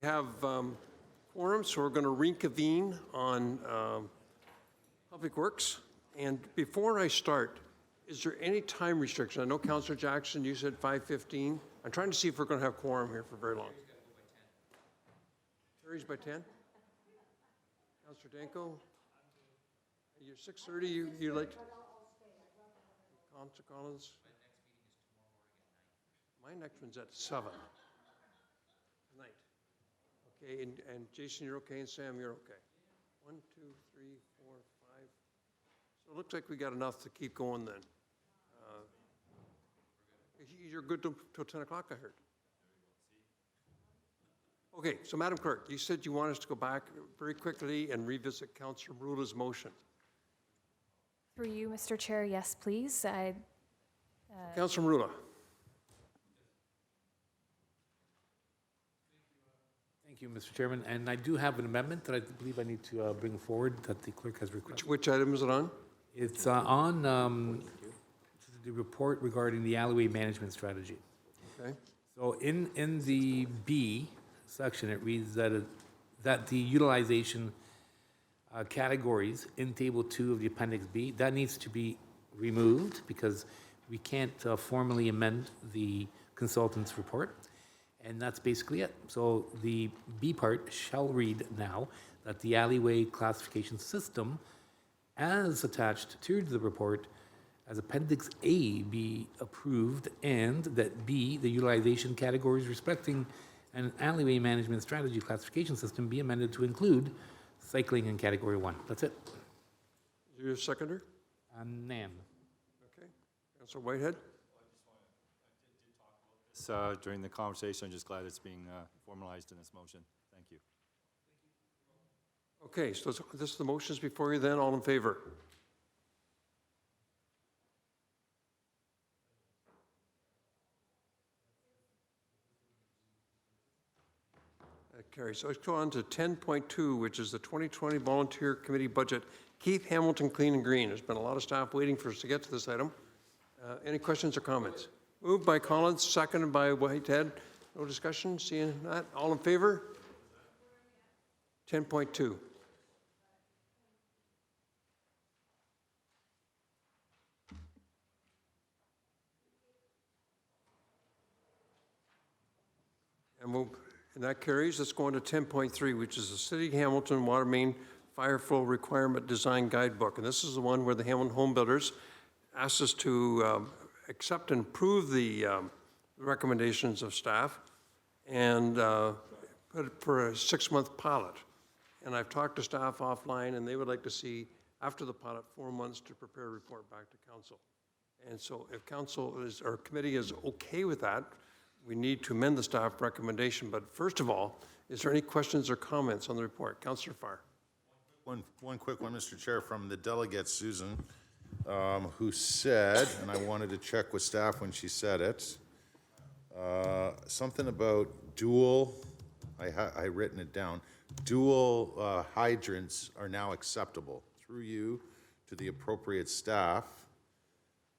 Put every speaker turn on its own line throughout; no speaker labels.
have quorum, so we're going to reconvene on Public Works. And before I start, is there any time restriction? I know Councillor Jackson, you said 5:15. I'm trying to see if we're going to have quorum here for very long. Carries by 10? Councillor Danko? You're 6:30, you like? Councillor Collins? My next one's at 7 tonight. Okay, and Jason, you're okay, and Sam, you're okay. 1, 2, 3, 4, 5. So it looks like we got enough to keep going then. You're good till 10 o'clock, I heard. Okay, so Madam Clerk, you said you want us to go back very quickly and revisit Councillor Rula's motion.
Through you, Mr. Chair, yes, please.
Councillor Rula.
Thank you, Mr. Chairman. And I do have an amendment that I believe I need to bring forward that the clerk has requested.
Which item is it on?
It's on the report regarding the alleyway management strategy.
Okay.
So in the B section, it reads that the utilization categories in Table 2 of the Appendix B, that needs to be removed because we can't formally amend the consultant's report. And that's basically it. So the B part shall read now that the alleyway classification system as attached to the report as Appendix A be approved, and that B, the utilization categories respecting an alleyway management strategy classification system be amended to include cycling in Category 1. That's it.
Is there a seconder?
Nan.
Okay. Councillor Whitehead?
During the conversation, I'm just glad it's being formalized in this motion. Thank you.
Okay, so this is the motions before you then. All in favor? That carries. So let's go on to 10.2, which is the 2020 Volunteer Committee Budget. Keith Hamilton, Clean and Green. There's been a lot of staff waiting for us to get to this item. Any questions or comments? Moved by Collins, seconded by Whitehead. No discussion, seeing that. All in favor? 10.2. And that carries. Let's go on to 10.3, which is the City of Hamilton Water Main Fire Flow Requirement Design Guidebook. And this is the one where the Hamilton Home Builders asked us to accept and approve the recommendations of staff and put it for a 6-month pilot. And I've talked to staff offline, and they would like to see, after the pilot, 4 months to prepare a report back to council. And so if council is, or committee is okay with that, we need to amend the staff recommendation. But first of all, is there any questions or comments on the report? Councillor Farr.
One quick one, Mr. Chair, from the delegate, Susan, who said, and I wanted to check with staff when she said it, something about dual, I written it down, dual hydrants are now acceptable through you to the appropriate staff.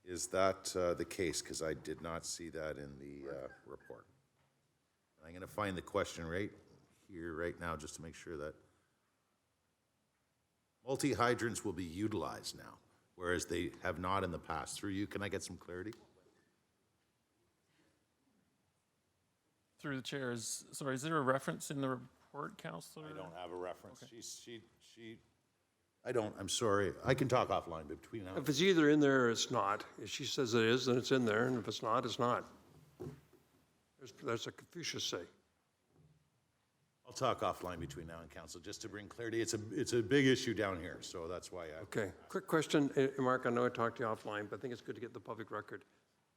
Is that the case? Because I did not see that in the report. I'm going to find the question right here, right now, just to make sure that multi-hydrants will be utilized now, whereas they have not in the past. Through you, can I get some clarity?
Through the chair, is there a reference in the report, Councillor?
I don't have a reference.
Okay.
She I don't, I'm sorry. I can talk offline between now.
If it's either in there or it's not. If she says it is, then it's in there, and if it's not, it's not. That's a Confucius say.
I'll talk offline between now and council, just to bring clarity. It's a big issue down here, so that's why I...
Okay, quick question, Mark, I know I talked to you offline, but I think it's good to get the public record.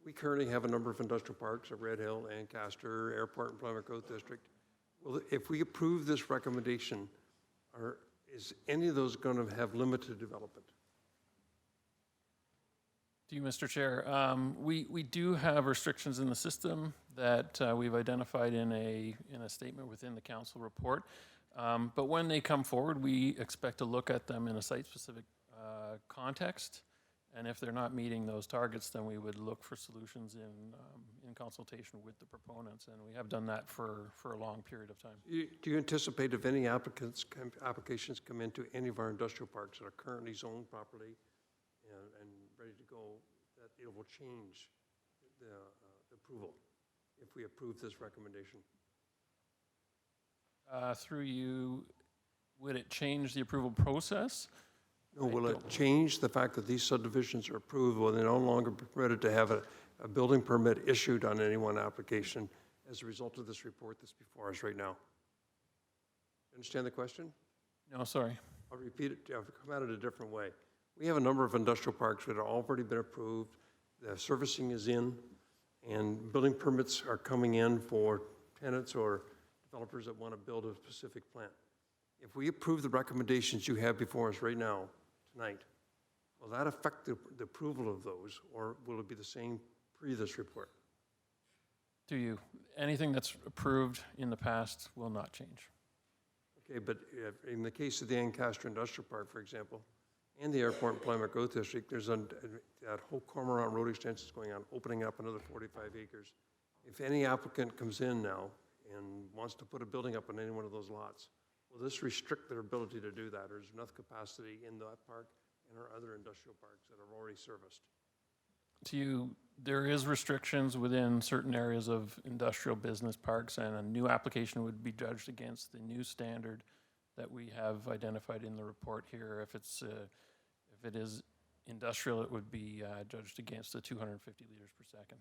We currently have a number of industrial parks at Red Hill, Ancaster, Airport, and Plymouth Growth District. Well, if we approve this recommendation, is any of those going to have limited development?
To you, Mr. Chair. We do have restrictions in the system that we've identified in a statement within the council report. But when they come forward, we expect to look at them in a site-specific context And if they're not meeting those targets, then we would look for solutions in consultation with the proponents, and we have done that for a long period of time.
Do you anticipate if any applications come into any of our industrial parks that are currently zoned properly and ready to go, that it will change the approval if we approve this recommendation?
Through you, would it change the approval process?
No, will it change the fact that these subdivisions are approved, will they no longer be permitted to have a building permit issued on any one application as a result of this report that's before us right now? Understand the question?
No, sorry.
I'll repeat it, I'll come at it a different way. We have a number of industrial parks that have already been approved, the servicing is in, and building permits are coming in for tenants or developers that want to build a specific plant. If we approve the recommendations you have before us right now, tonight, will that affect the approval of those, or will it be the same pre this report?
To you, anything that's approved in the past will not change.
Okay, but in the case of the Ancaster Industrial Park, for example, and the Airport Employment Growth District, there's that whole Cormorant Road extension is going on, opening up another 45 acres. If any applicant comes in now and wants to put a building up on any one of those lots, will this restrict their ability to do that, or is there enough capacity in that park and our other industrial parks that are already serviced?
To you, there is restrictions within certain areas of industrial business parks, and a new application would be judged against the new standard that we have identified in the report here. If it is industrial, it would be judged against the 250 liters per second.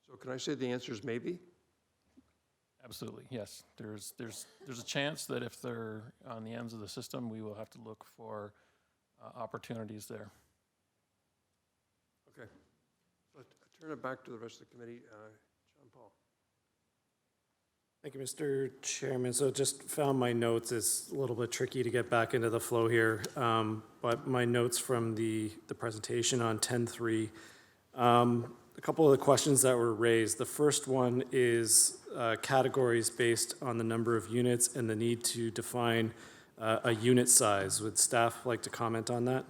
So can I say the answer is maybe?
Absolutely, yes. There's a chance that if they're on the ends of the system, we will have to look for opportunities there.
Okay. So I turn it back to the rest of the committee. John Paul.
Thank you, Mr. Chairman. So just found my notes. It's a little bit tricky to get back into the flow here, but my notes from the presentation on 10.3, a couple of the questions that were raised. The first one is categories based on the number of units and the need to define a unit size. Would staff like to comment on that?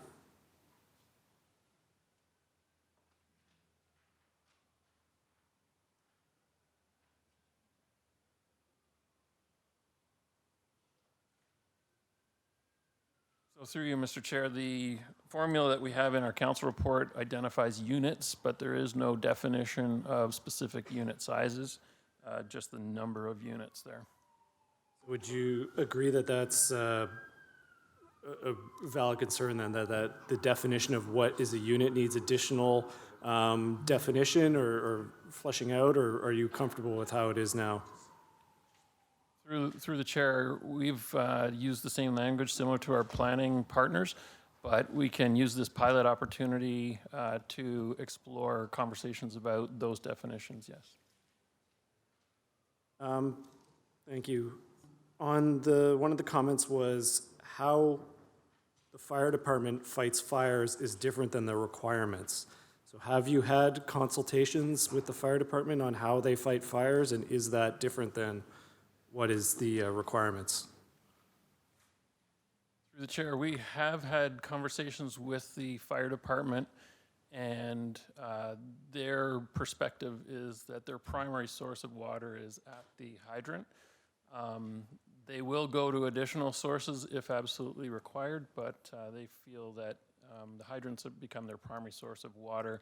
So through you, Mr. Chair, the formula that we have in our council report identifies units, but there is no definition of specific unit sizes, just the number of units there.
Would you agree that that's a valid concern then, that the definition of what is a unit needs additional definition or fleshing out, or are you comfortable with how it is now?
Through the chair, we've used the same language similar to our planning partners, but we can use this pilot opportunity to explore conversations about those definitions, yes.
Thank you. One of the comments was how the fire department fights fires is different than the requirements. So have you had consultations with the fire department on how they fight fires, and is that different than what is the requirements?
Through the chair, we have had conversations with the fire department, and their perspective is that their primary source of water is at the hydrant. They will go to additional sources if absolutely required, but they feel that the hydrants have become their primary source of water,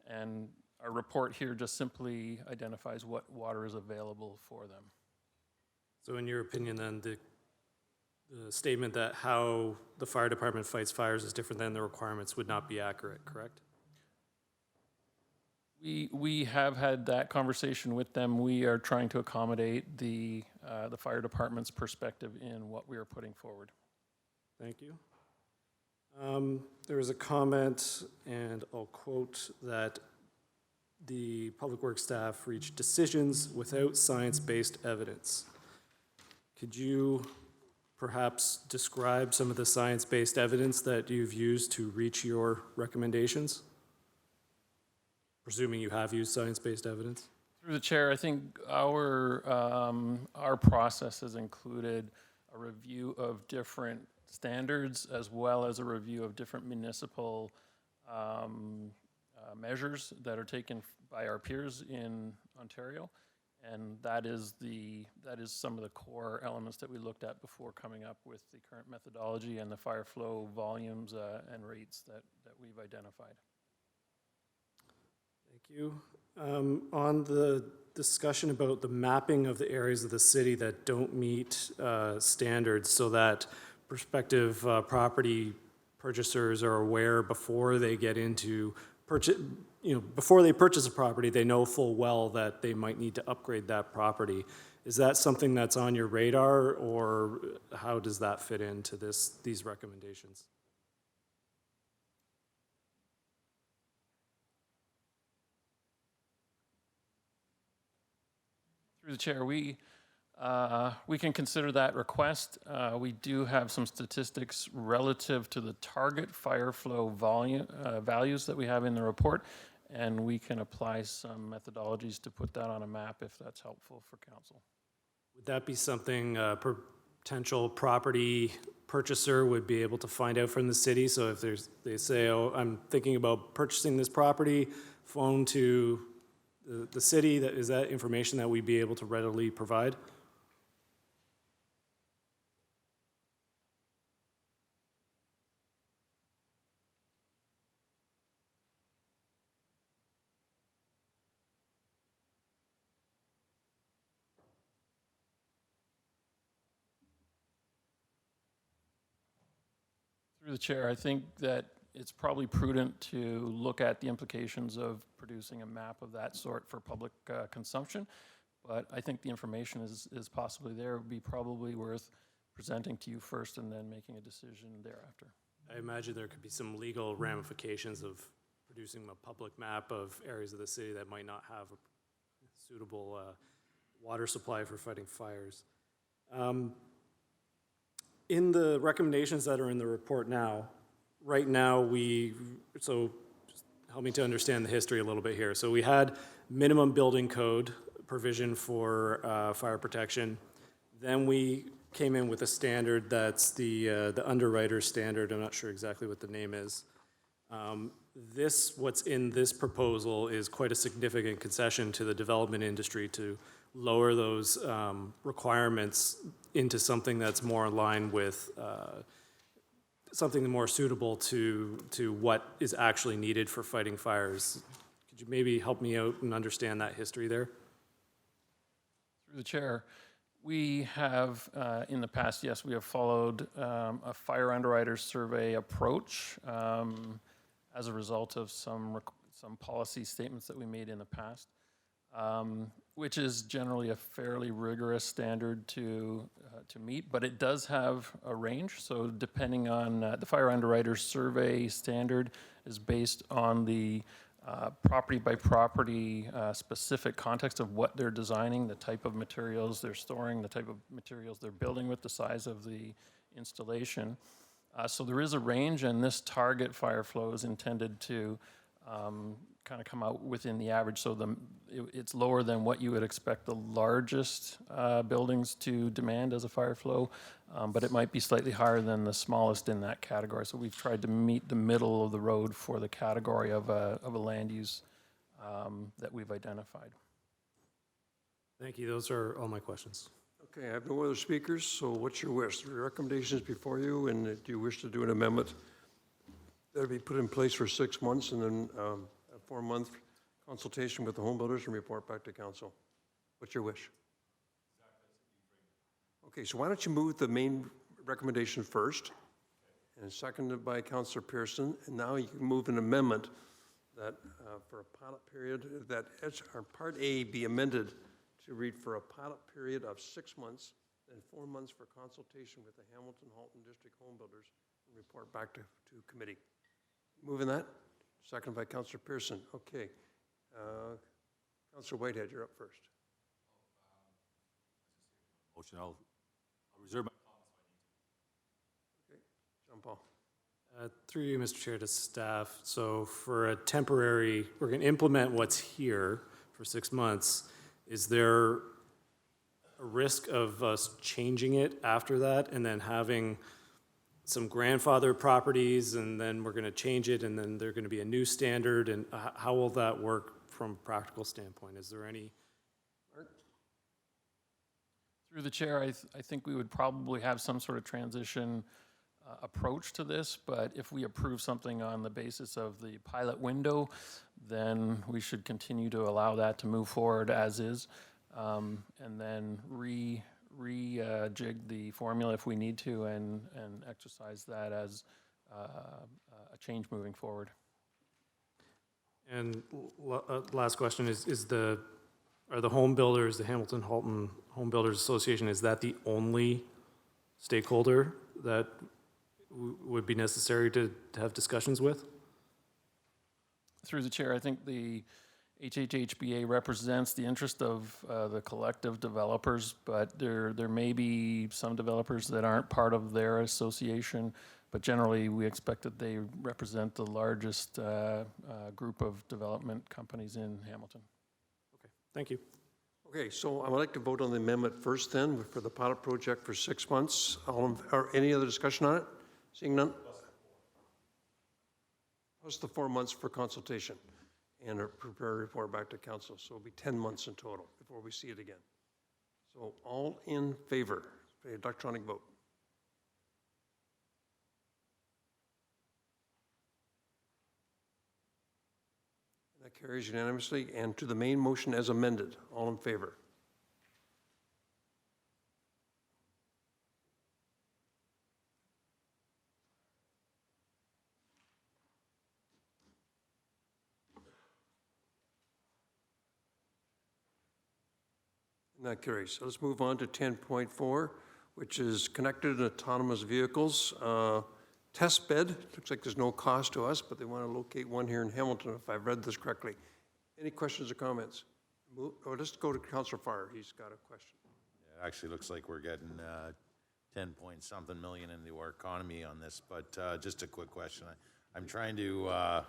and our report here just simply identifies what water is available for them.
So in your opinion then, the statement that how the fire department fights fires is different than the requirements would not be accurate, correct?
We have had that conversation with them. We are trying to accommodate the fire department's perspective in what we are putting forward.
Thank you. There was a comment, and I'll quote, that the public works staff reached decisions without science-based evidence. Could you perhaps describe some of the science-based evidence that you've used to reach your recommendations? Presuming you have used science-based evidence.
Through the chair, I think our process has included a review of different standards as well as a review of different municipal measures that are taken by our peers in Ontario. And that is some of the core elements that we looked at before coming up with the current methodology and the fire flow volumes and rates that we've identified.
Thank you. On the discussion about the mapping of the areas of the city that don't meet standards so that prospective property purchasers are aware before they get into purchase, before they purchase a property, they know full well that they might need to upgrade that property. Is that something that's on your radar, or how does that fit into these recommendations?
Through the chair, we can consider that request. We do have some statistics relative to the target fire flow volume values that we have in the report, and we can apply some methodologies to put that on a map if that's helpful for council.
Would that be something a potential property purchaser would be able to find out from the city? So if they say, oh, I'm thinking about purchasing this property, phone to the city, is that information that we'd be able to readily provide?
Through the chair, I think that it's probably prudent to look at the implications of producing a map of that sort for public consumption. But I think the information is possibly there. It would be probably worth presenting to you first and then making a decision thereafter.
I imagine there could be some legal ramifications of producing a public map of areas of the city that might not have a suitable water supply for fighting fires. In the recommendations that are in the report now, right now so just help me to understand the history a little bit here. So we had minimum building code provision for fire protection. Then we came in with a standard that's the underwriter standard. I'm not sure exactly what the name is. What's in this proposal is quite a significant concession to the development industry to lower those requirements into something that's more in line with something more suitable to what is actually needed for fighting fires. Could you maybe help me out and understand that history there?
Through the chair, we have, in the past, yes, we have followed a fire underwriter survey approach as a result of some policy statements that we made in the past, which is generally a fairly rigorous standard to meet, but it does have a range. So depending on the fire underwriter survey standard is based on the property by property specific context of what they're designing, the type of materials they're storing, the type of materials they're building with, the size of the installation. So there is a range, and this target fire flow is intended to kind of come out within the average. So it's lower than what you would expect the largest buildings to demand as a fire flow, but it might be slightly higher than the smallest in that category. So we've tried to meet the middle of the road for the category of a land use that we've identified.
Thank you. Those are all my questions.
Okay, I have no other speakers, so what's your wish? The recommendations before you, and do you wish to do an amendment that'll be put in place for 6 months and then a 4-month consultation with the home builders and report back to council? What's your wish? Okay, so why don't you move the main recommendation first, and seconded by Councillor Pearson, and now you can move an amendment that for a pilot period, that Part A be amended to read for a pilot period of 6 months, then 4 months for consultation with the Hamilton-Halton District home builders, and report back to committee. Moving that? Second by Councillor Pearson. Okay. Councillor Whitehead, you're up first.
Motion, I'll reserve my comments if I need to.
Okay. John Paul.
Through you, Mr. Chair, to staff. So for a temporary, we're going to implement what's here for 6 months. Is there a risk of us changing it after that and then having some grandfather properties, and then we're gonna change it, and then there's gonna be a new standard, and how will that work from a practical standpoint? Is there any?
Through the chair, I think we would probably have some sort of transition approach to this, but if we approve something on the basis of the pilot window, then we should continue to allow that to move forward as is, and then jig the formula if we need to, and exercise that as a change moving forward.
And last question are the home builders, the Hamilton-Halton Home Builders Association, is that the only stakeholder that would be necessary to have discussions with?
Through the chair, I think the HHHBA represents the interest of the collective developers, but there may be some developers that aren't part of their association, but generally, we expect that they represent the largest group of development companies in Hamilton.
Thank you.
Okay, so I would like to vote on the amendment first then for the pilot project for 6 months. Or any other discussion on it? Seeing none? Plus the 4 months for consultation and a prepare report back to council. So it'll be 10 months in total before we see it again. So all in favor, electronic vote. That carries unanimously. And to the main motion as amended, all in favor? And that carries. So let's move on to 10.4, which is connected autonomous vehicles. Test bed, looks like there's no cost to us, but they want to locate one here in Hamilton, if I've read this correctly. Any questions or comments? Let's go to Councillor Farr, he's got a question.
It actually looks like we're getting 10-point-something million into our economy on this, but just a quick question. I'm trying to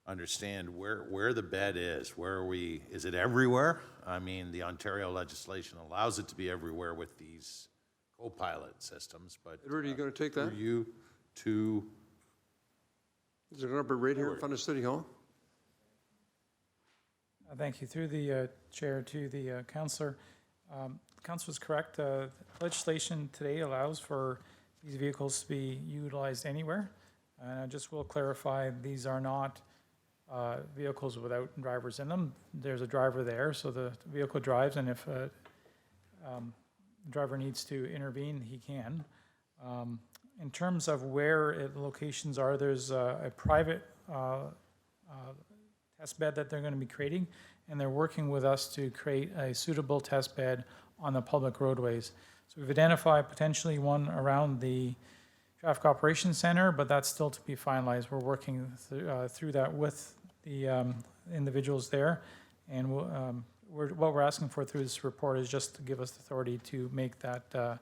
understand where the bed is. Where are we? Is it everywhere? I mean, the Ontario legislation allows it to be everywhere with these co-pilot systems, but
Edward, are you going to take that?
for you to
Is it going to be right here in front of City Hall?
Thank you. Through the chair to the councillor. Councillor is correct. Legislation today allows for these vehicles to be utilized anywhere. And I just will clarify, these are not vehicles without drivers in them. There's a driver there, so the vehicle drives, and if a driver needs to intervene, he can. In terms of where locations are, there's a private test bed that they're going to be creating, and they're working with us to create a suitable test bed on the public roadways. So we've identified potentially one around the Traffic Operations Center, but that's still to be finalized. We're working through that with the individuals there, and what we're asking for through this report is just to give us the authority to make that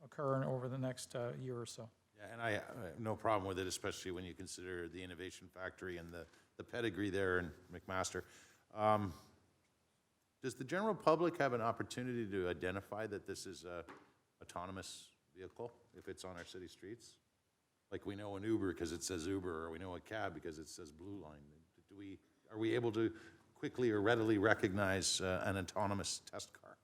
occur over the next year or so.
Yeah, and I have no problem with it, especially when you consider the innovation factory and the pedigree there in McMaster. Does the general public have an opportunity to identify that this is a autonomous vehicle if it's on our city streets? Like we know an Uber because it says Uber, or we know a cab because it says Blue Line. Are we able to quickly or readily recognize an autonomous test car?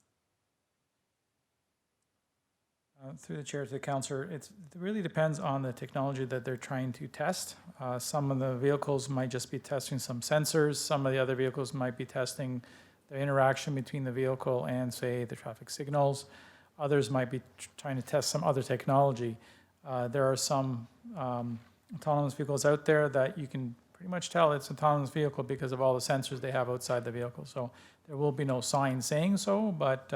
Through the chair to the councillor, it really depends on the technology that they're trying to test. Some of the vehicles might just be testing some sensors. Some of the other vehicles might be testing the interaction between the vehicle and, say, the traffic signals. Others might be trying to test some other technology. There are some autonomous vehicles out there that you can pretty much tell it's an autonomous vehicle because of all the sensors they have outside the vehicle. So there will be no sign saying so, but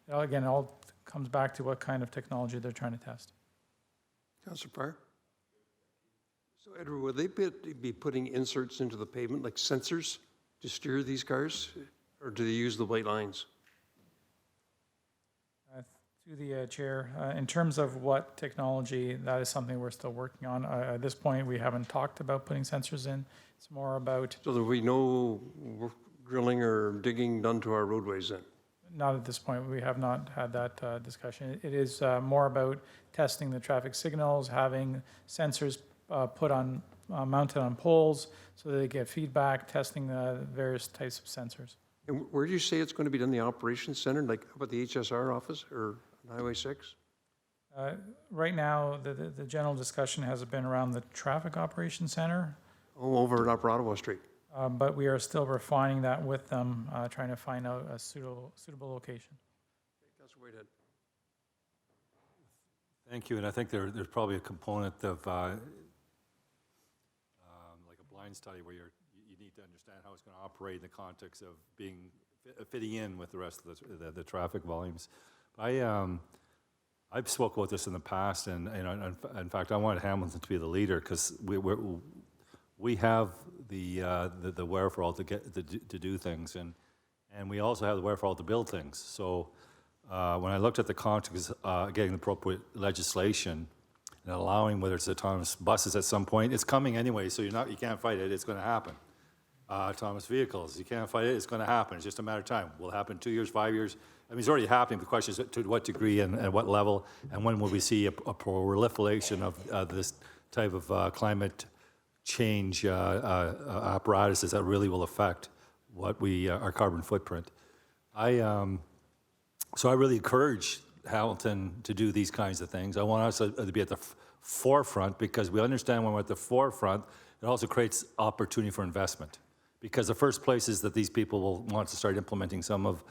again, it all comes back to what kind of technology they're trying to test.
Councillor Farr? So Edward, will they be putting inserts into the pavement, like sensors, to steer these cars? Or do they use the white lines?
To the chair, in terms of what technology, that is something we're still working on. At this point, we haven't talked about putting sensors in. It's more about,
So there will be no drilling or digging done to our roadways then?
Not at this point. We have not had that discussion. It is more about testing the traffic signals, having sensors put on, mounted on poles so that they get feedback, testing the various types of sensors.
And where do you say it's going to be done, the operations center, like up at the HSR office or on Highway 6?
Right now, the general discussion has been around the Traffic Operations Center,
Oh, over at Upper Ottawa Street.
but we are still refining that with them, trying to find out a suitable location.
Councilor Whitehead.
Thank you, and I think there's probably a component of, like a blind study where you need to understand how it's going to operate in the context of fitting in with the rest of the traffic volumes. I've spoke about this in the past, and in fact, I wanted Hamilton to be the leader because we have the wherewithal to do things, and we also have the wherewithal to build things. So when I looked at the context, getting the appropriate legislation and allowing whether it's autonomous buses at some point, it's coming anyway. So you can't fight it. It's going to happen. Autonomous vehicles, you can't fight it. It's going to happen. It's just a matter of time. Will it happen 2 years, 5 years? I mean, it's already happening. The question is to what degree and at what level, and when will we see a proliferation of this type of climate change apparatuses that really will affect what our carbon footprint. So I really encourage Hamilton to do these kinds of things. I want us to be at the forefront because we understand when we're at the forefront, it also creates opportunity for investment. Because the first places that these people will want to start implementing some of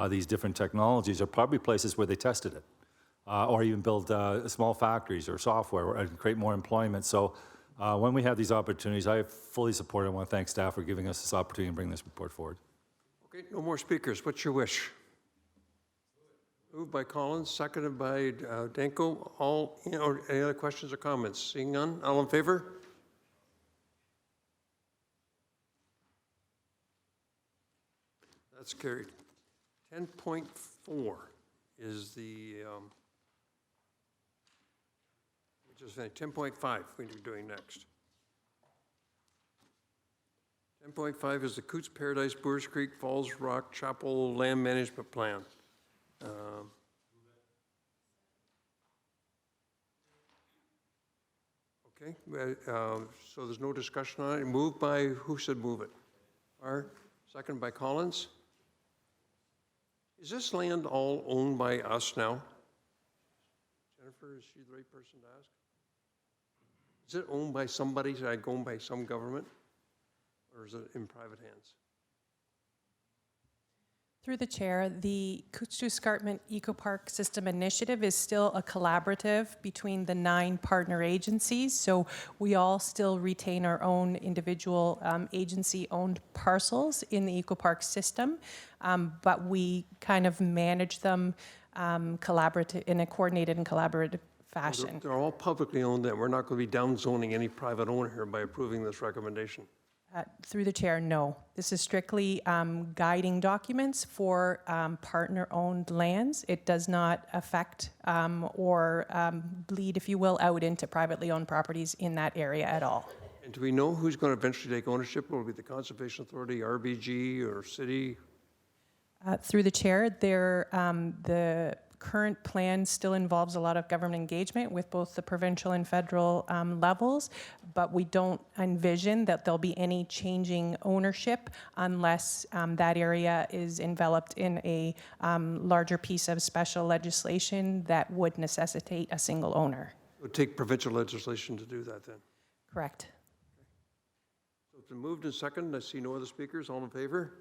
these different technologies are probably places where they tested it, or even build small factories or software and create more employment. So when we have these opportunities, I fully support it. I want to thank staff for giving us this opportunity to bring this report forward.
Okay, no more speakers. What's your wish? Moved by Collins, seconded by Danko. Any other questions or comments? Seeing none, all in favor? That's carried. 10.4 is the, we just finished 10.5 we're doing next. 10.5 is the Coots Paradise, Boers Creek, Falls Rock Chapel Land Management Plan. Okay, so there's no discussion on it. Moved by, who said move it? Second by Collins. Is this land all owned by us now? Jennifer, is she the right person to ask? Is it owned by somebody, owned by some government? Or is it in private hands?
Through the chair, the Pt.2 Escarpment Eco Park System Initiative is still a collaborative between the 9 partner agencies. So we all still retain our own individual agency-owned parcels in the Eco Park system, but we kind of manage them collaborative in a coordinated and collaborative fashion.
They're all publicly owned, and we're not going to be down zoning any private owner here by approving this recommendation.
Through the chair, no. This is strictly guiding documents for partner-owned lands. It does not affect or bleed, if you will, out into privately owned properties in that area at all.
And do we know who's going to eventually take ownership? Will it be the Conservation Authority, RBG, or city?
Through the chair, the current plan still involves a lot of government engagement with both the provincial and federal levels, but we don't envision that there'll be any changing ownership unless that area is enveloped in a larger piece of special legislation that would necessitate a single owner.
It would take provincial legislation to do that then.
Correct.
So it's been moved and seconded. I see no other speakers. All in favor?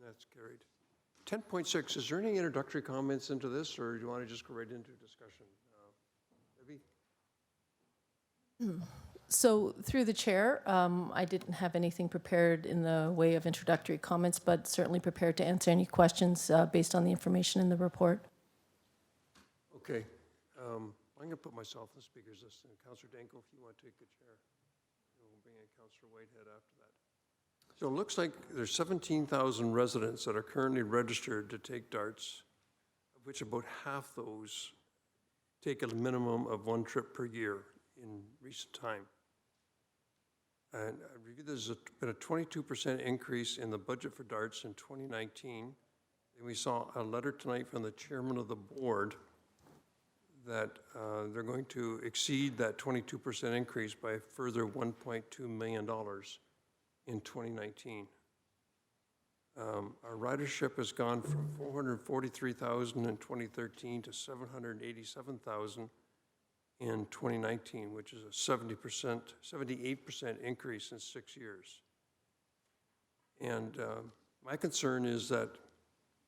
That's carried. 10.6, is there any introductory comments into this, or do you want to just go right into discussion? Debbie?
So through the chair, I didn't have anything prepared in the way of introductory comments, but certainly prepared to answer any questions based on the information in the report.
Okay. I'm going to put myself in the speakers list. And Councillor Danko, if you want to take the chair. We'll bring in Councillor Whitehead after that. So it looks like there's 17,000 residents that are currently registered to take darts, of which about half those take a minimum of 1 trip per year in recent time. And I reviewed there's been a 22% increase in the budget for darts in 2019. And we saw a letter tonight from the chairman of the board that they're going to exceed that 22% increase by a further $1.2 million in 2019. Our ridership has gone from 443,000 in 2013 to 787,000 in 2019, which is a 78% increase in 6 years. And my concern is that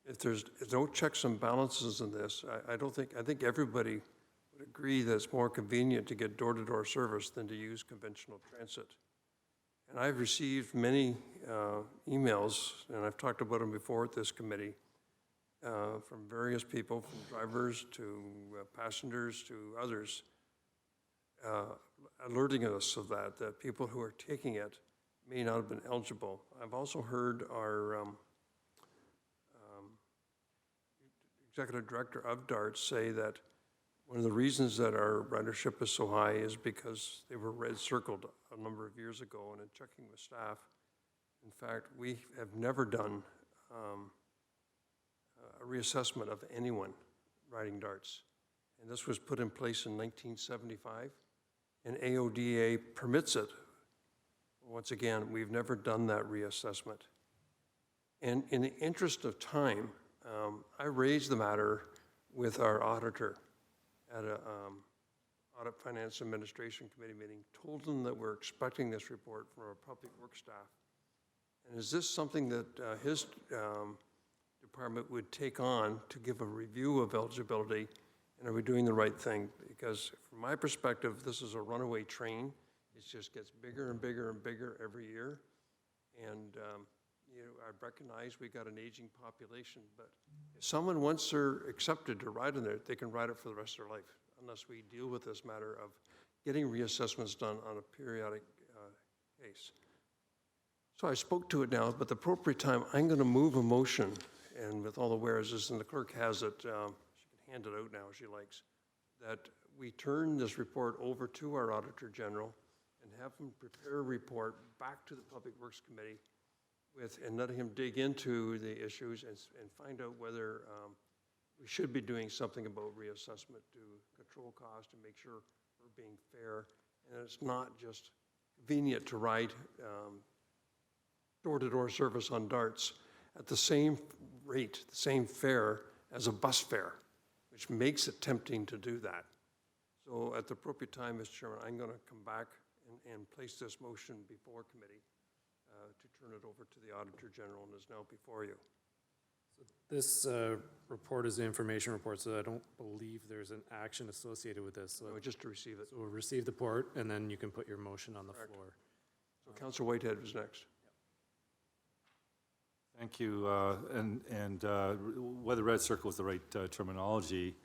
if there's no checks and balances in this, I think everybody would agree that it's more convenient to get door-to-door service than to use conventional transit. And I've received many emails, and I've talked about them before at this committee, from various people, from drivers to passengers to others, alerting us of that people who are taking it may not have been eligible. I've also heard our executive director of DART say that one of the reasons that our ridership is so high is because they were red circled a number of years ago, and in checking with staff, in fact, we have never done a reassessment of anyone riding darts. And this was put in place in 1975, and AODA permits it. Once again, we've never done that reassessment. And in the interest of time, I raised the matter with our auditor at a Audit Finance Administration Committee meeting, told them that we're expecting this report from our public works staff. And is this something that his department would take on to give a review of eligibility, and are we doing the right thing? Because from my perspective, this is a runaway train. It just gets bigger and bigger and bigger every year. And you know, I recognize we got an aging population, but if someone once they're accepted to ride in there, they can ride it for the rest of their life, unless we deal with this matter of getting reassessments done on a periodic case. So I spoke to it now, but the appropriate time, I'm going to move a motion, and with all the whereases, and the clerk has it, she can hand it out now if she likes, that we turn this report over to our Auditor General and have him prepare a report back to the Public Works Committee and let him dig into the issues and find out whether we should be doing something about reassessment to control cost and make sure we're being fair, and it's not just convenient to ride door-to-door service on darts at the same rate, the same fare as a bus fare, which makes it tempting to do that. So at the appropriate time, Mr. Chairman, I'm going to come back and place this motion before committee to turn it over to the Auditor General, and is now before you.
This report is an information report, so I don't believe there's an action associated with this. So
No, just to receive it.
so we'll receive the report, and then you can put your motion on the floor.
So Councilor Whitehead was next.
Thank you. And whether red circle is the right terminology,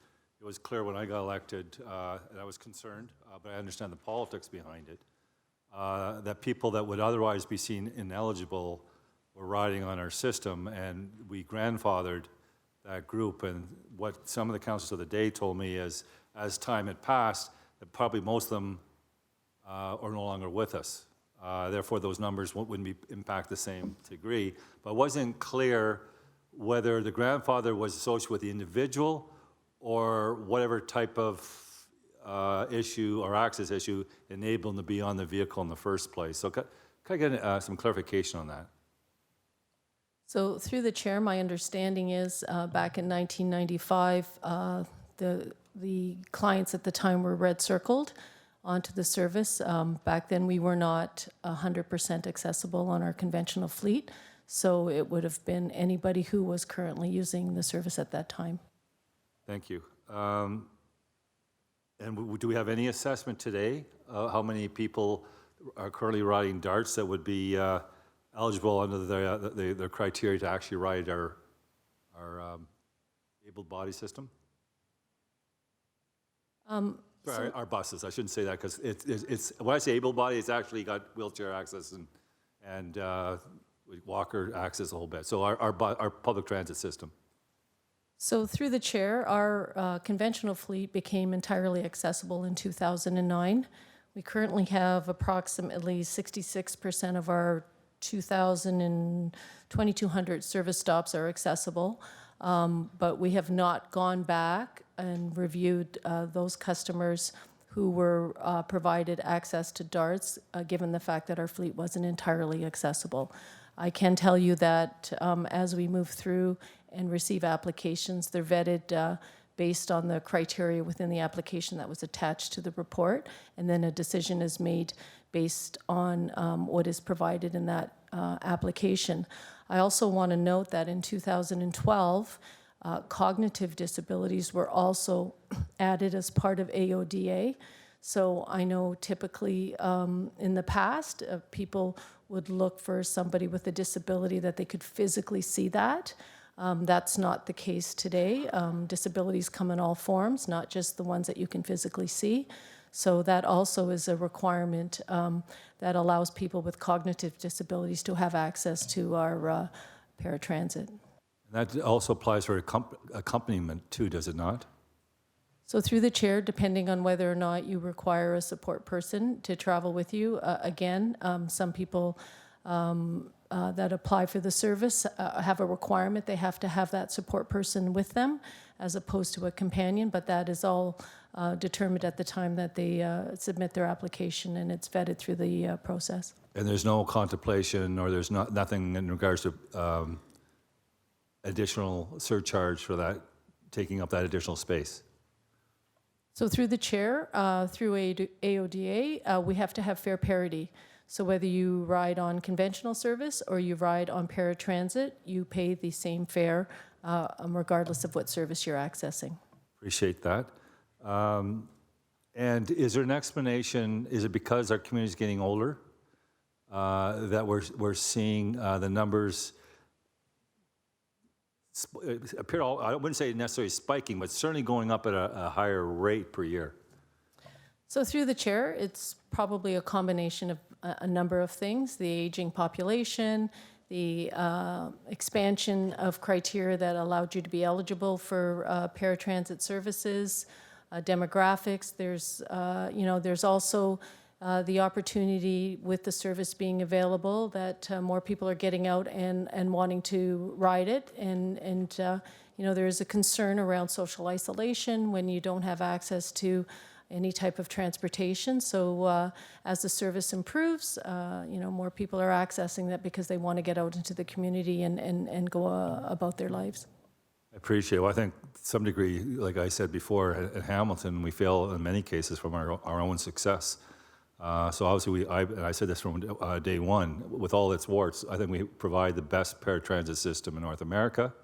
it was clear when I got elected, and I was concerned, but I understand the politics behind it, that people that would otherwise be seen ineligible were riding on our system, and we grandfathered that group. And what some of the councillors of the day told me is, as time had passed, that probably most of them are no longer with us. Therefore, those numbers wouldn't impact the same degree. But it wasn't clear whether the grandfather was associated with the individual or whatever type of issue or access issue enabled them to be on the vehicle in the first place. So can I get some clarification on that?
So through the chair, my understanding is back in 1995, the clients at the time were red circled onto the service. Back then, we were not 100% accessible on our conventional fleet, so it would have been anybody who was currently using the service at that time.
Thank you. And do we have any assessment today how many people are currently riding darts that would be eligible under the criteria to actually ride our able body system? Sorry, our buses. I shouldn't say that because it's when I say able body, it's actually got wheelchair access and walker access a whole bit. So our public transit system.
So through the chair, our conventional fleet became entirely accessible in 2009. We currently have approximately 66% of our 2,000 and 2,200 service stops are accessible, but we have not gone back and reviewed those customers who were provided access to DARTs, given the fact that our fleet wasn't entirely accessible. I can tell you that as we move through and receive applications, they're vetted based on the criteria within the application that was attached to the report, and then a decision is made based on what is provided in that application. I also want to note that in 2012, cognitive disabilities were also added as part of AODA. So I know typically in the past, people would look for somebody with a disability that they could physically see that. That's not the case today. Disabilities come in all forms, not just the ones that you can physically see. So that also is a requirement that allows people with cognitive disabilities to have access to our paratransit.
That also applies for accompaniment too, does it not?
So through the chair, depending on whether or not you require a support person to travel with you, again, some people that apply for the service have a requirement. They have to have that support person with them as opposed to a companion, but that is all determined at the time that they submit their application, and it's vetted through the process.
And there's no contemplation, or there's nothing in regards to additional surcharge for that, taking up that additional space?
So through the chair, through AODA, we have to have fare parity. So whether you ride on conventional service or you ride on paratransit, you pay the same fare regardless of what service you're accessing.
Appreciate that. And is there an explanation, is it because our community is getting older that we're seeing the numbers appear, I wouldn't say necessarily spiking, but certainly going up at a higher rate per year?
So through the chair, it's probably a combination of a number of things: the aging population, the expansion of criteria that allowed you to be eligible for paratransit services, demographics. There's also the opportunity with the service being available that more people are getting out and wanting to ride it. And there is a concern around social isolation when you don't have access to any type of transportation. So as the service improves, more people are accessing that because they want to get out into the community and go about their lives.
I appreciate it. Well, I think to some degree, like I said before, at Hamilton, we fail in many cases from our own success. So obviously, and I said this from day one, with all its warts, I think we provide the best paratransit system in North America.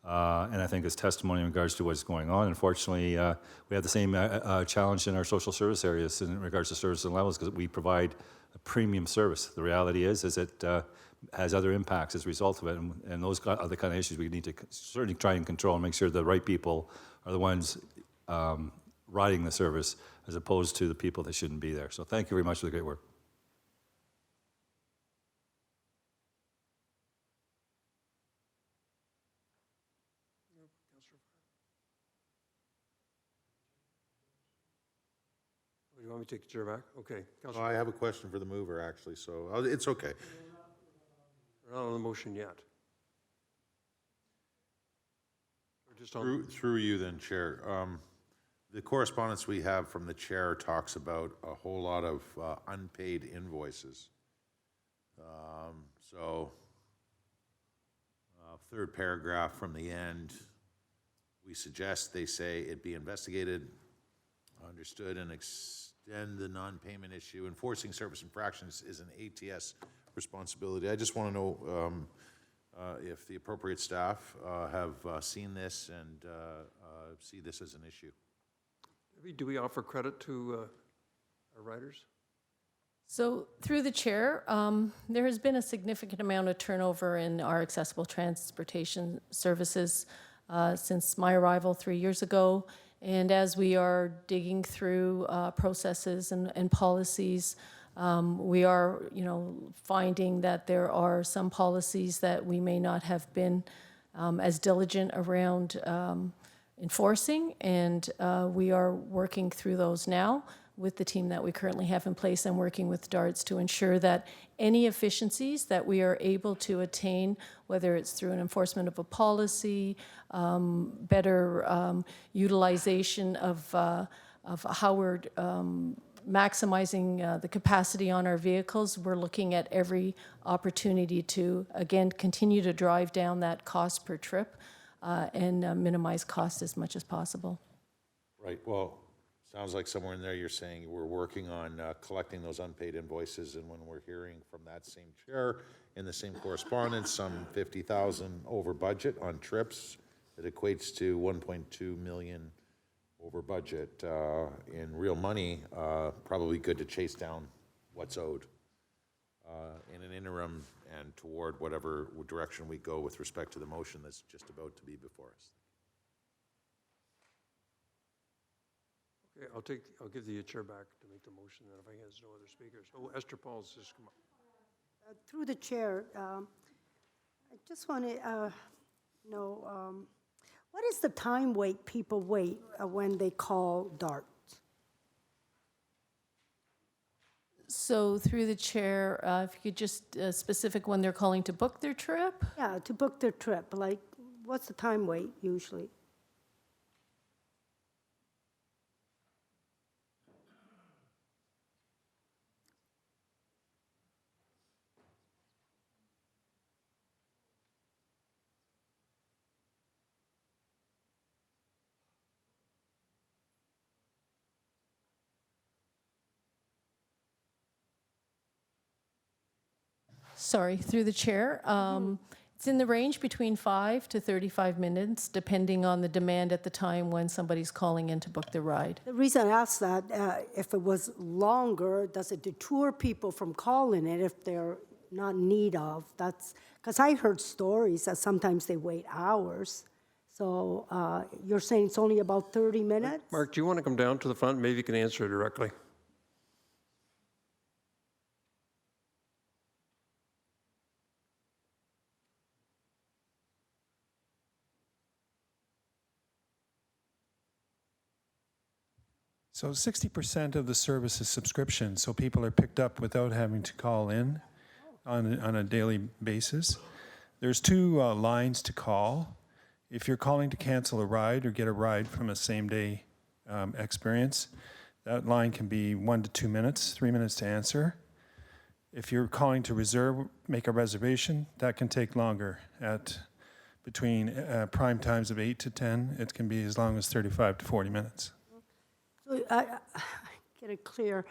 And I think it's testimony in regards to what's going on. Unfortunately, we have the same challenge in our social service areas in regards to service and levels, because we provide a premium service. The reality is it has other impacts as a result of it, and those are the kind of issues we need to certainly try and control and make sure the right people are the ones riding the service as opposed to the people that shouldn't be there. So thank you very much for the great work.
You want me to take the chair back? Okay.
Oh,
Councillor,
I have a question for the mover, actually, so it's okay.
we're not on the motion yet. We're just on.
Through you then, Chair. The correspondence we have from the chair talks about a whole lot of unpaid invoices. Third paragraph from the end, we suggest they say it be investigated, understood, and extend the non-payment issue. Enforcing service infractions is an ATS responsibility. I just want to know if the appropriate staff have seen this and see this as an issue.
Do we offer credit to our riders?
So through the chair, there has been a significant amount of turnover in our accessible transportation services since my arrival 3 years ago. And as we are digging through processes and policies, we are, finding that there are some policies that we may not have been as diligent around enforcing, and we are working through those now with the team that we currently have in place and working with DARTS to ensure that any efficiencies that we are able to attain, whether it's through an enforcement of a policy, better utilization of how we're maximizing the capacity on our vehicles, we're looking at every opportunity to, again, continue to drive down that cost per trip and minimize cost as much as possible.
Right, well, sounds like somewhere in there you're saying we're working on collecting those unpaid invoices, and when we're hearing from that same chair in the same correspondence, some 50,000 over budget on trips, that equates to 1.2 million over budget in real money, probably good to chase down what's owed in an interim and toward whatever direction we go with respect to the motion that's just about to be before us.
Okay, I'll give the chair back to make the motion, then if I has no other speakers. Oh, Esther Paul's just come up.
Through the chair, I just want to know, what is the time wait people wait when they call DART?
So through the chair, if you could just specific when they're calling to book their trip?
Yeah, to book their trip, like, what's the time wait usually?
Sorry, through the chair. It's in the range between 5 to 35 minutes, depending on the demand at the time when somebody's calling in to book the ride.
The reason I asked that, if it was longer, does it deter people from calling it if they're not in need of? That's, because I heard stories that sometimes they wait hours. So you're saying it's only about 30 minutes?
Mark, do you want to come down to the front? Maybe you can answer it directly.
So 60% of the service is subscription, so people are picked up without having to call in on a daily basis. There's two lines to call. If you're calling to cancel a ride or get a ride from a same-day experience, that line can be 1 to 2 minutes, 3 minutes to answer. If you're calling to reserve, make a reservation, that can take longer. At between prime times of 8 to 10, it can be as long as 35 to 40 minutes.
So I get it clear.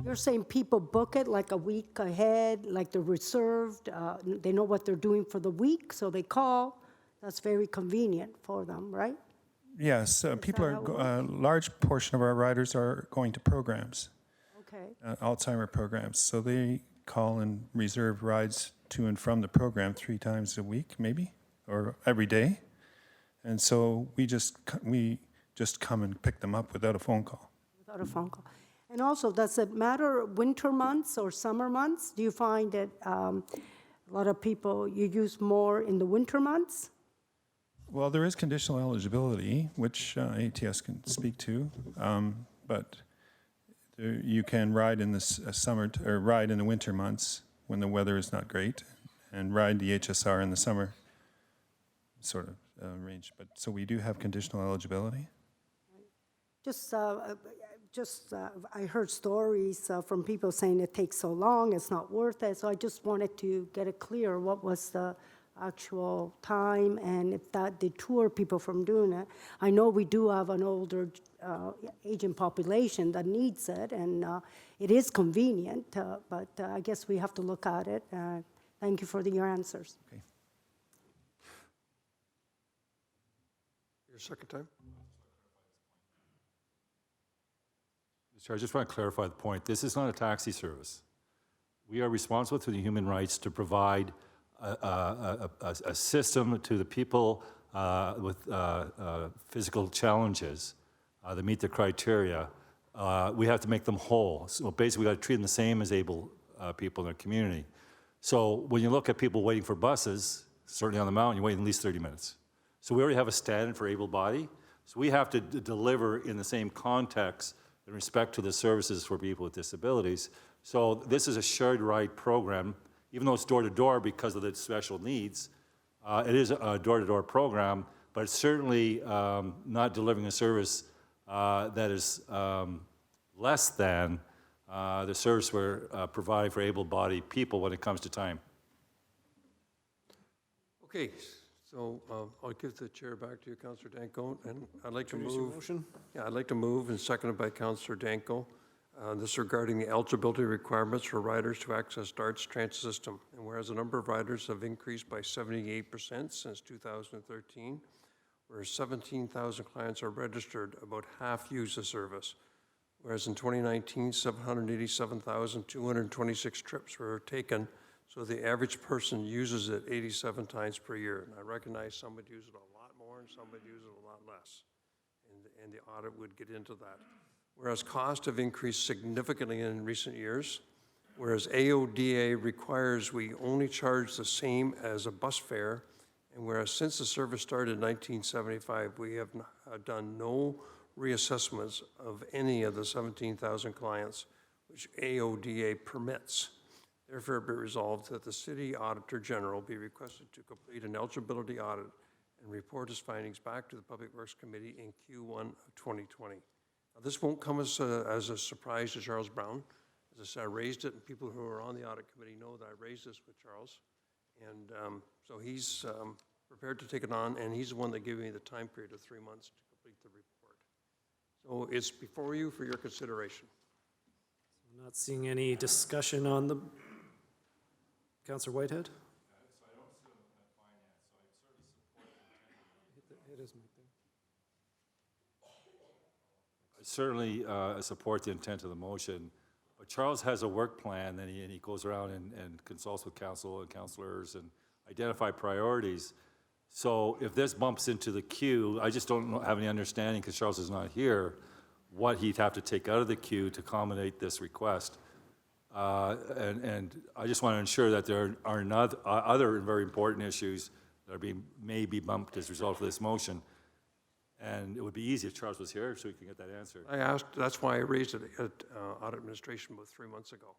You're saying people book it like a week ahead, like they're reserved, they know what they're doing for the week, so they call. That's very convenient for them, right?
Yes, people
that how it
are, a large portion of our riders are going to programs,
Okay.
Alzheimer programs. So they call and reserve rides to and from the program 3 times a week, maybe, or every day. And so we just come and pick them up without a phone call.
Without a phone call. And also, does it matter winter months or summer months? Do you find that a lot of people, you use more in the winter months?
Well, there is conditional eligibility, which ATS can speak to, but you can ride in the summer or ride in the winter months when the weather is not great, and ride the HSR in the summer sort of range. But so we do have conditional eligibility.
I heard stories from people saying it takes so long, it's not worth it. So I just wanted to get it clear what was the actual time and if that deter people from doing it. I know we do have an older aging population that needs it, and it is convenient, but I guess we have to look at it. Thank you for your answers.
Okay.
Your second time?
Mr. Chair, I just want to clarify the point. This is not a taxi service. We are responsible through the human rights to provide a system to the people with physical challenges that meet the criteria. We have to make them whole. So basically, we got to treat them the same as able people in their community. So when you look at people waiting for buses, certainly on the mountain, you wait at least 30 minutes. So we already have a standard for able body, so we have to deliver in the same context in respect to the services for people with disabilities. So this is a shared ride program, even though it's door-to-door because of the special needs. It is a door-to-door program, but it's certainly not delivering a service that is less than the service we're providing for able-bodied people when it comes to time.
Okay, so I'll give the chair back to you, Councillor Danko, and I'd like to
Introduce your
move.
motion.
Yeah, I'd like to move, and seconded by Councillor Danko. This is regarding the eligibility requirements for riders to access DART's transit system. And whereas the number of riders have increased by 78% since 2013, whereas 17,000 clients are registered, about half use the service. Whereas in 2019, 787,226 trips were taken, so the average person uses it 87 times per year. And I recognize some would use it a lot more and some would use it a lot less. And the audit would get into that. Whereas costs have increased significantly in recent years, whereas AODA requires we only charge the same as a bus fare, and whereas since the service started in 1975, we have done no reassessments of any of the 17,000 clients, which AODA permits. Therefore, be resolved that the City Auditor General be requested to complete an eligibility audit and report his findings back to the Public Works Committee in Q1 of 2020. Now, this won't come as a surprise to Charles Brown. As I said, I raised it, and people who are on the audit committee know that I raised this with Charles. And so he's prepared to take it on, and he's the one that gave me the time period of 3 months to complete the report. So it's before you for your consideration.
I'm not seeing any discussion on the, Councillor Whitehead? It is my thing.
I certainly support the intent of the motion, but Charles has a work plan, and he goes around and consults with council and councilors and identify priorities. So if this bumps into the queue, I just don't have any understanding, because Charles is not here, what he'd have to take out of the queue to accommodate this request. And I just want to ensure that there are not other very important issues that are may be bumped as a result of this motion. And it would be easy if Charles was here so we can get that answered.
I asked, that's why I raised it at Audit Administration about 3 months ago.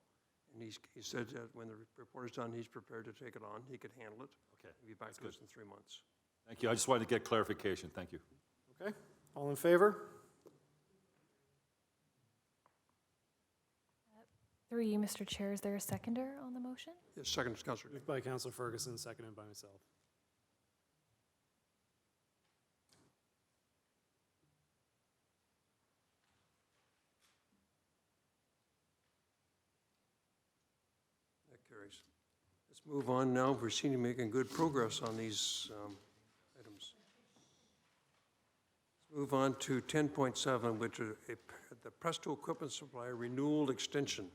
And he said that when the report is done, he's prepared to take it on. He could handle it.
Okay.
He'll be back to us in 3 months.
Thank you. I just wanted to get clarification. Thank you.
Okay, all in favor?
Through you, Mr. Chair, is there a seconder on the motion?
Yes, second, Councillor.
Moved by Councillor Ferguson, seconded by myself.
That carries. Let's move on now. We're seeing making good progress on these items. Let's move on to 10.7, which is the Pt.2 equipment supplier renewal extension.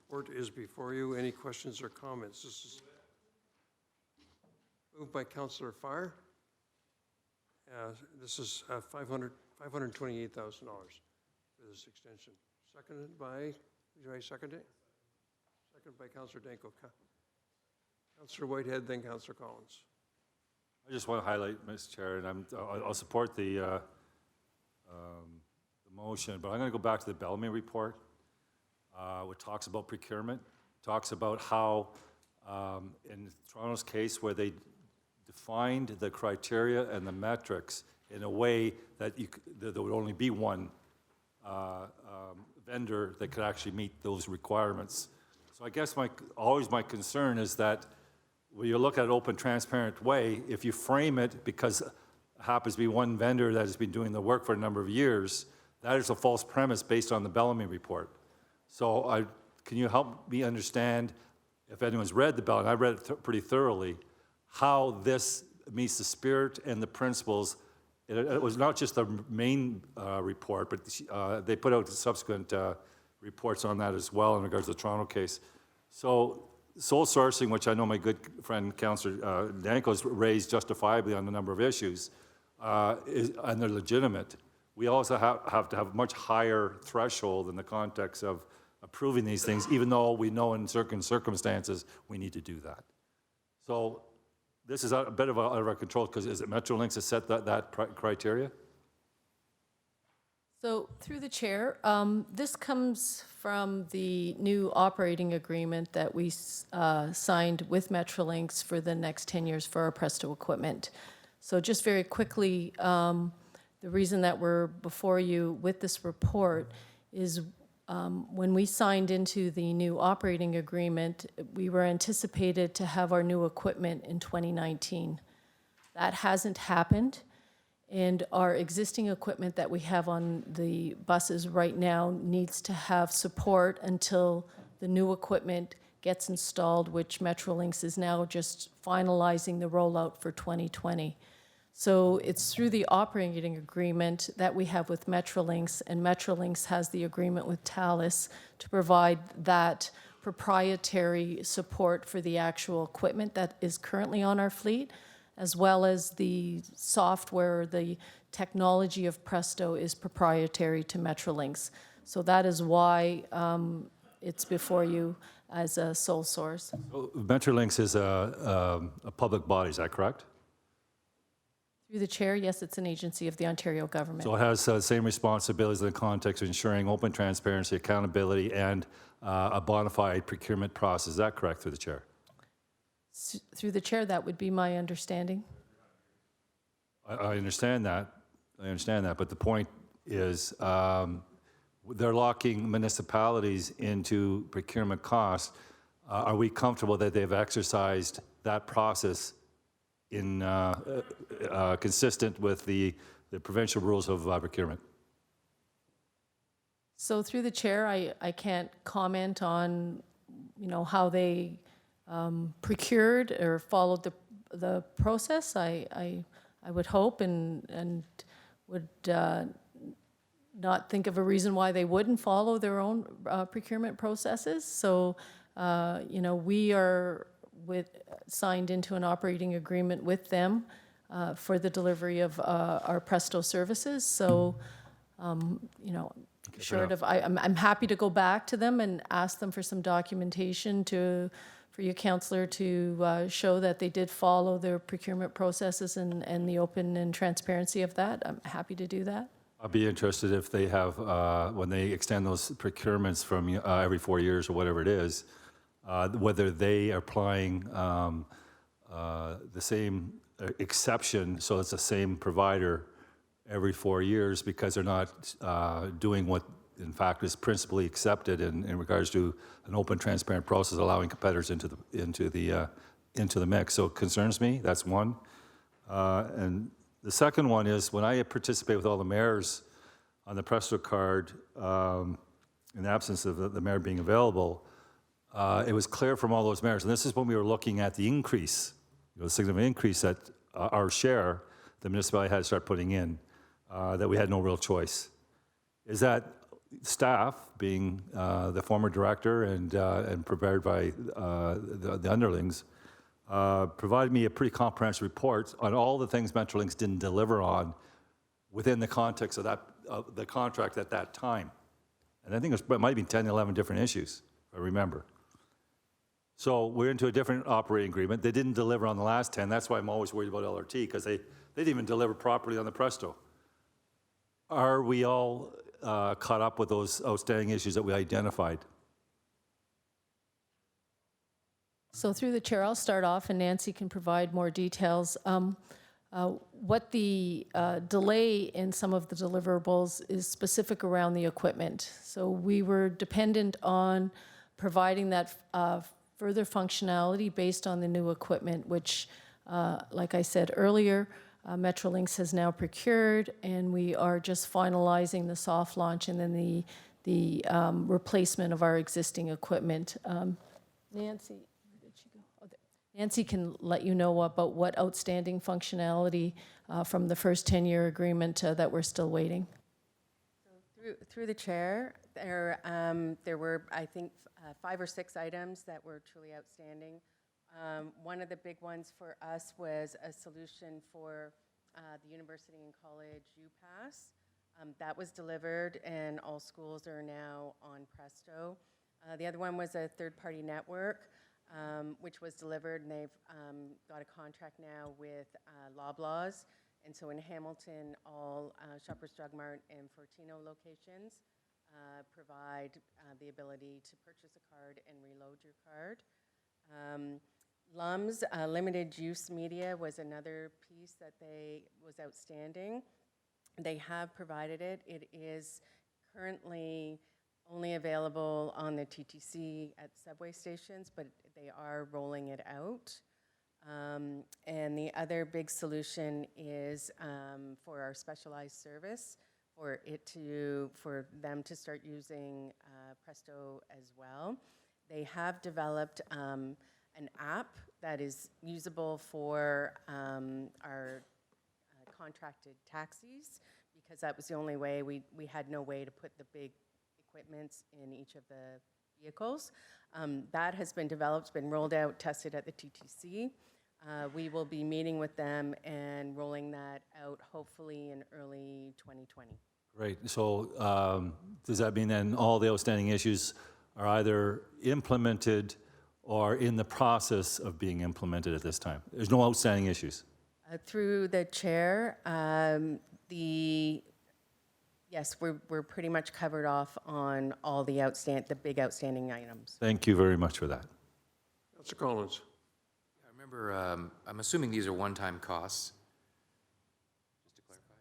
Report is before you. Any questions or comments? This is moved by Councillor Farr. This is $528,000 for this extension. Seconded by, did I second it? Seconded by Councillor Danko. Councillor Whitehead, then Councillor Collins.
I just want to highlight, Mr. Chair, and I'll support the motion, but I'm going to go back to the Bellamy report, which talks about procurement, talks about how, in Toronto's case, where they defined the criteria and the metrics in a way that there would only be one vendor that could actually meet those requirements. So I guess always my concern is that when you look at an open, transparent way, if you frame it because it happens to be one vendor that has been doing the work for a number of years, that is a false premise based on the Bellamy report. So can you help me understand, if anyone's read the Bellamy, I read it pretty thoroughly, how this meets the spirit and the principles. It was not just the main report, but they put out subsequent reports on that as well in regards to the Toronto case. So sole sourcing, which I know my good friend Councillor Danko has raised justifiably on a number of issues, and they're legitimate. We also have to have a much higher threshold in the context of approving these things, even though we know in certain circumstances we need to do that. So this is a bit of out of our control, because is it Metrolinx that set that criteria?
So through the chair, this comes from the new operating agreement that we signed with Metrolinx for the next 10 years for our Presto equipment. So just very quickly, the reason that we're before you with this report is when we signed into the new operating agreement, we were anticipated to have our new equipment in 2019. That hasn't happened. And our existing equipment that we have on the buses right now needs to have support until the new equipment gets installed, which Metrolinx is now just finalizing the rollout for 2020. So it's through the operating agreement that we have with Metrolinx, and Metrolinx has the agreement with Thales to provide that proprietary support for the actual equipment that is currently on our fleet, as well as the software, the technology of Presto is proprietary to Metrolinx. So that is why it's before you as a sole source.
Metrolinx is a public body, is that correct?
Through the chair, yes, it's an agency of the Ontario government.
So it has the same responsibilities in the context of ensuring open transparency, accountability, and a bona fide procurement process. Is that correct, through the chair?
Through the chair, that would be my understanding.
I understand that. But the point is, they're locking municipalities into procurement costs. Are we comfortable that they've exercised that process in consistent with the provincial rules of procurement?
So through the chair, I can't comment on, how they procured or followed the process. I would hope and would not think of a reason why they wouldn't follow their own procurement processes. So, we are signed into an operating agreement with them for the delivery of our Presto services. So, short of, I'm happy to go back to them and ask them for some documentation for you, Councillor, to show that they did follow their procurement processes and the open and transparency of that. I'm happy to do that.
I'd be interested if they have, when they extend those procurements from every 4 years or whatever it is, whether they are applying the same exception, so it's the same provider every 4 years, because they're not doing what in fact is principally accepted in regards to an open, transparent process, allowing competitors into the mix. So it concerns me. That's one. And the second one is, when I participate with all the mayors on the Presto card, in the absence of the mayor being available, it was clear from all those mayors, and this is when we were looking at the increase, the significant increase that our share, the municipality had to start putting in, that we had no real choice. Is that staff, being the former director and prepared by the underlings, provided me a pretty comprehensive report on all the things Metrolinx didn't deliver on within the context of the contract at that time. And I think it might have been 10, 11 different issues, if I remember. So we're into a different operating agreement. They didn't deliver on the last 10. That's why I'm always worried about LRT, because they didn't even deliver properly on the Presto. Are we all caught up with those outstanding issues that we identified?
So through the chair, I'll start off, and Nancy can provide more details. What the delay in some of the deliverables is specific around the equipment. So we were dependent on providing that further functionality based on the new equipment, which, like I said earlier, Metrolinx has now procured, and we are just finalizing the soft launch and then the replacement of our existing equipment. Nancy, where did she go? Oh, there. Nancy can let you know about what outstanding functionality from the first 10-year agreement that we're still waiting.
Through the chair, there were, I think, 5 or 6 items that were truly outstanding. One of the big ones for us was a solution for the university and college UPass. That was delivered, and all schools are now on Presto. The other one was a third-party network. which was delivered, and they've got a contract now with Loblaws. And so in Hamilton, all Shoppers Drug Mart and Fortino locations provide the ability to purchase a card and reload your card. LUMS, limited use media, was another piece that was outstanding. They have provided it. It is currently only available on the TTC at subway stations, but they are rolling it out. And the other big solution is for our specialized service, for them to start using Presto as well. They have developed an app that is usable for our contracted taxis, because that was the only way, we had no way to put the big equipments in each of the vehicles. That has been developed, been rolled out, tested at the TTC. We will be meeting with them and rolling that out hopefully in early 2020.
Great. So does that mean then all the outstanding issues are either implemented or in the process of being implemented at this time? There's no outstanding issues?
Through the chair, yes, we're pretty much covered off on all the big outstanding items.
Thank you very much for that.
Councillor Collins.
I remember, I'm assuming these are one-time costs. Just to clarify.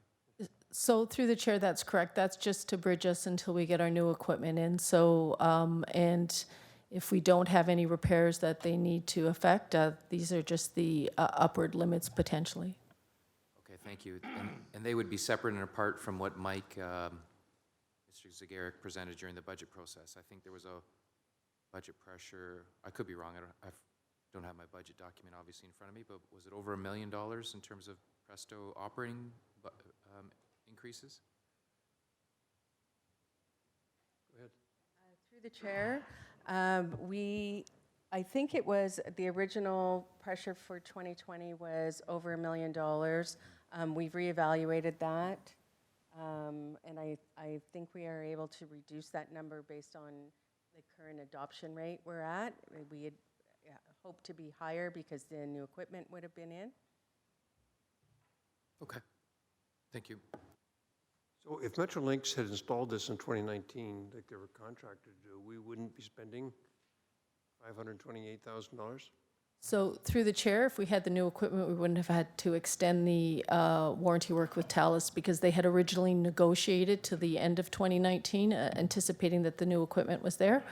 So through the chair, that's correct. That's just to bridge us until we get our new equipment in. So, and if we don't have any repairs that they need to affect, these are just the upward limits potentially.
Okay, thank you. And they would be separate and apart from what Mike, Mr. Zagaric presented during the budget process. I think there was a budget pressure. I could be wrong. I don't have my budget document obviously in front of me, but was it over $1 million in terms of Presto operating increases?
Go ahead.
Through the chair, I think it was the original pressure for 2020 was over $1 million. We've reevaluated that, and I think we are able to reduce that number based on the current adoption rate we're at. We had hoped to be higher because the new equipment would have been in.
Okay, thank you.
So if Metrolinx had installed this in 2019, like they were contracted to do, we wouldn't be spending $528,000?
So through the chair, if we had the new equipment, we wouldn't have had to extend the warranty work with Thales because they had originally negotiated to the end of 2019, anticipating that the new equipment was there.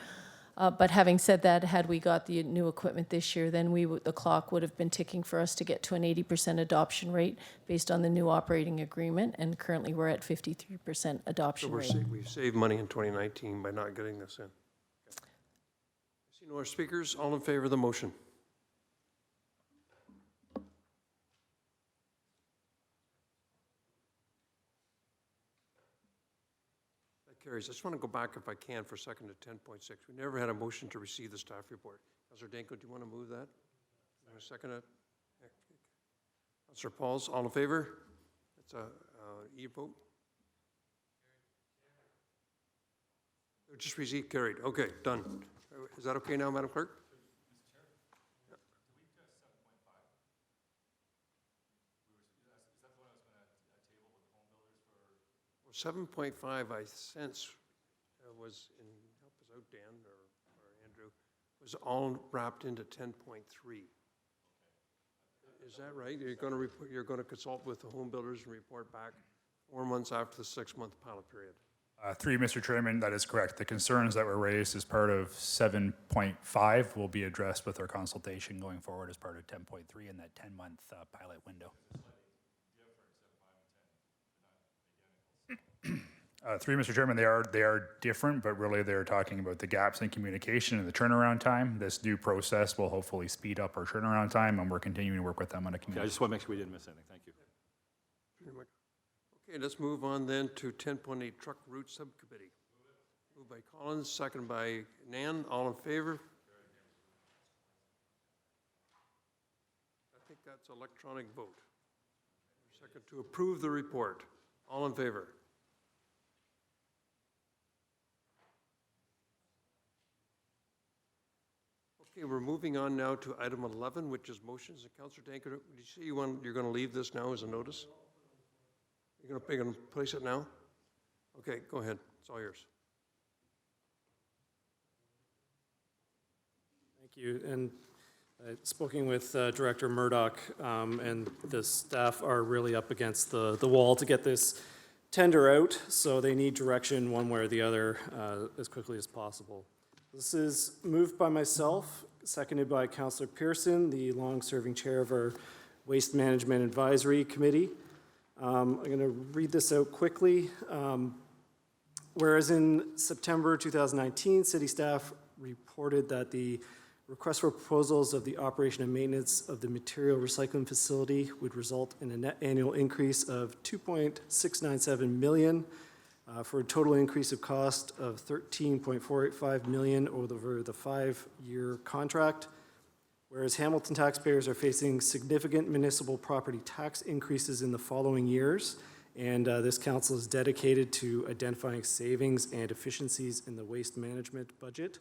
But having said that, had we got the new equipment this year, then the clock would have been ticking for us to get to an 80% adoption rate based on the new operating agreement, and currently we're at 53% adoption
So
rate.
we've saved money in 2019 by not getting this in. Okay. I see no other speakers. All in favor of the motion? Carries. I just want to go back, if I can, for a second to 10.6. We never had a motion to receive the staff report. Councillor Danko, do you want to move that? You want to second it? Councillor Pauls, all in favor? It's a e-vote. Just receive, carried. Okay, done. Is that okay now, Madam Clerk? 7.5, I sense, was, in, help us out, Dan or Andrew, was all wrapped into 10.3. Is that right? You're going to consult with the home builders and report back 4 months after the 6-month pilot period?
Through you, Mr. Chairman, that is correct. The concerns that were raised as part of 7.5 will be addressed with our consultation going forward as part of 10.3 in that 10-month pilot window. Through you, Mr. Chairman, they are different, but really they're talking about the gaps in communication and the turnaround time. This new process will hopefully speed up our turnaround time, and we're continuing to work with them on a
Okay, I
communication.
just want to make sure we didn't miss anything. Thank you.
Okay, let's move on then to 10.8 Truck Route Subcommittee. Moved by Collins, second by Nan. All in favor? I think that's electronic vote. Second to approve the report. All in favor? Okay, we're moving on now to item 11, which is motions. And Councillor Danker, did you say you're going to leave this now as a notice? You're going to place it now? Okay, go ahead. It's all yours.
Thank you. And I've spoken with Director Murdoch, and the staff are really up against the wall to get this tender out, so they need direction one way or the other as quickly as possible. This is moved by myself, seconded by Councillor Pearson, the long-serving chair of our Waste Management Advisory Committee. I'm going to read this out quickly. Whereas in September 2019, city staff reported that the request for proposals of the operation and maintenance of the material recycling facility would result in a net annual increase of $2.697 million for a total increase of cost of $13.485 million over the 5-year contract. Whereas Hamilton taxpayers are facing significant municipal property tax increases in the following years, and this council is dedicated to identifying savings and efficiencies in the waste management budget.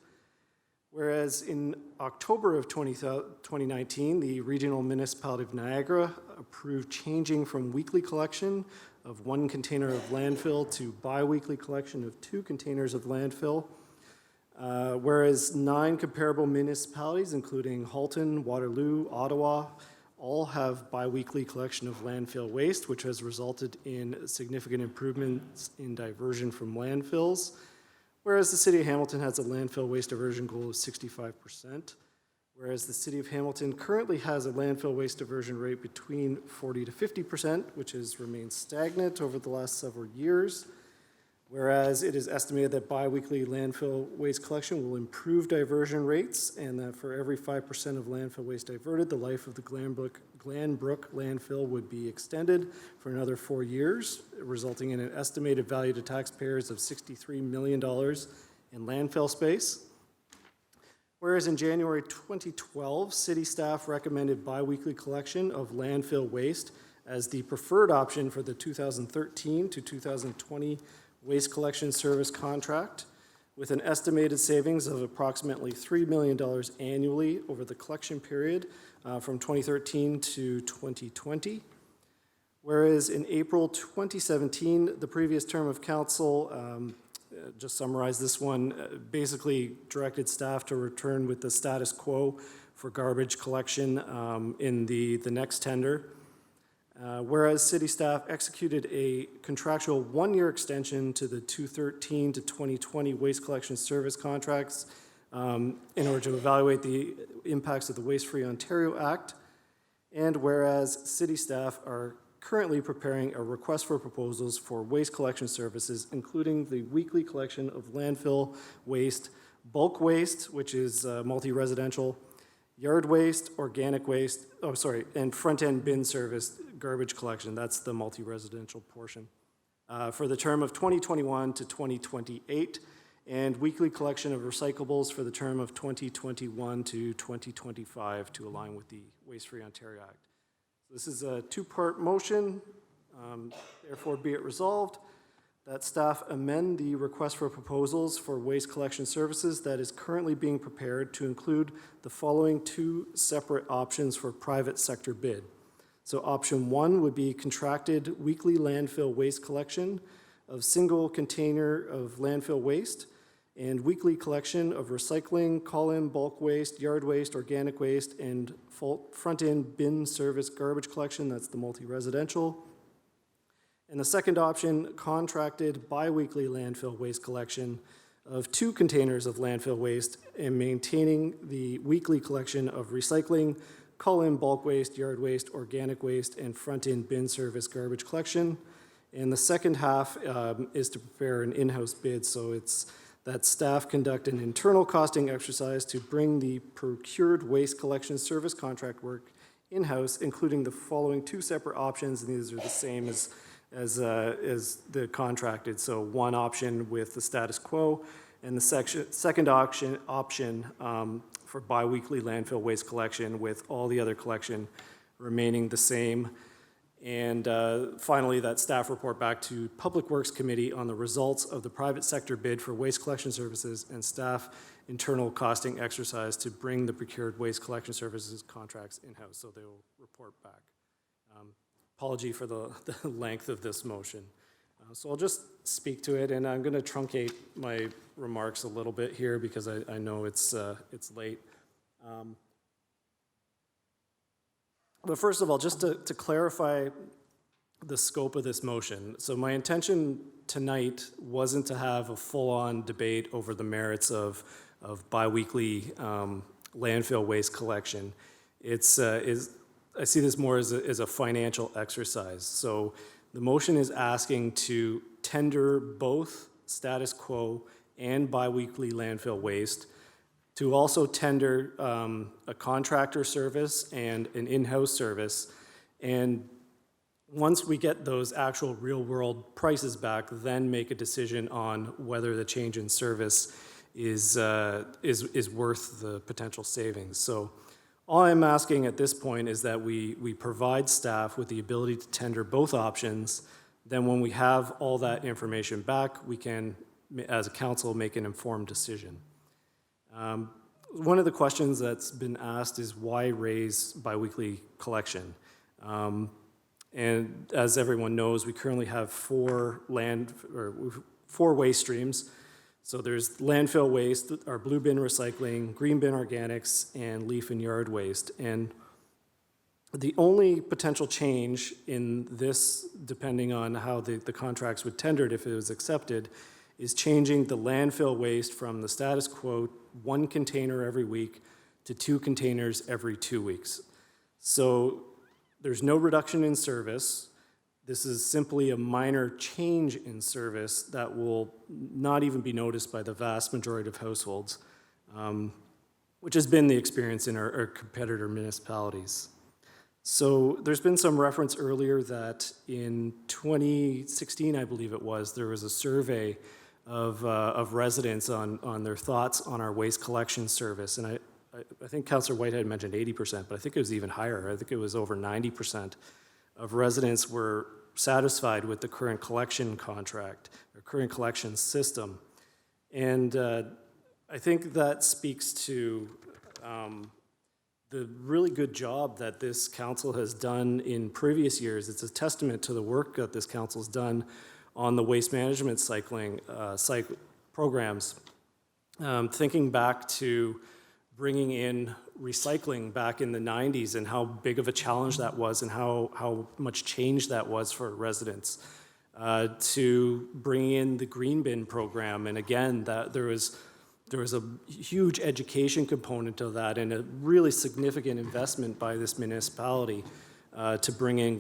Whereas in October of 2019, the Regional Municipality of Niagara approved changing from weekly collection of 1 container of landfill to bi-weekly collection of 2 containers of landfill. Whereas 9 comparable municipalities, including Halton, Waterloo, Ottawa, all have bi-weekly collection of landfill waste, which has resulted in significant improvements in diversion from landfills. Whereas the City of Hamilton has a landfill waste diversion goal of 65%, whereas the City of Hamilton currently has a landfill waste diversion rate between 40 to 50%, which has remained stagnant over the last several years. Whereas it is estimated that bi-weekly landfill waste collection will improve diversion rates, and that for every 5% of landfill waste diverted, the life of the Glanbrook landfill would be extended for another 4 years, resulting in an estimated value to taxpayers of $63 million in landfill space. Whereas in January 2012, city staff recommended bi-weekly collection of landfill waste as the preferred option for the 2013 to 2020 waste collection service contract, with an estimated savings of approximately $3 million annually over the collection period from 2013 to 2020. Whereas in April 2017, the previous term of council, just summarize this one, basically directed staff to return with the status quo for garbage collection in the next tender. Whereas city staff executed a contractual 1-year extension to the 2013 to 2020 waste collection service contracts in order to evaluate the impacts of the Waste Free Ontario Act. And whereas city staff are currently preparing a request for proposals for waste collection services, including the weekly collection of landfill waste, bulk waste, which is multi-residential, yard waste, organic waste, and front-end bin service garbage collection. That's the multi-residential portion. For the term of 2021 to 2028, and weekly collection of recyclables for the term of 2021 to 2025 to align with the Waste Free Ontario Act. So this is a 2-part motion. Therefore, be it resolved that staff amend the request for proposals for waste collection services that is currently being prepared to include the following 2 separate options for private sector bid. So option 1 would be contracted weekly landfill waste collection of single container of landfill waste and weekly collection of recycling, call-in bulk waste, yard waste, organic waste, and front-end bin service garbage collection. That's the multi-residential. And the second option, contracted bi-weekly landfill waste collection of 2 containers of landfill waste and maintaining the weekly collection of recycling, call-in bulk waste, yard waste, organic waste, and front-end bin service garbage collection. And the second half is to prepare an in-house bid, so it's that staff conduct an internal costing exercise to bring the procured waste collection service contract work in-house, including the following 2 separate options, and these are the same as the contracted. So 1 option with the status quo, and the second option for biweekly landfill waste collection with all the other collection remaining the same. And finally, that staff report back to Public Works Committee on the results of the private sector bid for waste collection services and staff internal costing exercise to bring the procured waste collection services contracts in-house. So they will report back. Apology for the length of this motion. So I'll just speak to it, and I'm going to truncate my remarks a little bit here because I know it's late. But first of all, just to clarify the scope of this motion. So my intention tonight wasn't to have a full-on debate over the merits of biweekly landfill waste collection. I see this more as a financial exercise. So the motion is asking to tender both status quo and biweekly landfill waste, to also tender a contractor service and an in-house service. And once we get those actual real-world prices back, then make a decision on whether the change in service is worth the potential savings. So all I'm asking at this point is that we provide staff with the ability to tender both options. Then when we have all that information back, we can, as a council, make an informed decision. One of the questions that's been asked is why raise biweekly collection? And as everyone knows, we currently have four waste streams. So there's landfill waste, our blue bin recycling, green bin organics, and leaf and yard waste. And the only potential change in this, depending on how the contracts would tender it if it was accepted, is changing the landfill waste from the status quo, 1 container every week, to 2 containers every 2 weeks. So there's no reduction in service. This is simply a minor change in service that will not even be noticed by the vast majority of households, which has been the experience in our competitor municipalities. So there's been some reference earlier that in 2016, I believe it was, there was a survey of residents on their thoughts on our waste collection service. And I think Councillor Whitehead mentioned 80%, but I think it was even higher. I think it was over 90% of residents were satisfied with the current collection contract or current collection system. And I think that speaks to the really good job that this council has done in previous years. It's a testament to the work that this council's done on the waste management programs. Thinking back to bringing in recycling back in the 90s and how big of a challenge that was and how much change that was for residents, to bringing in the green bin program. And again, that there was a huge education component of that and a really significant investment by this municipality to bring in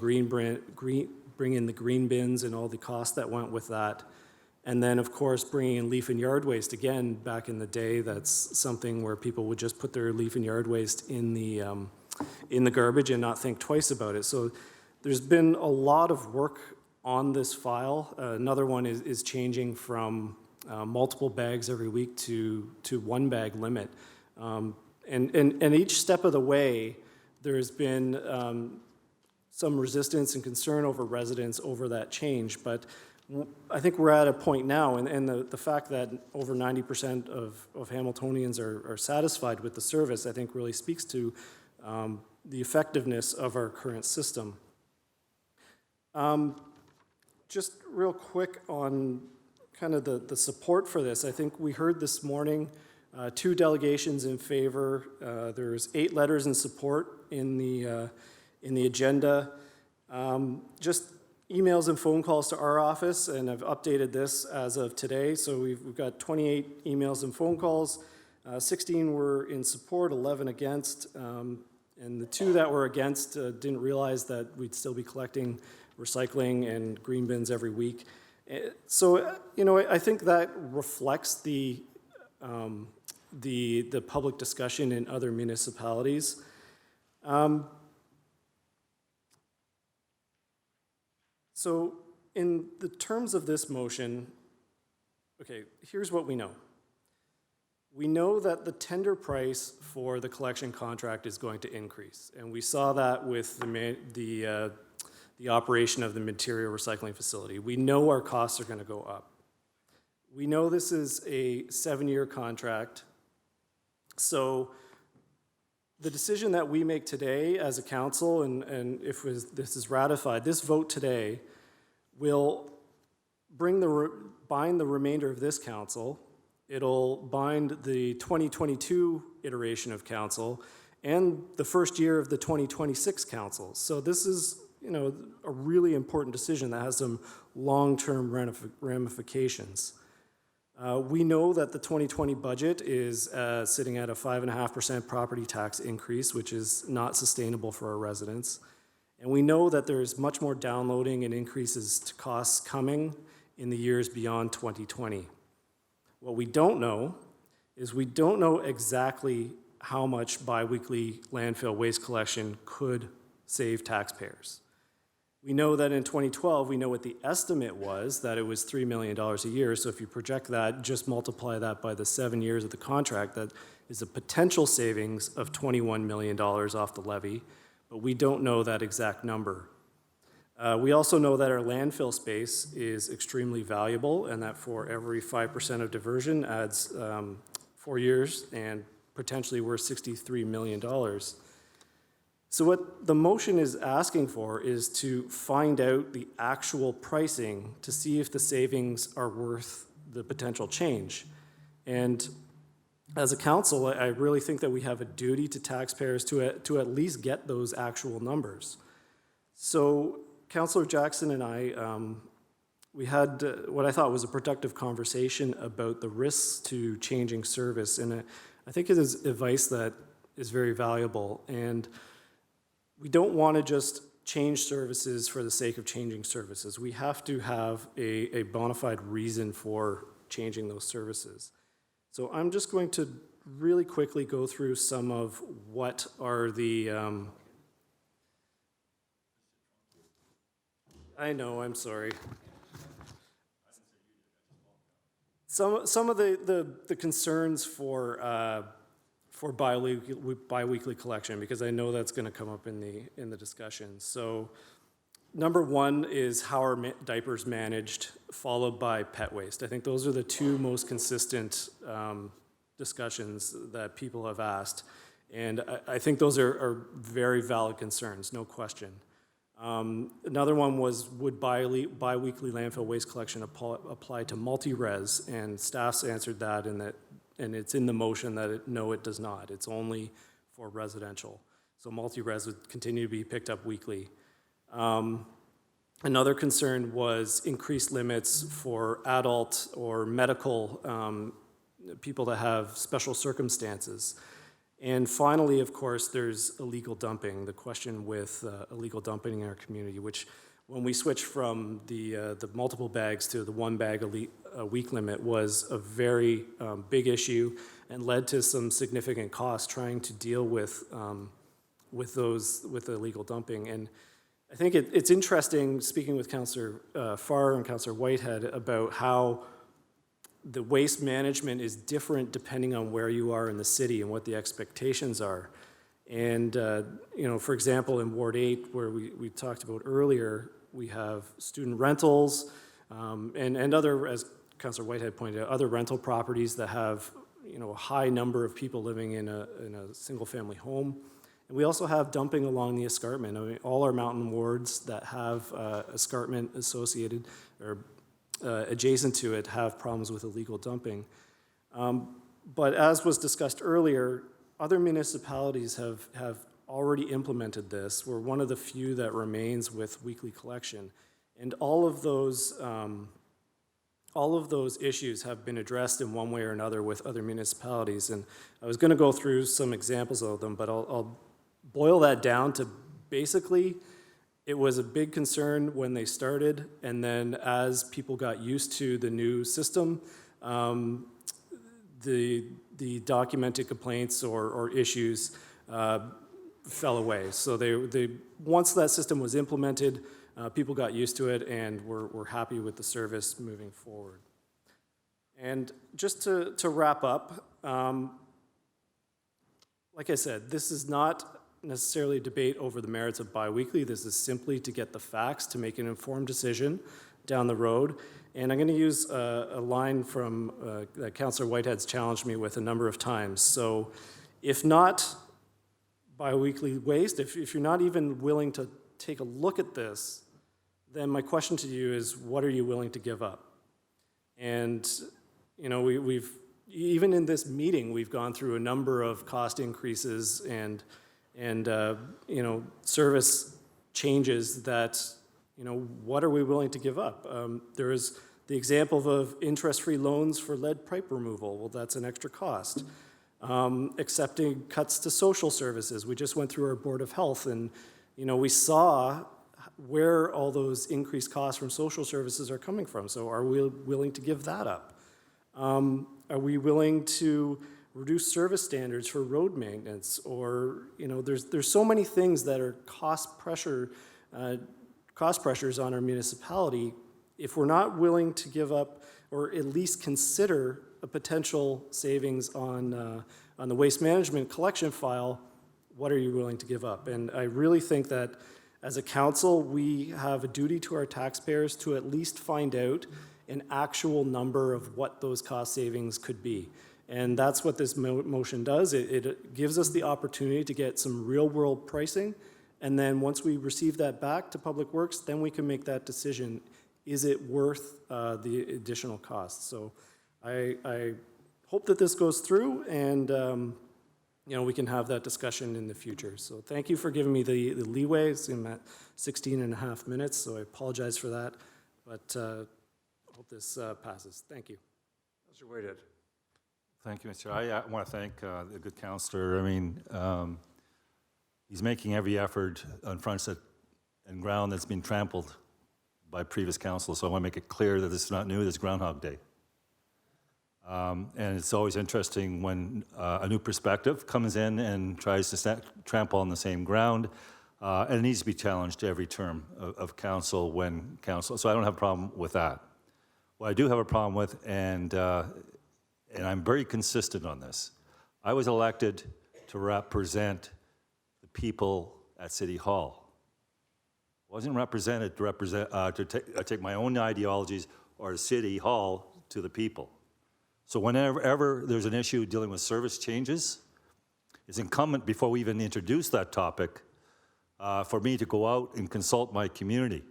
the green bins and all the costs that went with that. And then, of course, bringing in leaf and yard waste. Again, back in the day, that's something where people would just put their leaf and yard waste in the garbage and not think twice about it. So there's been a lot of work on this file. Another one is changing from multiple bags every week to 1 bag limit. And each step of the way, there's been some resistance and concern over residents over that change. But I think we're at a point now, and the fact that over 90% of Hamiltonians are satisfied with the service, I think really speaks to the effectiveness of our current system. Just real quick on kind of the support for this. I think we heard this morning 2 delegations in favor. There's 8 letters in support in the agenda. Just emails and phone calls to our office, and I've updated this as of today. So we've got 28 emails and phone calls. 16 were in support, 11 against, and the 2 that were against didn't realize that we'd still be collecting recycling and green bins every week. So, you know, I think that reflects the public discussion in other municipalities. So in the terms of this motion, okay, here's what we know. We know that the tender price for the collection contract is going to increase, and we saw that with the the operation of the material recycling facility. We know our costs are going to go up. We know this is a 7-year contract. So the decision that we make today as a council, and if this is ratified, this vote today will bind the remainder of this council. It'll bind the 2022 iteration of council and the first year of the 2026 council. So this is, a really important decision that has some long-term ramifications. We know that the 2020 budget is sitting at a 5.5% property tax increase, which is not sustainable for our residents. And we know that there's much more downloading and increases to costs coming in the years beyond 2020. What we don't know is we don't know exactly how much biweekly landfill waste collection could save taxpayers. We know that in 2012, we know what the estimate was, that it was $3 million a year. So if you project that, just multiply that by the 7 years of the contract, that is a potential savings of $21 million off the levy, but we don't know that exact number. We also know that our landfill space is extremely valuable and that for every 5% of diversion adds 4 years and potentially worth $63 million. So what the motion is asking for is to find out the actual pricing to see if the savings are worth the potential change. And as a council, I really think that we have a duty to taxpayers to at least get those actual numbers. So Councillor Jackson and I, we had what I thought was a productive conversation about the risks to changing service. And I think it is advice that is very valuable. And we don't want to just change services for the sake of changing services. We have to have a bona fide reason for changing those services. So I'm just going to really quickly go through some of what are the... I know, I'm sorry. Some of the concerns for biweekly collection, because I know that's going to come up in the discussion. So, number one is how are diapers managed, followed by pet waste. I think those are the two most consistent discussions that people have asked, and I think those are very valid concerns, no question. Another one was, would biweekly landfill waste collection apply to multi-res? And staff's answered that, and it's in the motion that no, it does not. It's only for residential. So multi-res would continue to be picked up weekly. Another concern was increased limits for adult or medical people that have special circumstances. And finally, of course, there's illegal dumping, the question with illegal dumping in our community, which when we switched from the multiple bags to the 1 bag a week limit was a very big issue and led to some significant costs trying to deal with illegal dumping. And I think it's interesting, speaking with Councillor Farr and Councillor Whitehead, about how the waste management is different depending on where you are in the city and what the expectations are. And, for example, in Ward 8, where we talked about earlier, we have student rentals and other, as Councillor Whitehead pointed out, other rental properties that have, a high number of people living in a single-family home. And we also have dumping along the escarpment. I mean, all our mountain wards that have escarpment associated or adjacent to it have problems with illegal dumping. But as was discussed earlier, other municipalities have already implemented this. We're one of the few that remains with weekly collection. And all of those issues have been addressed in one way or another with other municipalities. And I was going to go through some examples of them, but I'll boil that down to basically, it was a big concern when they started, and then as people got used to the new system, the documented complaints or issues fell away. So once that system was implemented, people got used to it and were happy with the service moving forward. And just to wrap up, like I said, this is not necessarily a debate over the merits of biweekly. This is simply to get the facts to make an informed decision down the road. And I'm going to use a line from that Councillor Whitehead's challenged me with a number of times. So if not biweekly waste, if you're not even willing to take a look at this, then my question to you is, what are you willing to give up? And, you know, we've, even in this meeting, we've gone through a number of cost increases and you know, service changes that, you know, what are we willing to give up? There is the example of interest-free loans for lead pipe removal. Well, that's an extra cost. Accepting cuts to social services. We just went through our Board of Health, and, you know, we saw where all those increased costs from social services are coming from. So are we willing to give that up? Are we willing to reduce service standards for road maintenance? Or, you know, there's so many things that are cost pressures on our municipality. If we're not willing to give up or at least consider a potential savings on the waste management collection file, what are you willing to give up? And I really think that as a council, we have a duty to our taxpayers to at least find out an actual number of what those cost savings could be. And that's what this motion does. It gives us the opportunity to get some real-world pricing, and then once we receive that back to Public Works, then we can make that decision. Is it worth the additional costs? So I hope that this goes through, and you know, we can have that discussion in the future. So thank you for giving me the leeway. I'm at 16 and a half minutes, so I apologize for that, but I hope this passes. Thank you.
Councillor Whitehead.
Thank you, Mr. I want to thank the good councillor. I mean, he's making every effort on fronts and ground that's been trampled by previous council. So I want to make it clear that this is not new, this is Groundhog Day. And it's always interesting when a new perspective comes in and tries to trample on the same ground. And it needs to be challenged every term of council when council. So I don't have a problem with that. What I do have a problem with, and I'm very consistent on this, I was elected to represent the people at City Hall. I wasn't represented to take my own ideologies or City Hall to the people. So whenever there's an issue dealing with service changes, it's incumbent before we even introduce that topic for me to go out and consult my community.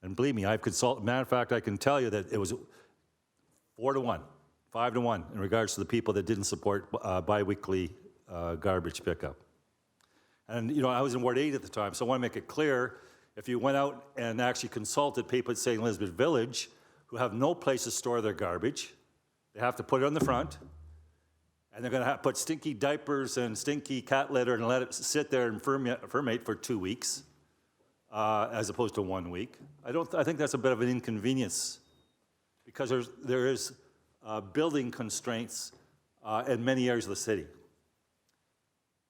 And believe me, I've consulted. Matter of fact, I can tell you that it was 4-1, 5-1 in regards to the people that didn't support biweekly garbage pickup. And, you know, I was in Ward 8 at the time, so I want to make it clear, if you went out and actually consulted people at St. Elizabeth Village who have no place to store their garbage, they have to put it on the front, and they're going to have to put stinky diapers and stinky cat litter and let it sit there and ferment for 2 weeks, as opposed to 1 week. I think that's a bit of an inconvenience, because there is building constraints in many areas of the city.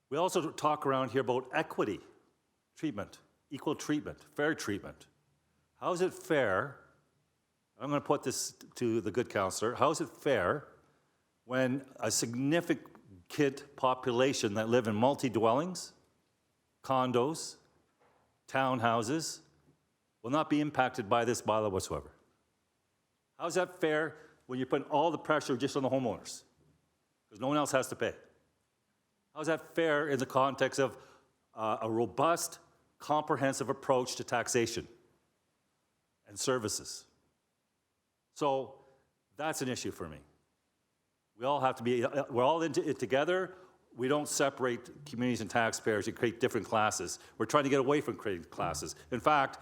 We also talk around here about equity, treatment, equal treatment, fair treatment. How is it fair? I'm going to put this to the good councillor. How is it fair when a significant population that live in multi-dwellings, condos, townhouses, will not be impacted by this bylaw whatsoever? How is that fair when you're putting all the pressure just on the homeowners? Because no one else has to pay. How is that fair in the context of a robust, comprehensive approach to taxation and services? So that's an issue for me. We all have to be, we're all in it together. We don't separate communities and taxpayers and create different classes. We're trying to get away from creating classes. In fact,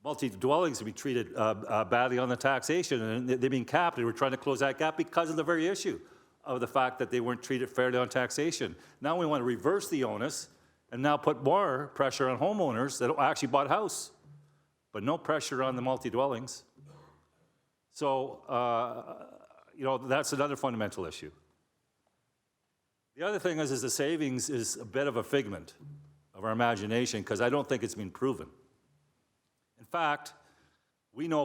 multi-dwellings will be treated badly on the taxation, and they're being capped, and we're trying to close that gap because of the very issue of the fact that they weren't treated fairly on taxation. Now we want to reverse the onus and now put more pressure on homeowners that actually bought a house, but no pressure on the multi-dwellings. So, you know, that's another fundamental issue. The other thing is the savings is a bit of a figment of our imagination, because I don't think it's been proven. In fact, we know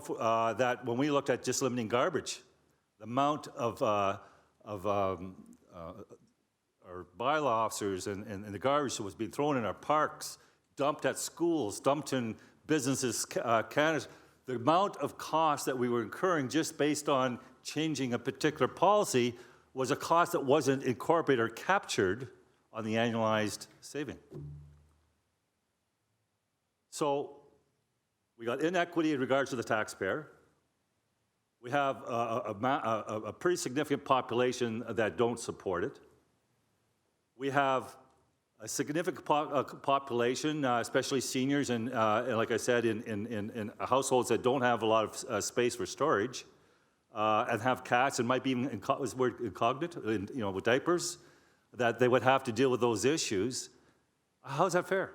that when we looked at just limiting garbage, the amount of or our bylaw officers and the garbage that was being thrown in our parks, dumped at schools, dumped in businesses, canisters, the amount of cost that we were incurring just based on changing a particular policy was a cost that wasn't incorporated or captured on the annualized saving. So we got inequity in regards to the taxpayer. We have a pretty significant population that don't support it. We have a significant population, especially seniors and like I said, in households that don't have a lot of space for storage and have cats and might be even incognito, with diapers, that they would have to deal with those issues. How's that fair?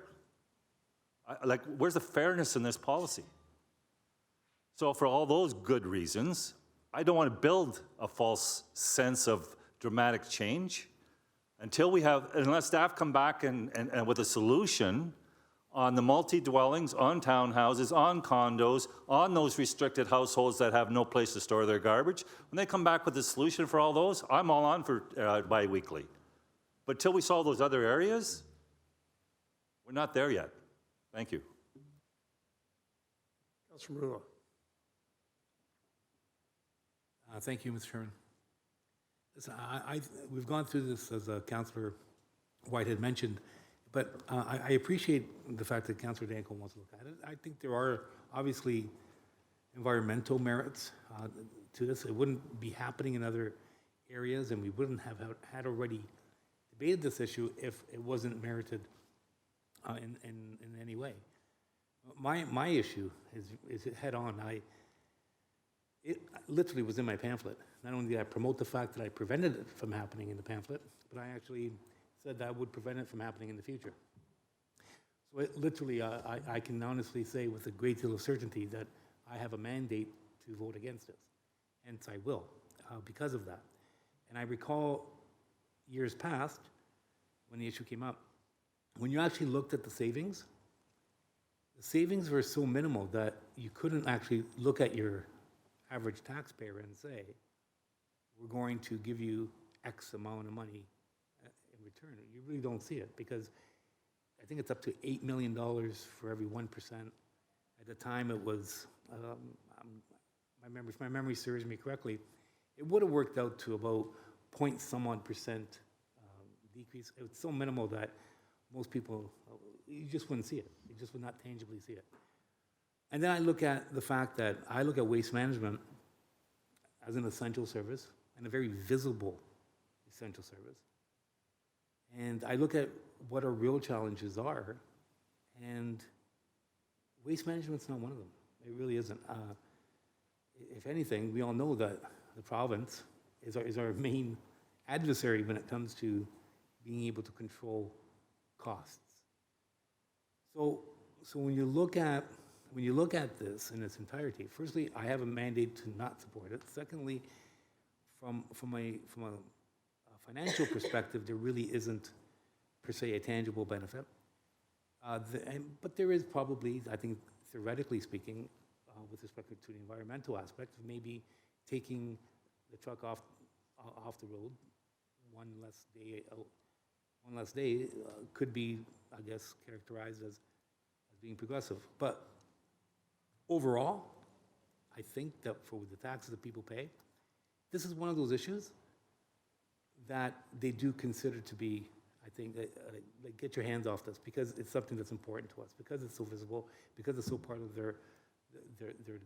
Where's the fairness in this policy? So for all those good reasons, I don't want to build a false sense of dramatic change unless staff come back and with a solution on the multi-dwellings, on townhouses, on condos, on those restricted households that have no place to store their garbage. When they come back with a solution for all those, I'm all on for bi-weekly. But till we solve those other areas, we're not there yet. Thank you.
Councilor Marula.
Thank you, Mr. Chairman. Listen, we've gone through this, as Councillor White had mentioned, but I appreciate the fact that Councillor Danko wants to look at it. I think there are obviously environmental merits to this. It wouldn't be happening in other areas, and we wouldn't have had already debated this issue if it wasn't merited in any way. My issue is head on. It literally was in my pamphlet. Not only did I promote the fact that I prevented it from happening in the pamphlet, but I actually said that I would prevent it from happening in the future. So literally, I can honestly say with a great deal of certainty that I have a mandate to vote against this. Hence, I will, because of that. And I recall years past, when the issue came up, when you actually looked at the savings were so minimal that you couldn't actually look at your average taxpayer and say, we're going to give you X amount of money in return. You really don't see it, because I think it's up to $8 million for every 1%. At the time it was, if my memory serves me correctly, it would have worked out to about some odd percent decrease. It was so minimal that most people, you just wouldn't see it. You just would not tangibly see it. And then I look at the fact that I look at waste management as an essential service and a very visible essential service. And I look at what our real challenges are, and waste management's not one of them. It really isn't. If anything, we all know that the province is our main adversary when it comes to being able to control costs. So when you look at this in its entirety, firstly, I have a mandate to not support it. Secondly, from a financial perspective, there really isn't per se a tangible benefit. But there is probably, I think, theoretically speaking, with respect to the environmental aspect, of maybe taking the truck off the road one less day could be, I guess, characterized as being progressive. But overall, I think that for the taxes that people pay, this is one of those issues that they do consider to be, I think, like get your hands off this, because it's something that's important to us, because it's so visible, because it's so part of their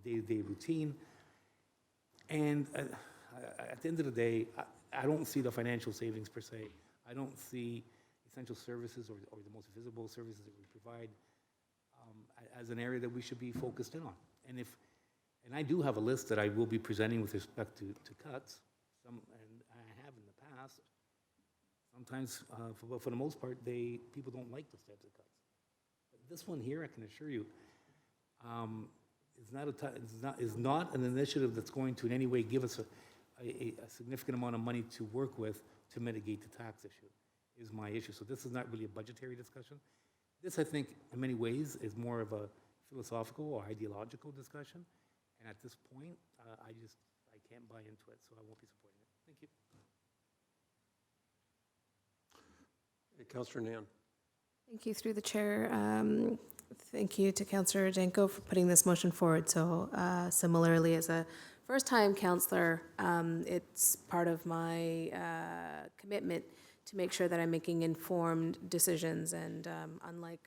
day-to-day routine. And at the end of the day, I don't see the financial savings per se. I don't see essential services or the most visible services that we provide as an area that we should be focused in on. And I do have a list that I will be presenting with respect to cuts, and I have in the past. Sometimes, for the most part, people don't like those types of cuts. But this one here, I can assure you, is not an initiative that's going to in any way give us a significant amount of money to work with to mitigate the tax issue, is my issue. So this is not really a budgetary discussion. This, I think, in many ways, is more of a philosophical or ideological discussion. And at this point, I can't buy into it, so I won't be supporting it. Thank you.
Councillor Nan.
Thank you through the chair. Thank you to Councillor Janko for putting this motion forward. So similarly, as a first-time councillor, it's part of my commitment to make sure that I'm making informed decisions. And unlike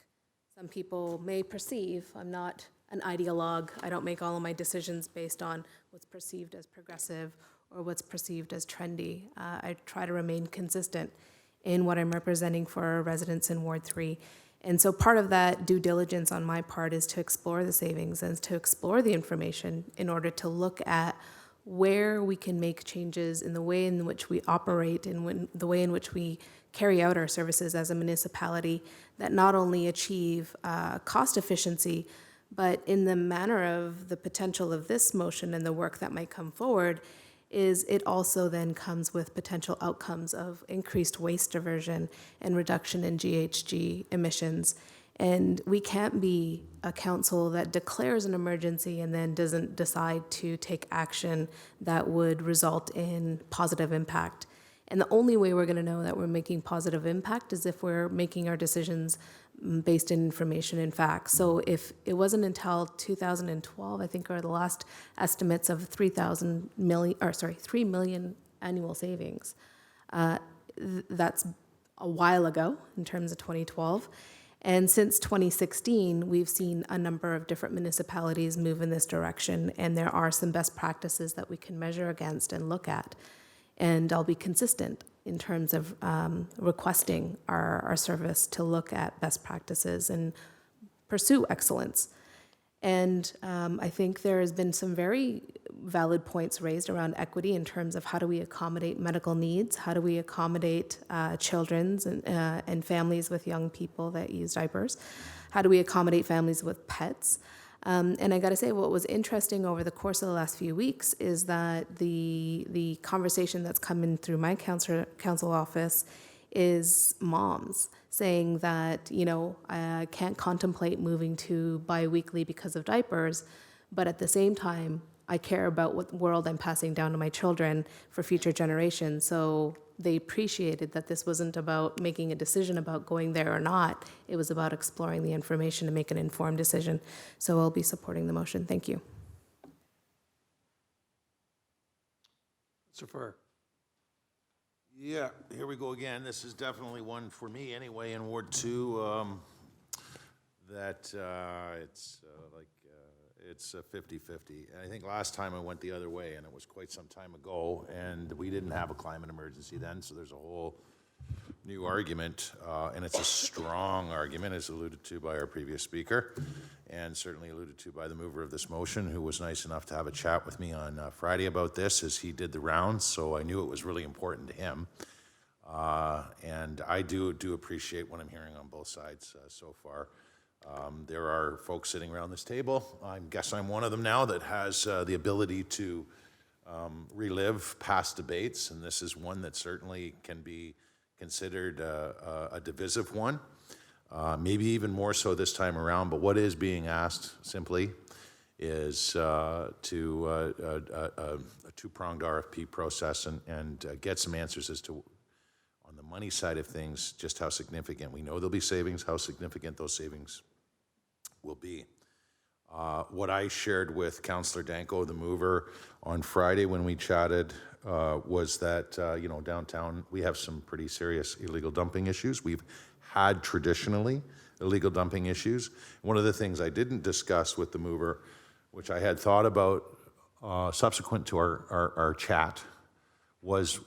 some people may perceive, I'm not an ideologue. I don't make all of my decisions based on what's perceived as progressive or what's perceived as trendy. I try to remain consistent in what I'm representing for our residents in Ward 3. And so part of that due diligence on my part is to explore the savings and to explore the information in order to look at where we can make changes in the way in which we operate and the way in which we carry out our services as a municipality that not only achieve cost efficiency, but in the manner of the potential of this motion and the work that might come forward, is it also then comes with potential outcomes of increased waste diversion and reduction in GHG emissions. And we can't be a council that declares an emergency and then doesn't decide to take action that would result in positive impact. And the only way we're going to know that we're making positive impact is if we're making our decisions based in information and facts. So if it wasn't until 2012, I think, are the last estimates of 3 million annual savings. That's a while ago in terms of 2012. And since 2016, we've seen a number of different municipalities move in this direction, and there are some best practices that we can measure against and look at. And I'll be consistent in terms of requesting our service to look at best practices and pursue excellence. And I think there has been some very valid points raised around equity in terms of how do we accommodate medical needs, how do we accommodate children's and families with young people that use diapers, how do we accommodate families with pets. And I got to say, what was interesting over the course of the last few weeks is that the conversation that's come in through my council office is moms saying that, you know, I can't contemplate moving to biweekly because of diapers, but at the same time, I care about what world I'm passing down to my children for future generations. So they appreciated that this wasn't about making a decision about going there or not. It was about exploring the information to make an informed decision. So I'll be supporting the motion. Thank you.
So far.
Yeah, here we go again. This is definitely one for me anyway in Ward 2, that it's 50-50. And I think last time I went the other way, and it was quite some time ago, and we didn't have a climate emergency then, so there's a whole new argument, and it's a strong argument, as alluded to by our previous speaker, and certainly alluded to by the mover of this motion, who was nice enough to have a chat with me on Friday about this as he did the rounds, so I knew it was really important to him. And I do appreciate what I'm hearing on both sides so far. There are folks sitting around this table, I guess I'm one of them now, that has the ability to relive past debates, and this is one that certainly can be considered a divisive one, maybe even more so this time around. But what is being asked simply is to a two-pronged RFP process and get some answers as to, on the money side of things, just how significant. We know there'll be savings, how significant those savings will be. What I shared with Councillor Danko, the mover, on Friday when we chatted was that, you know, downtown we have some pretty serious illegal dumping issues. We've had traditionally illegal dumping issues. One of the things I didn't discuss with the mover, which I had thought about subsequent to our chat, was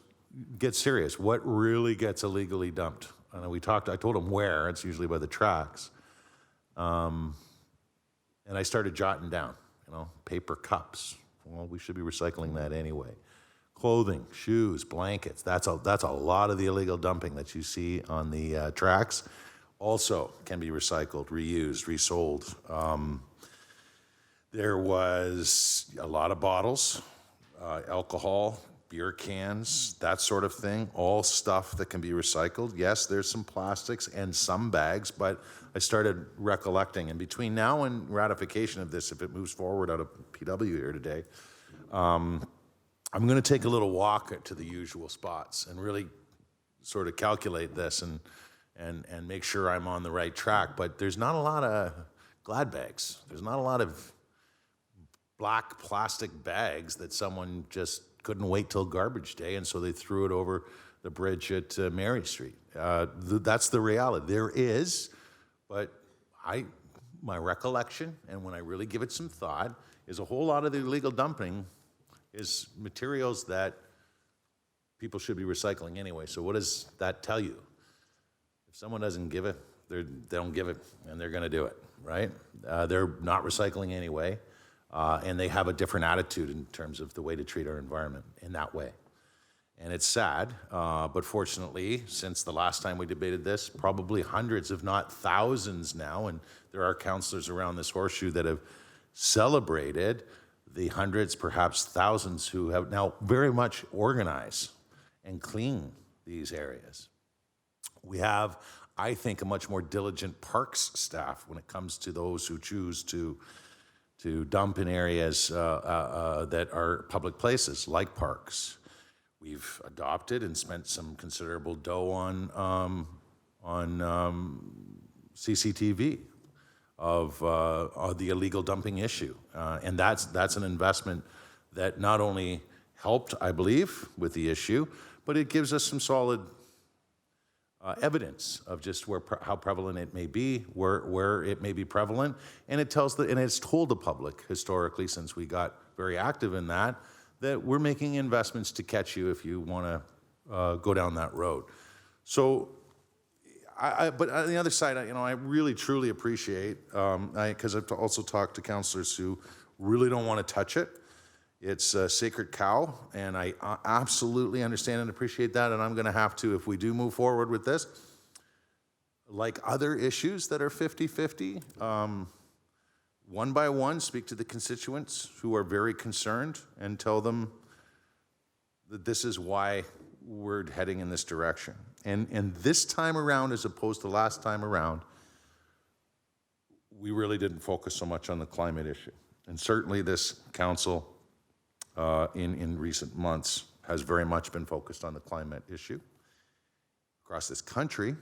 get serious. What really gets illegally dumped? I know I told him where. It's usually by the tracks. And I started jotting down, you know, paper cups. Well, we should be recycling that anyway. Clothing, shoes, blankets. That's a lot of the illegal dumping that you see on the tracks. Also can be recycled, reused, resold. There was a lot of bottles, alcohol, beer cans, that sort of thing, all stuff that can be recycled. Yes, there's some plastics and some bags, but I started recollecting, and between now and ratification of this, if it moves forward out of PW here today, I'm going to take a little walk to the usual spots and really sort of calculate this and and make sure I'm on the right track. But there's not a lot of glad bags. There's not a lot of black plastic bags that someone just couldn't wait till garbage day, and so they threw it over the bridge at Mary Street. That's the reality. There is, but my recollection, and when I really give it some thought, is a whole lot of the illegal dumping is materials that people should be recycling anyway. So what does that tell you? If someone doesn't give it, they don't give it, and they're going to do it, right? They're not recycling anyway, and they have a different attitude in terms of the way to treat our environment in that way. And it's sad, but fortunately, since the last time we debated this, probably hundreds, if not thousands now, and there are councillors around this horseshoe that have celebrated the hundreds, perhaps thousands, who have now very much organized and clean these areas. We have, I think, a much more diligent parks staff when it comes to those who choose to dump in areas that are public places, like parks. We've adopted and spent some considerable dough on CCTV of the illegal dumping issue. And that's an investment that not only helped, I believe, with the issue, but it gives us some solid evidence of just how prevalent it may be, where it may be prevalent, and it tells and it's told the public historically, since we got very active in that we're making investments to catch you if you want to go down that road. So, but on the other side, I really truly appreciate, because I've also talked to councillors who really don't want to touch it. It's a sacred cow, and I absolutely understand and appreciate that, and I'm going to have to, if we do move forward with this, like other issues that are 50-50, one by one, speak to the constituents who are very concerned and tell them that this is why we're heading in this direction. And this time around, as opposed to last time around, we really didn't focus so much on the climate issue. And certainly this council in recent months has very much been focused on the climate issue. Across this country,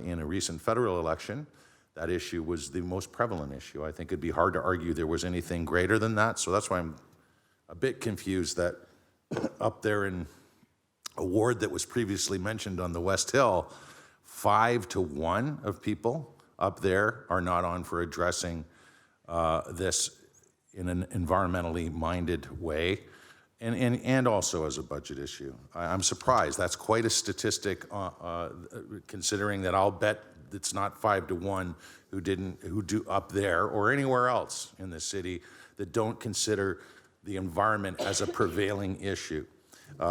in a recent federal election, that issue was the most prevalent issue. I think it'd be hard to argue there was anything greater than that. So that's why I'm a bit confused that up there in a ward that was previously mentioned on the West Hill, 5-1 of people up there are not on for addressing this in an environmentally minded way, and also as a budget issue. I'm surprised. That's quite a statistic, considering that I'll bet it's not 5-1 who do up there or anywhere else in the city that don't consider the environment as a prevailing issue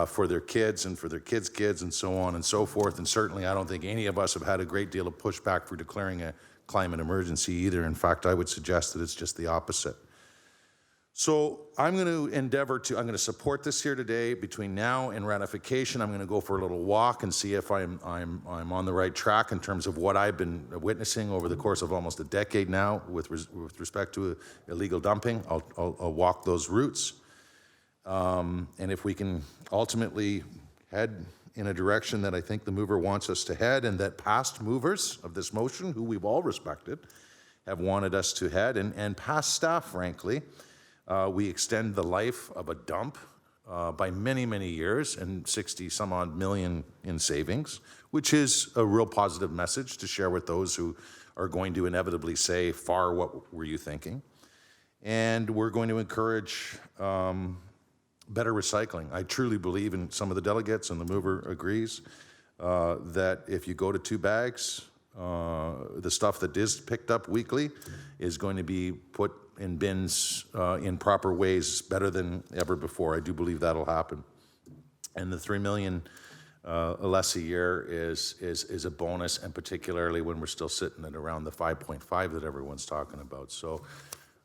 for their kids and for their kids' kids and so on and so forth. And certainly I don't think any of us have had a great deal of pushback for declaring a climate emergency either. In fact, I would suggest that it's just the opposite. So I'm going to I'm going to support this here today. Between now and ratification, I'm going to go for a little walk and see if I'm on the right track in terms of what I've been witnessing over the course of almost a decade now with respect to illegal dumping. I'll walk those routes. And if we can ultimately head in a direction that I think the mover wants us to head, and that past movers of this motion, who we've all respected, have wanted us to head, and past staff, frankly, we extend the life of a dump by many, many years and 60 some odd million in savings, which is a real positive message to share with those who are going to inevitably say, "Far, what were you thinking?" And we're going to encourage better recycling. I truly believe, and some of the delegates and the mover agrees, that if you go to 2 bags, the stuff that is picked up weekly is going to be put in bins in proper ways better than ever before. I do believe that'll happen. And the 3 million less a year is a bonus, and particularly when we're still sitting at around the 5.5 that everyone's talking about. So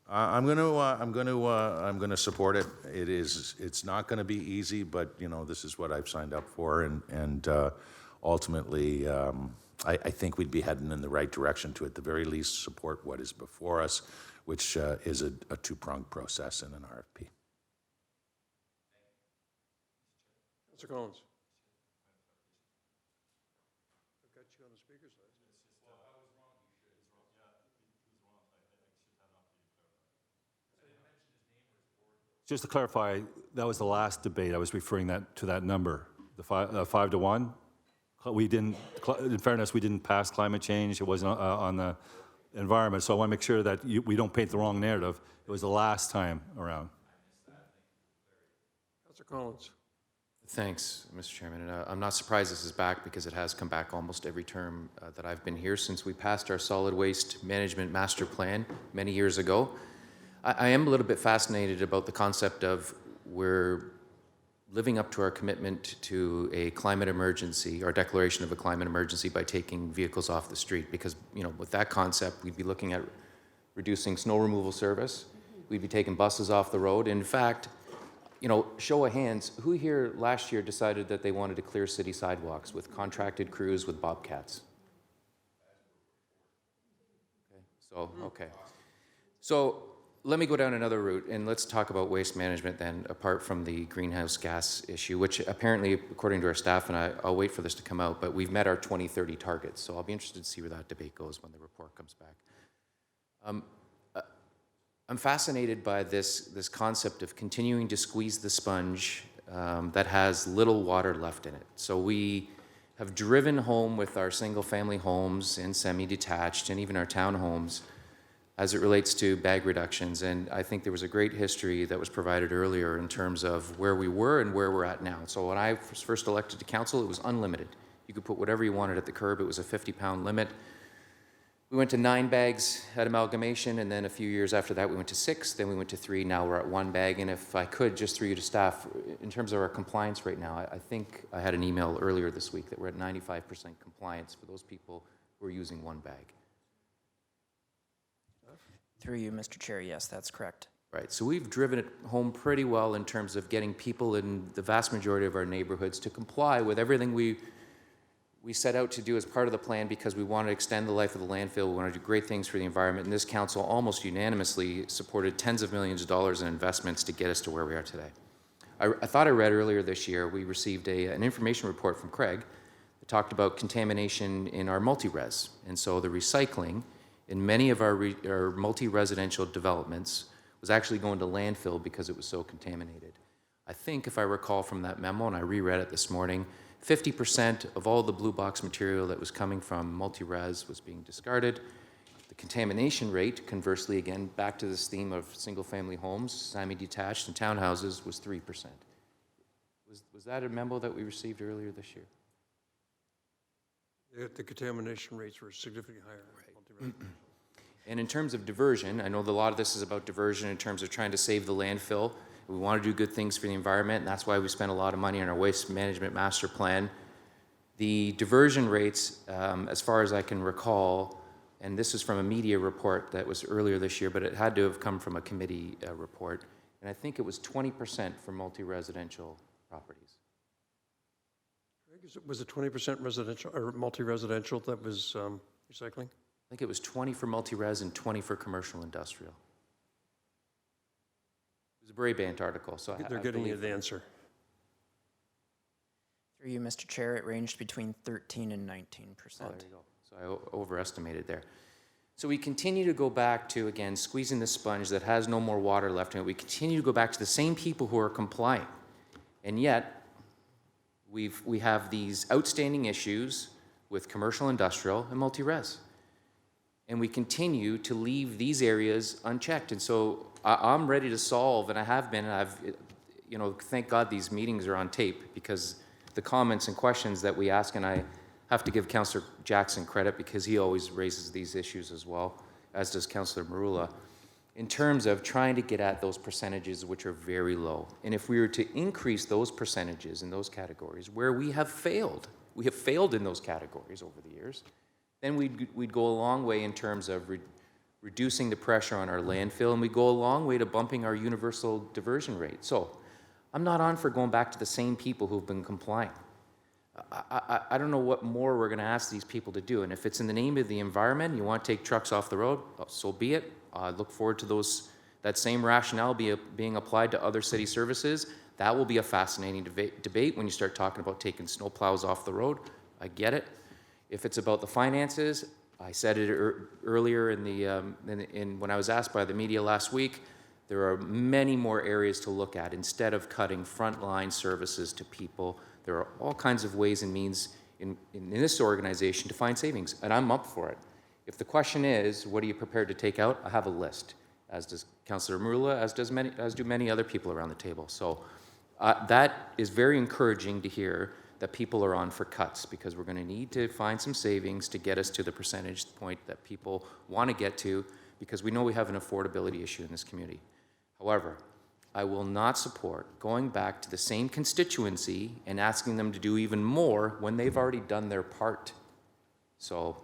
I'm going to support it. It's not going to be easy, but this is what I've signed up for, and ultimately I think we'd be heading in the right direction to, at the very least, support what is before us, which is a 2-pronged process in an RFP.
Councilor Collins. I've got you on the speakers list.
Just to clarify, that was the last debate. I was referring to that number, the 5 to 1. We didn't, in fairness, we didn't pass climate change. It wasn't on the environment. So I want to make sure that we don't paint the wrong narrative. It was the last time around.
Councilor Collins.
Thanks, Mr. Chairman. And I'm not surprised this is back because it has come back almost every term that I've been here since we passed our solid waste management master plan many years ago. I am a little bit fascinated about the concept of we're living up to our commitment to a climate emergency, our declaration of a climate emergency, by taking vehicles off the street. Because, you know, with that concept, we'd be looking at reducing snow removal service. We'd be taking buses off the road. In fact, you know, show of hands, who here last year decided that they wanted to clear city sidewalks with contracted crews with bobcats? Okay. So let me go down another route, and let's talk about waste management then, apart from the greenhouse gas issue, which apparently, according to our staff, and I'll wait for this to come out, but we've met our 2030 targets. So I'll be interested to see where that debate goes when the report comes back. I'm fascinated by this concept of continuing to squeeze the sponge that has little water left in it. So we have driven home with our single-family homes and semi-detached and even our townhomes as it relates to bag reductions. And I think there was a great history that was provided earlier in terms of where we were and where we're at now. So when I was first elected to council, it was unlimited. You could put whatever you wanted at the curb. It was a 50-pound limit. We went to 9 bags at amalgamation, and then a few years after that, we went to 6, then we went to 3, now we're at 1 bag. And if I could, just through you to staff, in terms of our compliance right now, I think I had an email earlier this week that we're at 95% compliance for those people who are using 1 bag.
Through you, Mr. Chair, yes, that's correct.
Right, so we've driven it home pretty well in terms of getting people in the vast majority of our neighborhoods to comply with everything we set out to do as part of the plan, because we want to extend the life of the landfill. We want to do great things for the environment. And this council almost unanimously supported tens of millions of dollars in investments to get us to where we are today. I thought I read earlier this year, we received an information report from Craig that talked about contamination in our multi-res. And so the recycling in many of our multi-residential developments was actually going to landfill because it was so contaminated. I think if I recall from that memo, and I reread it this morning, 50% of all the blue box material that was coming from multi-res was being discarded. The contamination rate, conversely, again, back to this theme of single-family homes, semi-detached, and townhouses, was 3%. Was that a memo that we received earlier this year?
The contamination rates were significantly higher. Right.
And in terms of diversion, I know that a lot of this is about diversion in terms of trying to save the landfill. We want to do good things for the environment, and that's why we spent a lot of money on our waste management master plan. The diversion rates, as far as I can recall, and this is from a media report that was earlier this year, but it had to have come from a committee report, and I think it was 20% for multi-residential properties.
Was it 20% residential or multi-residential that was recycling?
I think it was 20 for multi-res and 20 for commercial industrial. It was a Brabant article, so
They're getting you the answer.
Through you, Mr. Chair, it ranged between 13 and 19%.
Oh, there you go. So I overestimated there. So we continue to go back to, again, squeezing the sponge that has no more water left in it. We continue to go back to the same people who are complying. And yet, we have these outstanding issues with commercial, industrial, and multi-res. And we continue to leave these areas unchecked. And so I'm ready to solve, and I have been, and I've, you know, thank God these meetings are on tape, because the comments and questions that we ask, and I have to give Councillor Jackson credit because he always raises these issues as well, as does Councillor Marula, in terms of trying to get at those percentages which are very low. And if we were to increase those percentages in those categories where we have failed in those categories over the years, then we'd go a long way in terms of reducing the pressure on our landfill, and we'd go a long way to bumping our universal diversion rate. So I'm not on for going back to the same people who've been complying. I don't know what more we're going to ask these people to do. And if it's in the name of the environment, you want to take trucks off the road, so be it. I look forward to that same rationale being applied to other city services. That will be a fascinating debate when you start talking about taking snowplows off the road. I get it. If it's about the finances, I said it earlier when I was asked by the media last week, There are many more areas to look at instead of cutting frontline services to people. There are all kinds of ways and means in this organization to find savings, and I'm up for it. If the question is, what are you prepared to take out? I have a list, as does Councillor Marula, as do many other people around the table. So that is very encouraging to hear that people are on for cuts, because we're going to need to find some savings to get us to the percentage point that people want to get to, because we know we have an affordability issue in this community. However, I will not support going back to the same constituency and asking them to do even more when they've already done their part. So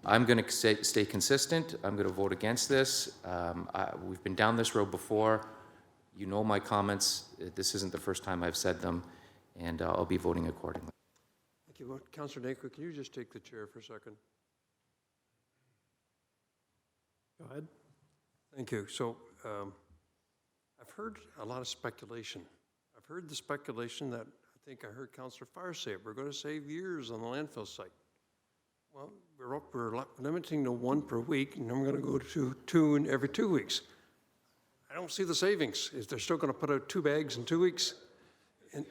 I'm going to stay consistent. I'm going to vote against this. We've been down this road before. You know my comments. This isn't the first time I've said them, and I'll be voting accordingly.
Thank you. Well, Councillor Danko, can you just take the chair for a second?
Go ahead.
Thank you. So I've heard a lot of speculation. I've heard the speculation that I think I heard Councillor Farr say, we're going to save years on the landfill site. Well, we're limiting to 1 per week, and then we're going to go to 2 in every 2 weeks. I don't see the savings. Is they're still going to put out 2 bags in 2 weeks? And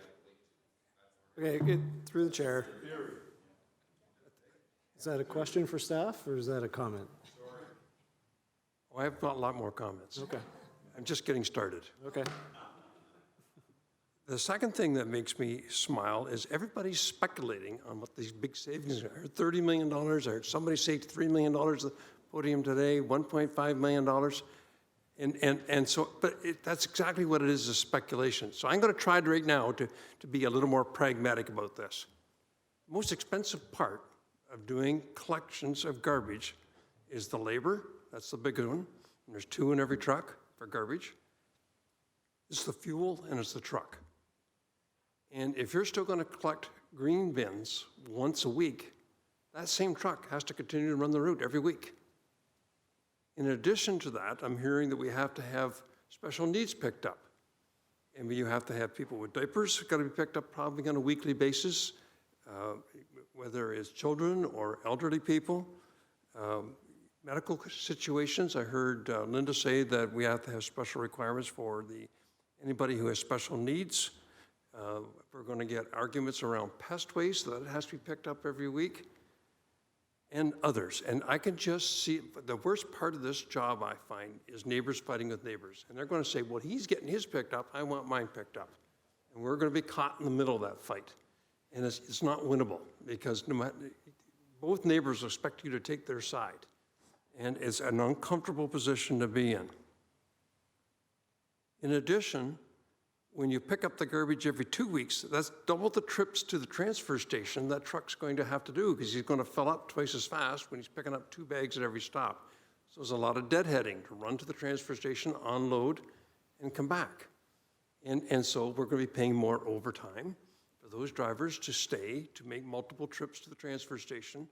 Okay, through the chair. Is that a question for staff, or is that a comment?
I have a lot more comments.
Okay.
I'm just getting started.
Okay.
The second thing that makes me smile is everybody's speculating on what these big savings are. $30 million, I heard somebody say $3 million at the podium today, $1.5 million. And so, but that's exactly what it is speculation. So I'm going to try right now to be a little more pragmatic about this. The most expensive part of doing collections of garbage is the labor. That's the big one. And there's 2 in every truck for garbage. It's the fuel and it's the truck. And if you're still going to collect green bins once a week, that same truck has to continue to run the route every week. In addition to that, I'm hearing that we have to have special needs picked up. And you have to have people with diapers got to be picked up probably on a weekly basis, whether it's children or elderly people. Medical situations, I heard Linda say that we have to have special requirements for anybody who has special needs. We're going to get arguments around pest waste, that it has to be picked up every week, and others. And I can just see, the worst part of this job, I find, is neighbors fighting with neighbors. And they're going to say, well, he's getting his picked up, I want mine picked up. And we're going to be caught in the middle of that fight. And it's not winnable, because no matter, both neighbors expect you to take their side. And it's an uncomfortable position to be in. In addition, when you pick up the garbage every 2 weeks, that's double the trips to the transfer station that truck's going to have to do, because he's going to fill up twice as fast when he's picking up 2 bags at every stop. So there's a lot of deadheading to run to the transfer station, unload, and come back. And so we're going to be paying more overtime for those drivers to stay, to make multiple trips to the transfer station,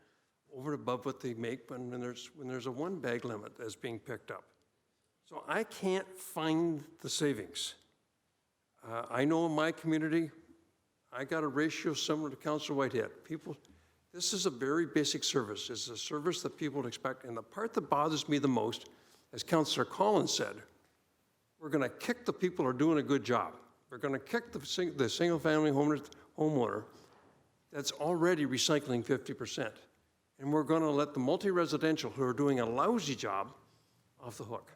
over and above what they make when there's a 1 bag limit that's being picked up. So I can't find the savings. I know in my community, I got a ratio similar to Councillor Whitehead. This is a very basic service. It's a service that people would expect. And the part that bothers me the most, as Councillor Collins said, we're going to kick the people who are doing a good job. We're going to kick the single-family homeowner that's already recycling 50%. And we're going to let the multi-residential who are doing a lousy job off the hook.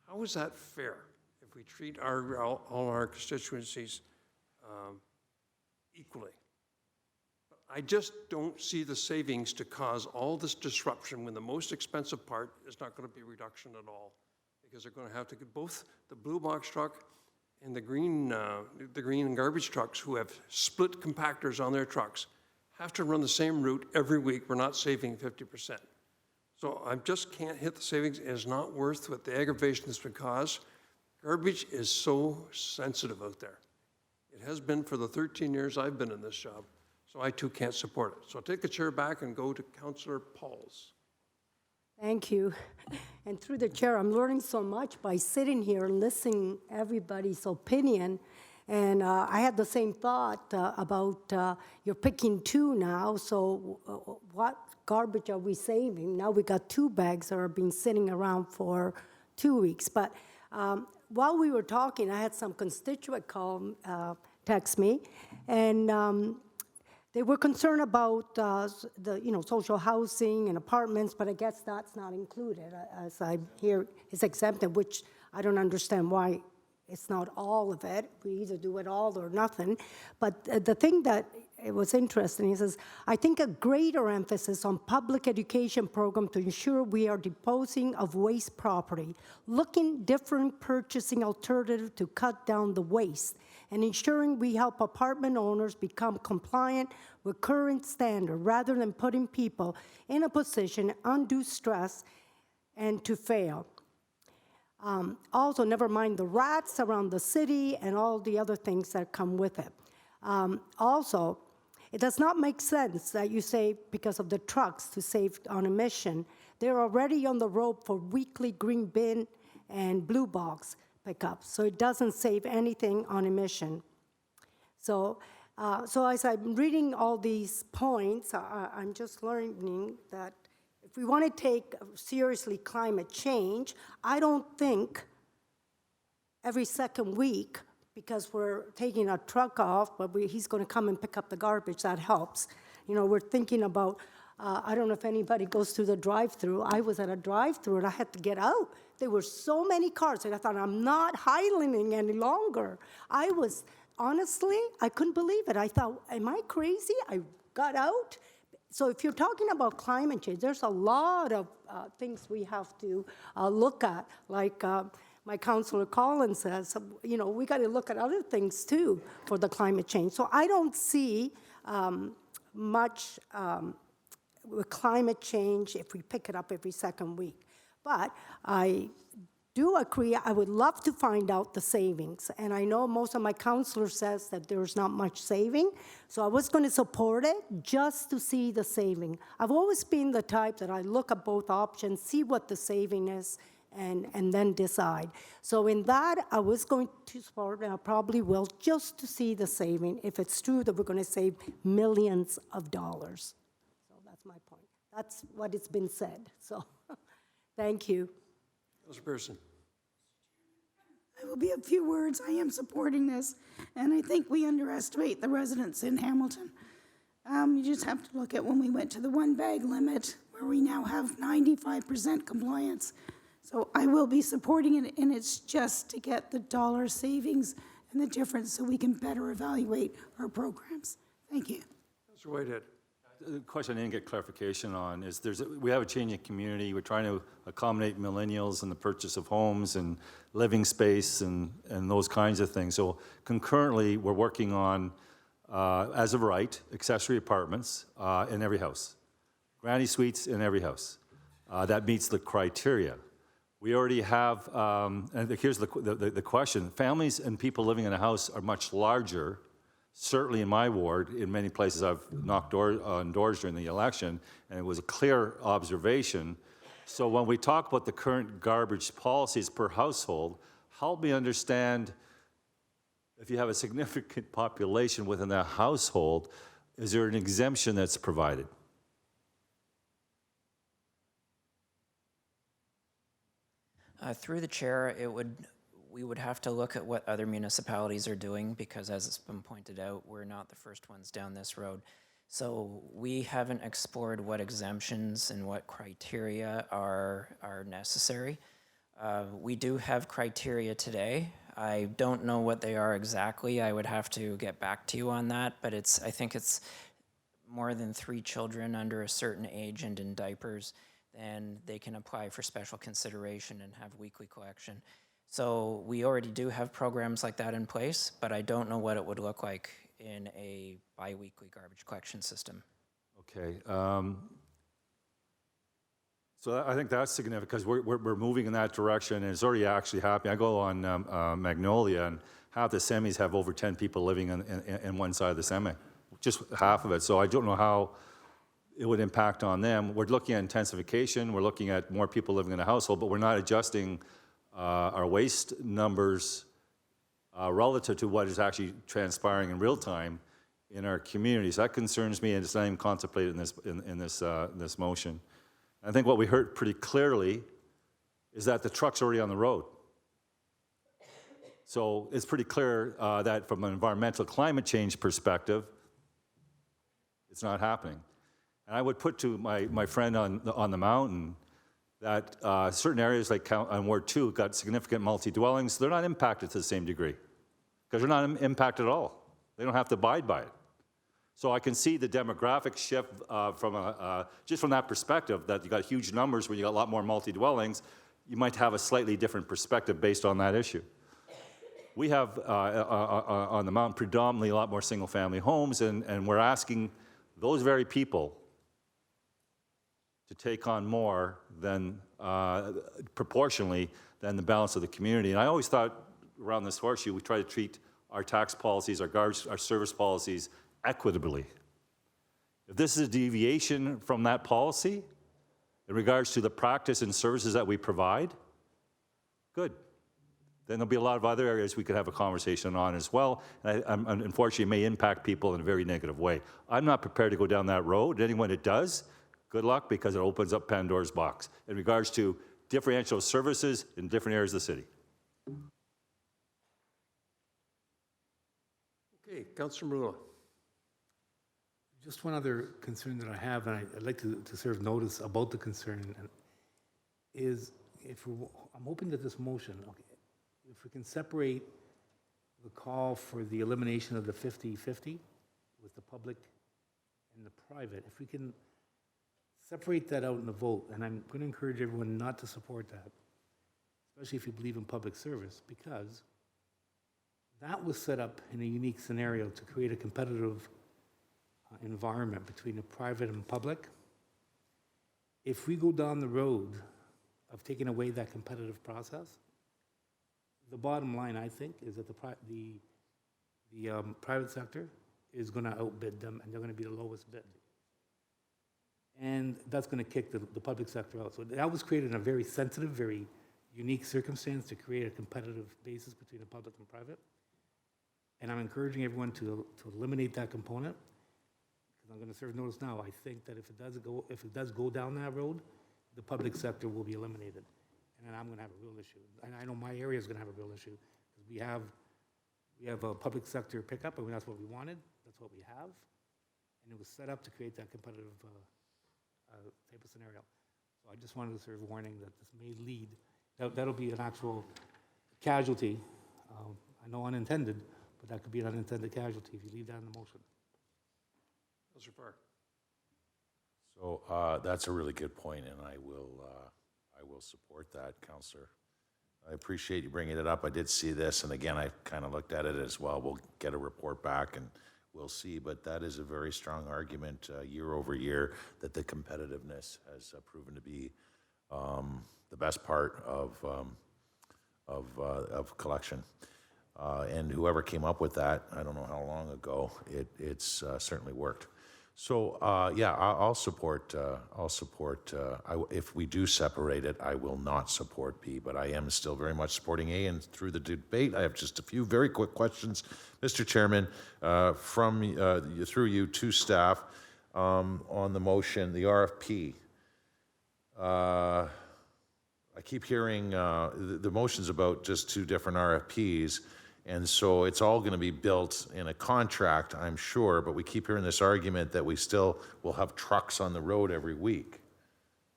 How is that fair if we treat all our constituencies equally? But I just don't see the savings to cause all this disruption when the most expensive part is not going to be reduction at all, because they're going to have to get both the blue box truck and the green and garbage trucks who have split compactors on their trucks have to run the same route every week. We're not saving 50%. So I just can't hit the savings. It is not worth what the aggravation this would cause. Garbage is so sensitive out there. It has been for the 13 years I've been in this job. So I too can't support it. So I'll take the chair back and go to Councillor Pauls.
Thank you. And through the chair, I'm learning so much by sitting here and listening everybody's opinion. And I had the same thought about you're picking 2 now, so what garbage are we saving? Now we got 2 bags that are being sitting around for 2 weeks. But While we were talking, I had some constituent text me, and they were concerned about the social housing and apartments, but I guess that's not included. As I hear, it's exempted, which I don't understand why it's not all of it. We either do it all or nothing. But the thing that it was interesting, he says, I think a greater emphasis on public education program to ensure we are disposing of waste property, looking different purchasing alternative to cut down the waste, and ensuring we help apartment owners become compliant with current standard rather than putting people in a position undue stress and to fail. Also, never mind the rats around the city and all the other things that come with it. Also, it does not make sense that you say because of the trucks to save on emission. They're already on the road for weekly green bin and blue box pickups, so it doesn't save anything on emission. So as I'm reading all these points, I'm just learning that if we want to take seriously climate change, I don't think every second week, because we're taking a truck off, but he's going to come and pick up the garbage, that helps. You know, we're thinking about, I don't know if anybody goes through the drive-through. I was at a drive-through and I had to get out. There were so many cars, and I thought, I'm not highlining any longer. Honestly, I couldn't believe it. I thought, am I crazy? I got out. So if you're talking about climate change, there's a lot of things we have to look at, like my councillor Collins says, you know, we got to look at other things too for the climate change. So I don't see much with climate change if we pick it up every second week. But I do agree, I would love to find out the savings. And I know most of my councillors says that there's not much saving, so I was going to support it just to see the saving. I've always been the type that I look at both options, see what the saving is, and then decide. So in that, I was going to support, and I probably will, just to see the saving, if it's true that we're going to save millions of dollars. So that's my point. That's what it's been said, so thank you.
Councilor Pearson.
It will be a few words. I am supporting this, and I think we underestimate the residents in Hamilton. You just have to look at when we went to the one-bag limit, where we now have 95% compliance. So I will be supporting it, and it's just to get the dollar savings and the difference so we can better evaluate our programs. Thank you.
Councilor Whitehead.
The question I didn't get clarification on is we have a changing community. We're trying to accommodate millennials in the purchase of homes and living space and those kinds of things. So concurrently, we're working on, as of right, accessory apartments in every house. Granny suites in every house. That meets the criteria. We already have, and here's the question. Families and people living in a house are much larger. Certainly in my ward, in many places I've knocked on doors during the election, and it was a clear observation. So when we talk about the current garbage policies per household, help me understand, if you have a significant population within that household, is there an exemption that's provided?
Through the chair, we would have to look at what other municipalities are doing, because as it's been pointed out, we're not the first ones down this road. So we haven't explored what exemptions and what criteria are necessary. We do have criteria today. I don't know what they are exactly. I would have to get back to you on that, but I think it's more than 3 children under a certain age and in diapers, then they can apply for special consideration and have weekly collection. So we already do have programs like that in place, but I don't know what it would look like in a bi-weekly garbage collection system.
Okay. So I think that's significant, because we're moving in that direction, and it's already actually happening. I go on Magnolia, and half the semis have over 10 people living in one side of the semi, just half of it. So I don't know how it would impact on them. We're looking at intensification. We're looking at more people living in a household, but we're not adjusting our waste numbers relative to what is actually transpiring in real time in our communities. That concerns me, and it's not even contemplated in this motion. I think what we heard pretty clearly is that the truck's already on the road. So it's pretty clear that from an environmental climate change perspective, it's not happening. And I would put to my friend on the mountain that certain areas like on Ward 2 got significant multi-dwellings. They're not impacted to the same degree because they're not impacted at all. They don't have to abide by it. So I can see the demographic shift just from that perspective, that you got huge numbers when you got a lot more multi-dwellings. You might have a slightly different perspective based on that issue. We have on the mountain predominantly a lot more single-family homes, and we're asking those very people to take on more than proportionally than the balance of the community. And I always thought around this horseshoe, we try to treat our tax policies, our service policies equitably. If this is a deviation from that policy in regards to the practice and services that we provide, good. Then there'll be a lot of other areas we could have a conversation on as well. And unfortunately, it may impact people in a very negative way. I'm not prepared to go down that road. Anyone that does, good luck, because it opens up Pandora's box in regards to differential services in different areas of the city.
Okay, Councilor Marula.
Just one other concern that I have, and I'd like to serve notice about the concern, is I'm hoping that this motion, okay, if we can separate the call for the elimination of the 50-50 with the public and the private, if we can separate that out in the vote, and I'm going to encourage everyone not to support that, especially if you believe in public service, because that was set up in a unique scenario to create a competitive environment between the private and public. If we go down the road of taking away that competitive process, the bottom line, I think, is that the private sector is going to outbid them, and they're going to be the lowest bid. And that's going to kick the public sector out. So that was created in a very sensitive, very unique circumstance to create a competitive basis between the public and private. And I'm encouraging everyone to eliminate that component. Because I'm going to serve notice now. I think that if it does go down that road, the public sector will be eliminated. And then I'm going to have a real issue. And I know my area is going to have a real issue. Because we have a public sector pickup, and that's what we wanted. That's what we have. And it was set up to create that competitive type of scenario. So I just wanted to serve warning that this may lead, that'll be an actual casualty. I know unintended, but that could be an unintended casualty if you leave that in the motion.
Councilor Park.
So that's a really good point, and I will support that, Councillor. I appreciate you bringing it up. I did see this, and again, I kind of looked at it as well. We'll get a report back, and we'll see. But that is a very strong argument year over year that the competitiveness has proven to be the best part of collection. And whoever came up with that, I don't know how long ago, it's certainly worked. So yeah, I'll support. If we do separate it, I will not support B, but I am still very much supporting A. And through the debate, I have just a few very quick questions, Mr. Chairman, through you to staff on the motion, the RFP. I keep hearing the motion's about just two different RFPs. And so it's all going to be built in a contract, I'm sure, but we keep hearing this argument that we still will have trucks on the road every week.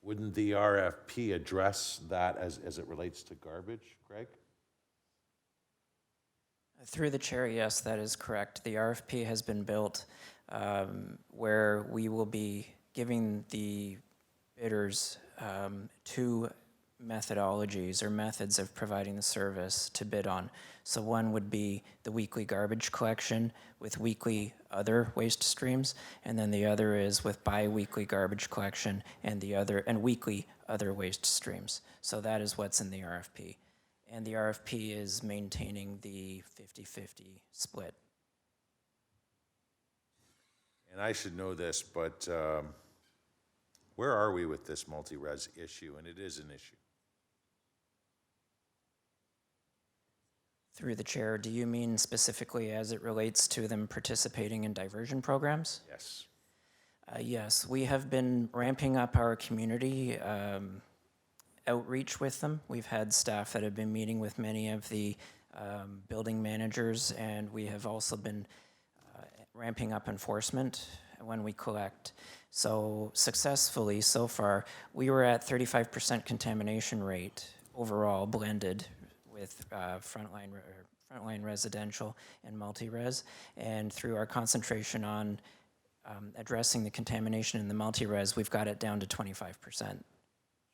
Wouldn't the RFP address that as it relates to garbage, Greg?
Through the chair, yes, that is correct. The RFP has been built where we will be giving the bidders two methodologies or methods of providing the service to bid on. So one would be the weekly garbage collection with weekly other waste streams, and then the other is with bi-weekly garbage collection and weekly other waste streams. So that is what's in the RFP. And the RFP is maintaining the 50-50 split.
And I should know this, but where are we with this multi-res issue? And it is an issue.
Through the chair, do you mean specifically as it relates to them participating in diversion programs?
Yes.
Yes, we have been ramping up our community outreach with them. We've had staff that have been meeting with many of the building managers, and we have also been ramping up enforcement when we collect. So successfully so far, we were at 35% contamination rate overall blended with frontline residential and multi-res. And through our concentration on addressing the contamination in the multi-res, we've got it down to 25%.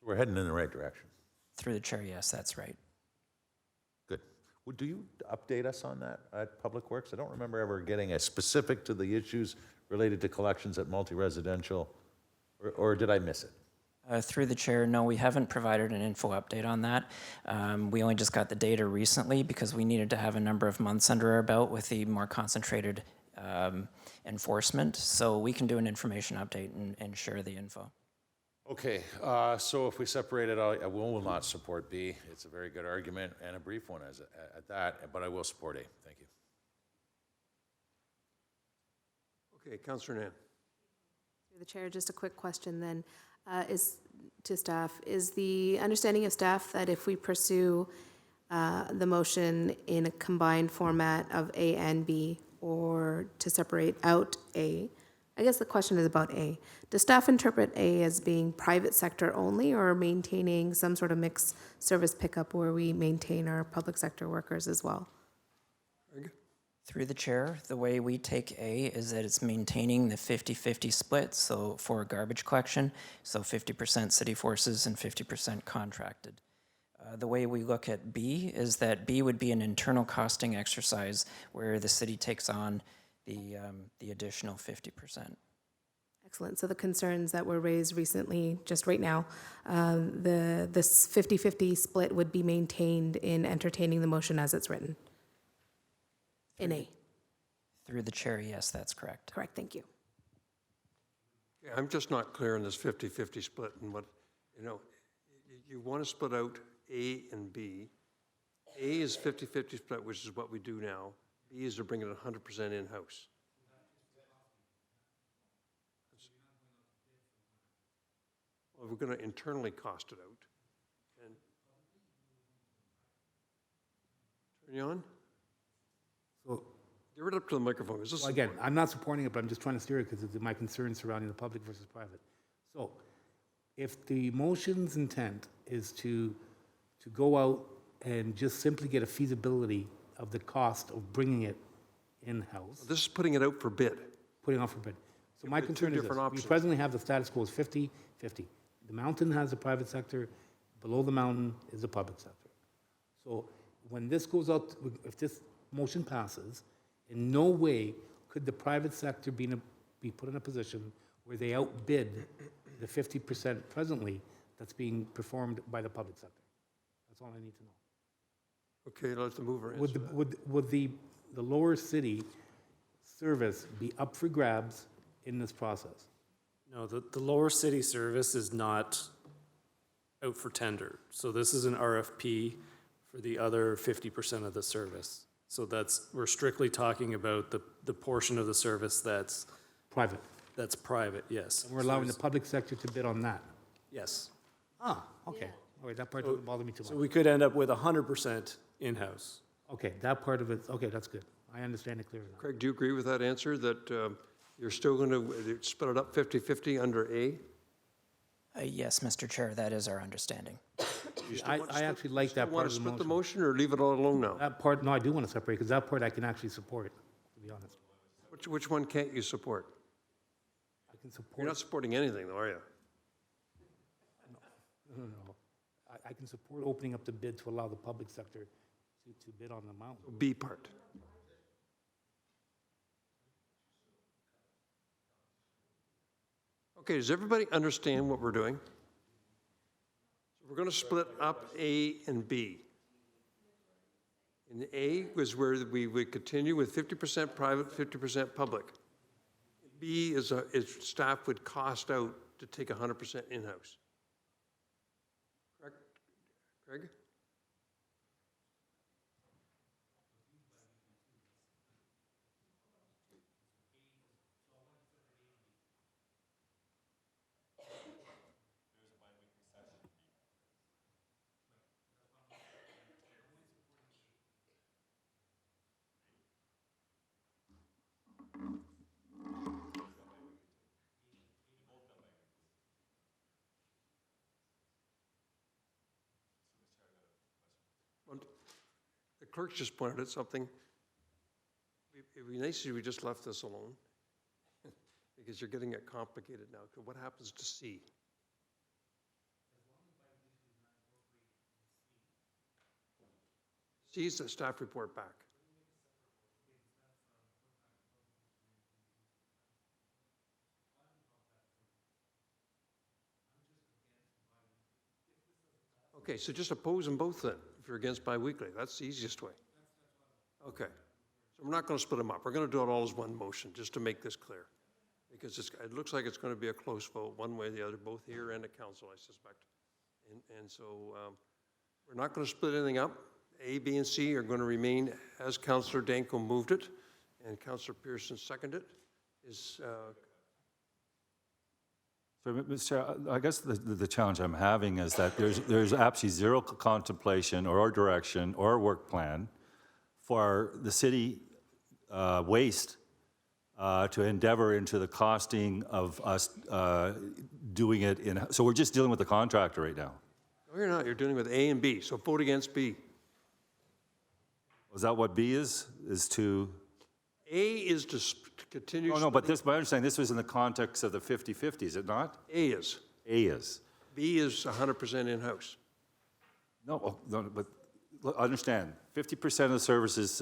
We're heading in the right direction.
Through the chair, yes, that's right.
Good. Well, do you update us on that at Public Works? I don't remember ever getting a specific to the issues related to collections at multi-residential, or did I miss it?
Through the chair, no, we haven't provided an info update on that. We only just got the data recently because we needed to have a number of months under our belt with the more concentrated enforcement. So we can do an information update and share the info.
Okay, so if we separate it out, I will not support B. It's a very good argument and a brief one at that, but I will support A. Thank you.
Okay, Councillor Nan.
Through the chair, just a quick question then, is to staff. Is the understanding of staff that if we pursue the motion in a combined format of A and B, or to separate out A, I guess the question is about A. Does staff interpret A as being private sector only, or maintaining some sort of mixed service pickup where we maintain our public sector workers as well?
Through the chair, the way we take A is that it's maintaining the 50-50 split, so for garbage collection, so 50% city forces and 50% contracted. The way we look at B is that B would be an internal costing exercise where the city takes on the additional 50%.
Excellent. So the concerns that were raised recently, just right now, this 50-50 split would be maintained in entertaining the motion as it's written? In A?
Through the chair, yes, that's correct.
Correct, thank you.
Yeah, I'm just not clear on this 50-50 split and what, you want to split out A and B. A is 50-50 split, which is what we do now. B is to bring it 100% in-house. Well, we're going to internally cost it out. And turn you on?
So,
Give it up to the microphone. Is this
again, I'm not supporting it, but I'm just trying to steer it because of my concerns surrounding the public versus private. So, if the motion's intent is to go out and just simply get a feasibility of the cost of bringing it in-house.
This is putting it out for bid.
Putting it out for bid. So my
Two
concern is this.
different
We
options.
presently have the status quo as 50-50. The mountain has the private sector, below the mountain is the public sector. So when this goes out, if this motion passes, in no way could the private sector be put in a position where they outbid the 50% presently that's being performed by the public sector. That's all I need to know.
Okay, let the mover answer that.
Would the lower city service be up for grabs in this process?
No, the lower city service is not out for tender. So this is an RFP for the other 50% of the service. So we're strictly talking about the portion of the service that's
private.
That's private, yes.
And we're allowing the public sector to bid on that?
Yes.
Ah, okay. All right, that part doesn't bother me too much.
So we could end up with 100% in-house.
Okay, that part of it, okay, that's good. I understand it clearly now.
Craig, do you agree with that answer, that you're still going to split it up 50-50 under A?
Yes, Mr. Chair, that is our understanding.
I actually like that part
Want
of
to
the
split the
motion.
motion or leave it all alone now?
That part, no, I do want to separate, because that part I can actually support, to be honest.
Which one can't you support?
I can support.
You're not supporting anything, though, are you?
No. I can support opening up the bid to allow the public sector to bid on the mountain.
B part. Okay, does everybody understand what we're doing? So we're going to split up A and B. And A was where we would continue with 50% private, 50% public. B is staff would cost out to take 100% in-house. Correct, Craig? clerk just pointed out something. It'd be nice if we just left this alone, because you're getting it complicated now. 'Cause what happens to C? C is the staff report back. Okay, so just oppose them both then, if you're against biweekly. That's the easiest way. Okay. So we're not going to split them up. We're going to do it all as one motion, just to make this clear. Because it looks like it's going to be a close vote, one way or the other, both here and at council, I suspect. And so we're not going to split anything up. A, B, and C are going to remain as Councillor Danko moved it, and Councillor Pearson seconded it.
So, Mr. Chair, I guess the challenge I'm having is that there's absolutely zero contemplation or direction or work plan for the city waste to endeavor into the costing of us doing it in. So we're just dealing with the contractor right now.
No, you're not. You're dealing with A and B, so vote against B.
Is that what B is? Is to?
A is to continue.
No, but my understanding, this was in the context of the 50/50, is it not?
A is.
A is.
B is 100% in-house.
No, but understand, 50% of the services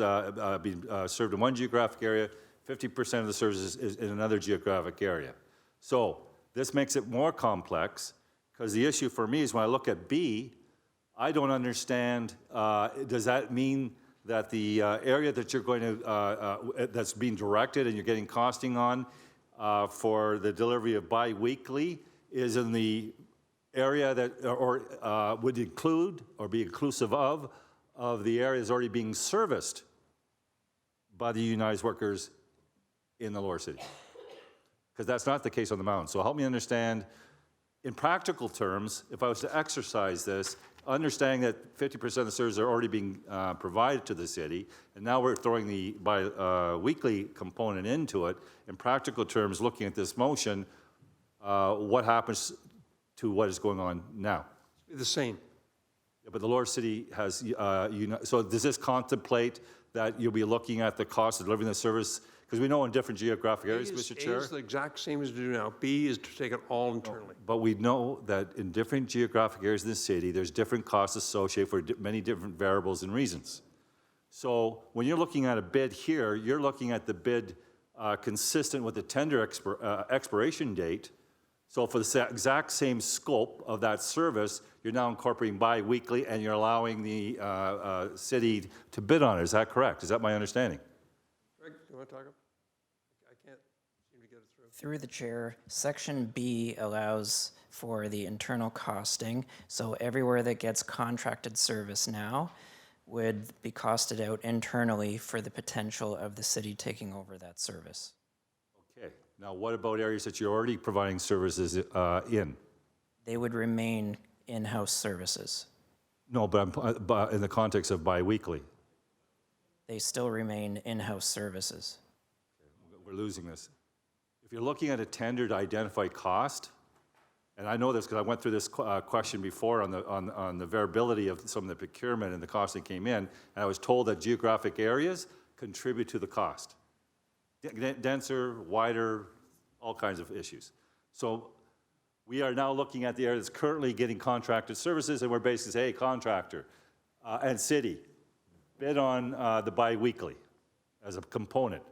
being served in one geographic area, 50% of the services is in another geographic area. So this makes it more complex, because the issue for me is when I look at B, I don't understand, does that mean that the area that you're going to, that's being directed and you're getting costing on for the delivery of bi-weekly is in the area that, or would include or be inclusive of the areas already being serviced by the unionized workers in the lower city? Because that's not the case on the mountain. So help me understand, in practical terms, if I was to exercise this, understanding that 50% of the services are already being provided to the city, and now we're throwing the bi-weekly component into it, in practical terms, looking at this motion, what happens to what is going on now?
The same.
Yeah, but the lower city has, so does this contemplate that you'll be looking at the cost of delivering the service? Because we know in different geographic areas, Mr. Chair.
A is the exact same as we do now. B is to take it all internally.
But we know that in different geographic areas in the city, there's different costs associated for many different variables and reasons. So when you're looking at a bid here, you're looking at the bid consistent with the tender expiration date. So for the exact same scope of that service, you're now incorporating bi-weekly and you're allowing the city to bid on it. Is that correct? Is that my understanding?
Greg, do you want to talk? I can't seem to get it through.
Through the chair, section B allows for the internal costing. So everywhere that gets contracted service now would be costed out internally for the potential of the city taking over that service.
Okay. Now, what about areas that you're already providing services in?
They would remain in-house services.
No, but in the context of bi-weekly.
They still remain in-house services.
We're losing this. If you're looking at a tender to identify cost, and I know this because I went through this question before on the variability of some of the procurement and the cost that came in, and I was told that geographic areas contribute to the cost. Denser, wider, all kinds of issues. So we are now looking at the area that's currently getting contracted services, and we're basically saying, hey, contractor and city, bid on the bi-weekly as a component.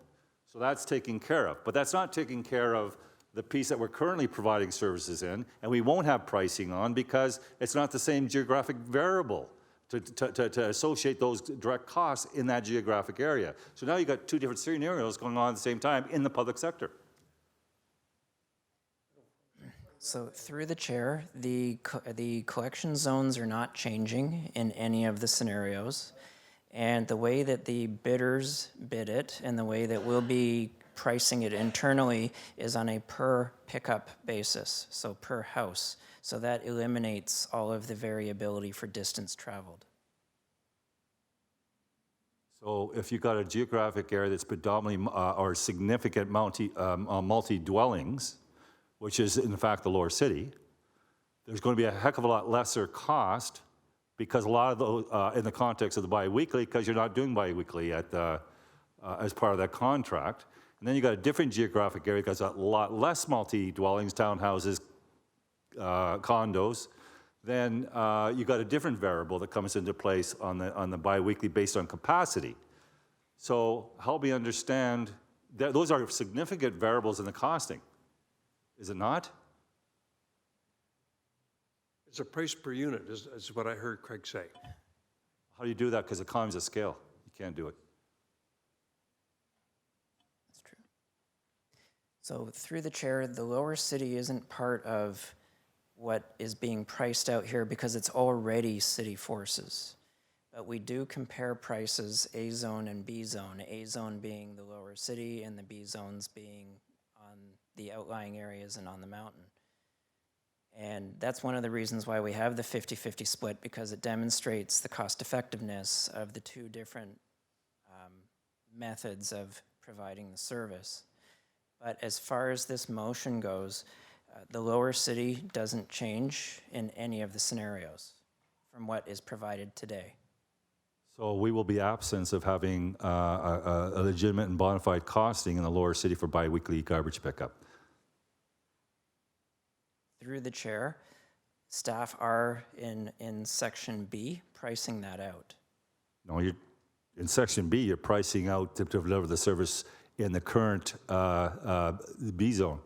So that's taken care of. But that's not taking care of the piece that we're currently providing services in, and we won't have pricing on because it's not the same geographic variable to associate those direct costs in that geographic area. So now you've got two different scenarios going on at the same time in the public sector.
So through the chair, the collection zones are not changing in any of the scenarios. And the way that the bidders bid it and the way that we'll be pricing it internally is on a per pickup basis, so per house. So that eliminates all of the variability for distance traveled.
So if you've got a geographic area that's predominantly or significant multi-dwellings, which is in fact the lower city, there's going to be a heck of a lot lesser cost because a lot of those, in the context of the biweekly, because you're not doing biweekly at the, as part of that contract. And then you got a different geographic area because a lot less multi-dwellings, townhouses, condos. Then you got a different variable that comes into place on the biweekly based on capacity. So help me understand, that those are significant variables in the costing, is it not?
It's a price per unit, is what I heard Craig say.
How do you do that? Because economies of scale, you can't do it.
That's true. So through the chair, the lower city isn't part of what is being priced out here because it's already city forces. But we do compare prices A zone and B zone, A zone being the lower city and the B zones being on the outlying areas and on the mountain. And that's one of the reasons why we have the 50-50 split, because it demonstrates the cost effectiveness of the two different methods of providing the service. But as far as this motion goes, the lower city doesn't change in any of the scenarios from what is provided today.
So we will be absent of having a legitimate and bona fide costing in the lower city for biweekly garbage pickup.
Through the chair, staff are in section B pricing that out.
No, you're, in section B, you're pricing out to deliver the service in the current B zone.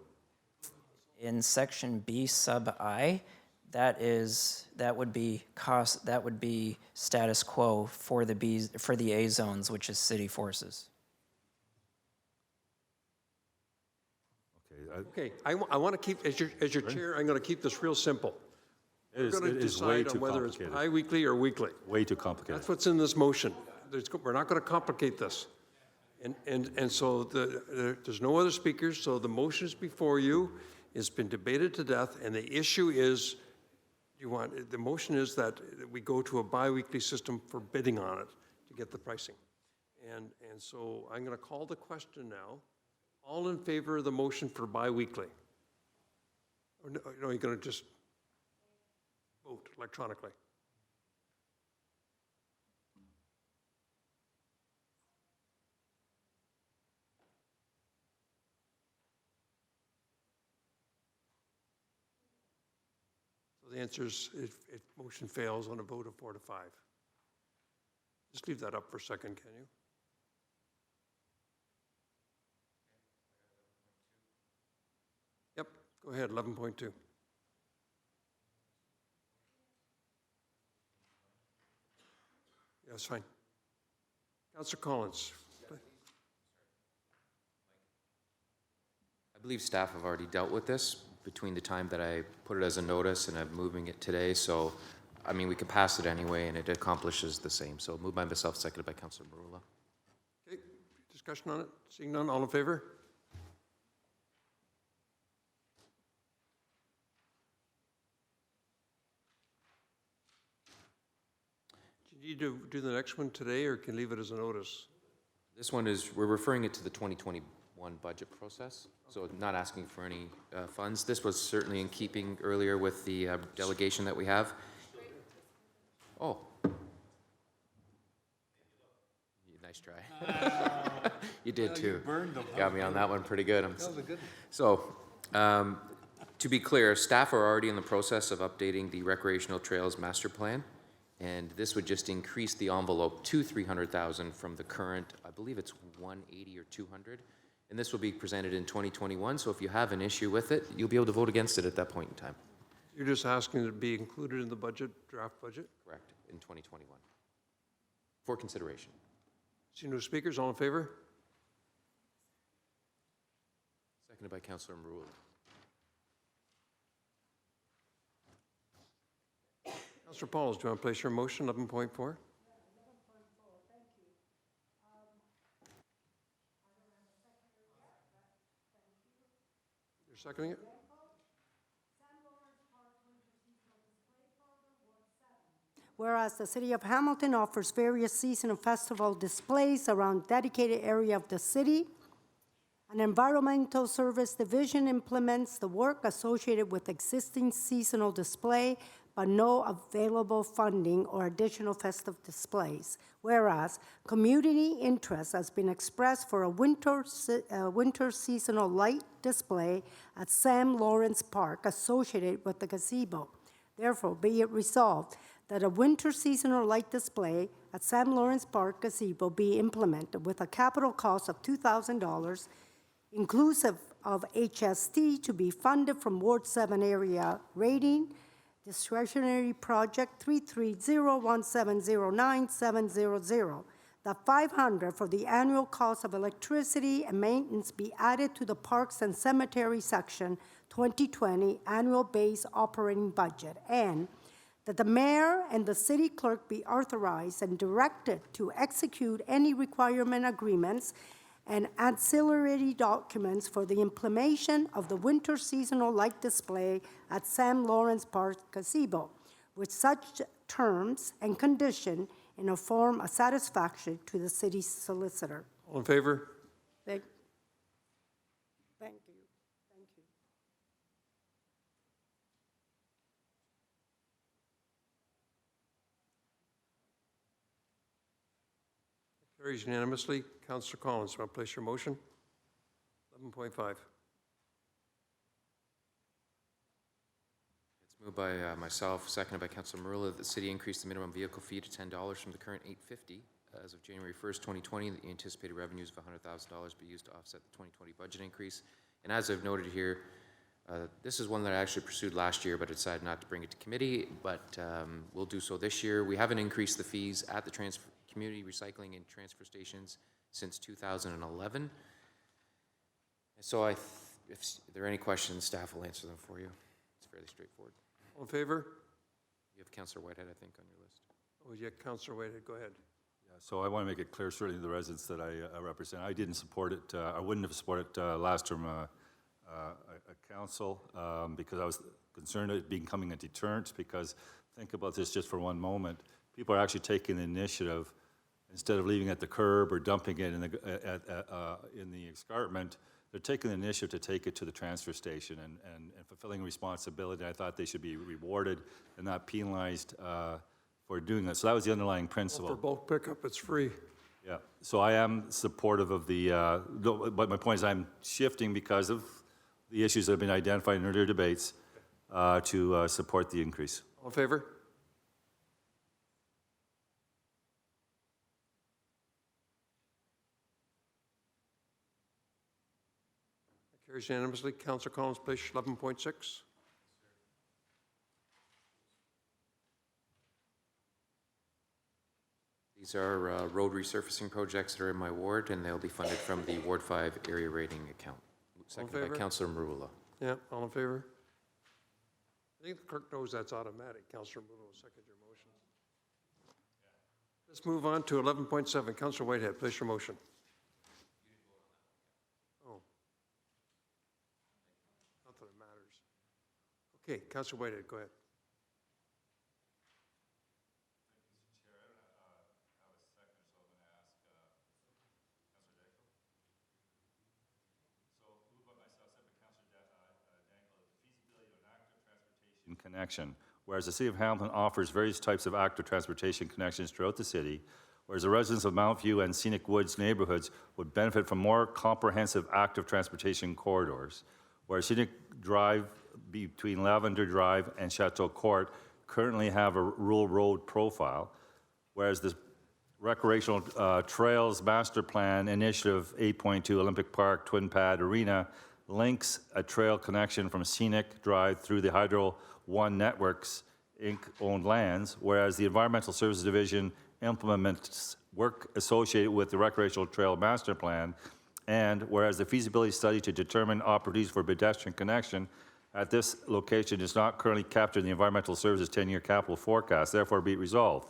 In section B sub I, that would be status quo for the A zones, which is city forces.
Okay, I want to keep, as your chair, I'm going to keep this real simple. We're going to decide on whether it's bi-weekly or weekly.
Way too complicated.
That's what's in this motion. We're not going to complicate this. And so there's no other speakers, so the motion is before you. It's been debated to death, and the issue is, the motion is that we go to a bi-weekly system for bidding on it to get the pricing. And so I'm going to call the question now. All in favor of the motion for bi-weekly? Or no, you're going to just vote electronically. So the answer is if motion fails on a vote of 4 to 5. Just leave that up for a second, can you? Yep, go ahead, 11.2. Yeah, that's fine. Councillor Collins.
I believe staff have already dealt with this between the time that I put it as a notice and I'm moving it today. So, I mean, we could pass it anyway and it accomplishes the same. So moved by myself, seconded by Councillor Marula.
Okay, discussion on it? Seeing none, all in favor? Do you need to do the next one today or can leave it as a notice?
This one is, we're referring it to the 2021 budget process, so not asking for any funds. This was certainly in keeping earlier with the delegation that we have. Oh. Nice try. You did too. Got me on that one pretty good. So, to be clear, staff are already in the process of updating the recreational trails master plan. And this would just increase the envelope to 300,000 from the current, I believe it's 180 or 200. And this will be presented in 2021. So if you have an issue with it, you'll be able to vote against it at that point in time.
You're just asking it to be included in the budget, draft budget?
Correct, in 2021, for consideration.
See no speakers, all in favor?
Seconded by Councillor Marula.
Councillor Pauls, do you want to place your motion, 11.4? Yeah, 11.4, thank you. You're seconding it?
Whereas the City of Hamilton offers various seasonal festival displays around dedicated area of the city, an environmental service division implements the work associated with existing seasonal display but no available funding or additional festive displays. Whereas community interest has been expressed for a winter seasonal light display at Sam Lawrence Park associated with the gazebo. Therefore, be it resolved that a winter seasonal light display at Sam Lawrence Park gazebo be implemented with a capital cost of $2,000, inclusive of HST, to be funded from Ward 7 area rating, discretionary project 330170970. The $500 for the annual cost of electricity and maintenance be added to the Parks and Cemetery Section 2020 annual base operating budget, and that the mayor and the city clerk be authorized and directed to execute any requirement agreements and ancillary documents for the implementation of the winter seasonal light display at Sam Lawrence Park gazebo, with such terms and condition in a form of satisfaction to the city solicitor.
All in favor?
Thank you. Thank you.
Carries unanimously. Councillor Collins, want to place your motion? 11.5.
It's moved by myself, seconded by Councilor Marula, that the city increase the minimum vehicle fee to $10 from the current $8.50 as of January 1st, 2020. The anticipated revenues of $100,000 be used to offset the 2020 budget increase. And as I've noted here, this is one that I actually pursued last year, but I decided not to bring it to committee, but we'll do so this year. We haven't increased the fees at the community recycling and transfer stations since 2011. So if there are any questions, staff will answer them for you. It's fairly straightforward.
All in favor?
You have Councillor Whitehead, I think, on your list.
Oh, yeah, Councillor Whitehead, go ahead.
Yeah, so I want to make it clear, certainly the residents that I represent, I didn't support it, I wouldn't have supported last term a council because I was concerned of it becoming a deterrent, because think about this just for one moment. People are actually taking the initiative, instead of leaving it at the curb or dumping it in the escarpment, they're taking the initiative to take it to the transfer station and fulfilling responsibility. I thought they should be rewarded and not penalized for doing that. So that was the underlying principle.
Well, for bulk pickup, it's free.
Yeah, so I am supportive of the, but my point is I'm shifting because of the issues that have been identified in earlier debates to support the increase.
All in favor? Carries unanimously. Councillor Collins, place 11.6.
These are road resurfacing projects that are in my ward, and they'll be funded from the Ward 5 area rating account. Seconded by Councillor Marula.
Yeah, all in favor? I think the clerk knows that's automatic. Councillor Muto will second your motion. Let's move on to 11.7. Councillor Whitehead, place your motion. Oh. Not that it matters. Okay, Councillor Whitehead, go ahead.
Connection. Whereas the City of Hamilton offers various types of active transportation connections throughout the city, whereas the residents of Mount View and Scenic Woods neighborhoods would benefit from more comprehensive active transportation corridors, whereas Scenic Drive between Lavender Drive and Chateau Court currently have a rural road profile, whereas the Recreational Trails Master Plan Initiative 8.2 Olympic Park Twin Pad Arena links a trail connection from Scenic Drive through the Hydro One Networks Inc.-owned lands, whereas the Environmental Services Division implements work associated with the Recreational Trail Master Plan, and whereas the feasibility study to determine opportunities for pedestrian connection at this location is not currently captured in the Environmental Services 10-year capital forecast, therefore be it resolved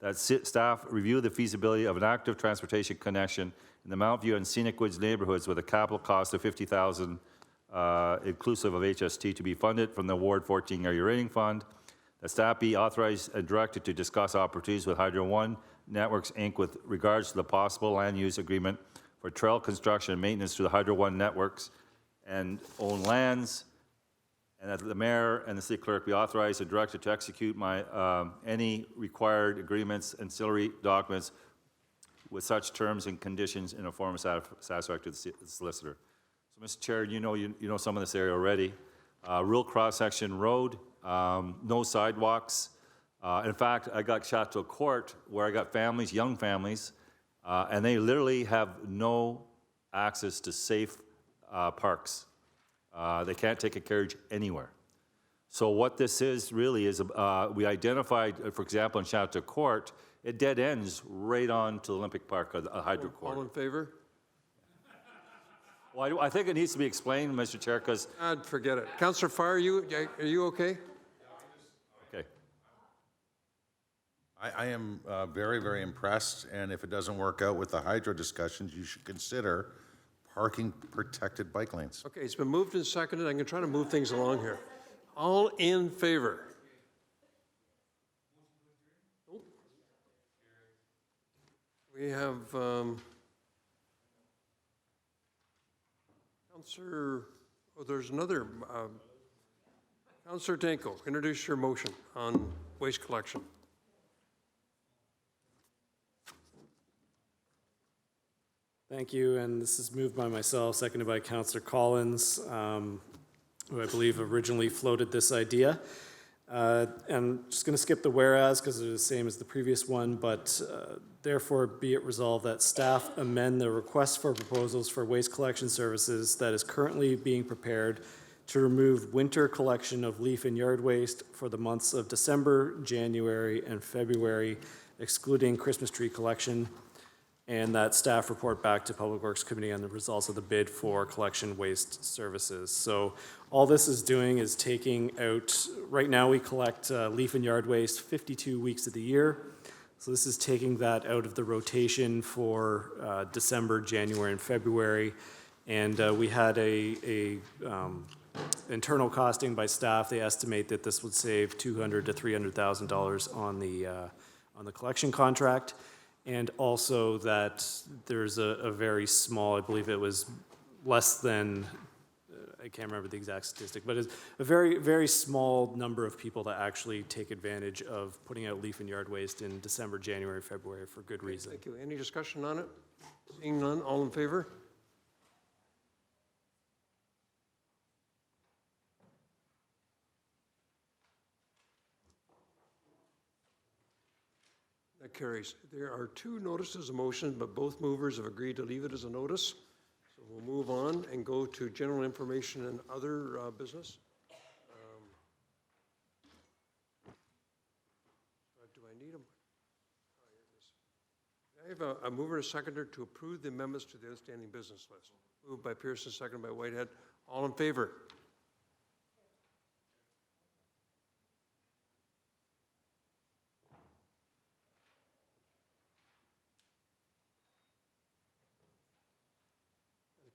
that staff review the feasibility of an active transportation connection in the Mount View and Scenic Woods neighborhoods with a capital cost of $50,000 inclusive of HST to be funded from the Ward 14 Area Rating Fund. That staff be authorized and directed to discuss opportunities with Hydro One Networks, Inc. with regards to the possible land use agreement for trail construction and maintenance to the Hydro One Networks and own lands, and that the mayor and the city clerk be authorized and directed to execute any required agreements, ancillary documents with such terms and conditions in a form satisfactory to the solicitor. So, Mr. Chair, you know some of this area already. Rural cross-section road, no sidewalks. In fact, I got shot to a court where I got families, young families, and they literally have no access to safe parks. They can't take a carriage anywhere. So what this is really is, we identified, for example, in Chateau Court, it dead ends right on to Olympic Park, a hydro court.
All in favor?
Well, I think it needs to be explained, Mr. Chair, because...
Forget it. Councillor Farr, are you okay?
Okay.
I am very, very impressed, and if it doesn't work out with the hydro discussions, you should consider parking protected bike lanes.
Okay, it's been moved and seconded. I'm going to try to move things along here. All in favor? Nope. We have Councillor, there's another. Councillor Danko, introduce your motion on waste collection.
Thank you, and this is moved by myself, seconded by Councillor Collins, who I believe originally floated this idea. I'm just going to skip the whereas because they're the same as the previous one, but therefore be it resolved that staff amend the request for proposals for waste collection services that is currently being prepared to remove winter collection of leaf and yard waste for the months of December, January, and February, excluding Christmas tree collection, and that staff report back to Public Works Committee on the results of the bid for collection waste services. So all this is doing is taking out, right now we collect leaf and yard waste 52 weeks of the year. So this is taking that out of the rotation for December, January, and February. And we had a internal costing by staff. They estimate that this would save $200,000 to $300,000 on the collection contract. And also that there's a very small, I believe it was less than, I can't remember the exact statistic, but it's a very, very small number of people that actually take advantage of putting out leaf and yard waste in December, January, February for good reason.
Thank you. Any discussion on it? Seeing none, all in favor? That carries. There are two notices of motion, but both movers have agreed to leave it as a notice. So we'll move on and go to general information and other business. Do I need them? Oh, here it is. I have a mover and a seconder to approve the amendments to the outstanding business list. Moved by Pearson, seconded by Whitehead. All in favor?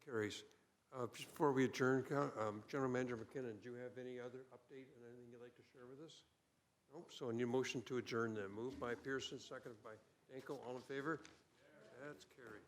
Carries. Just before we adjourn, General Manager McKinnon, do you have any other update and anything you'd like to share with us? Nope. So a new motion to adjourn then. Moved by Pearson, seconded by Danko. All in favor? That's carried.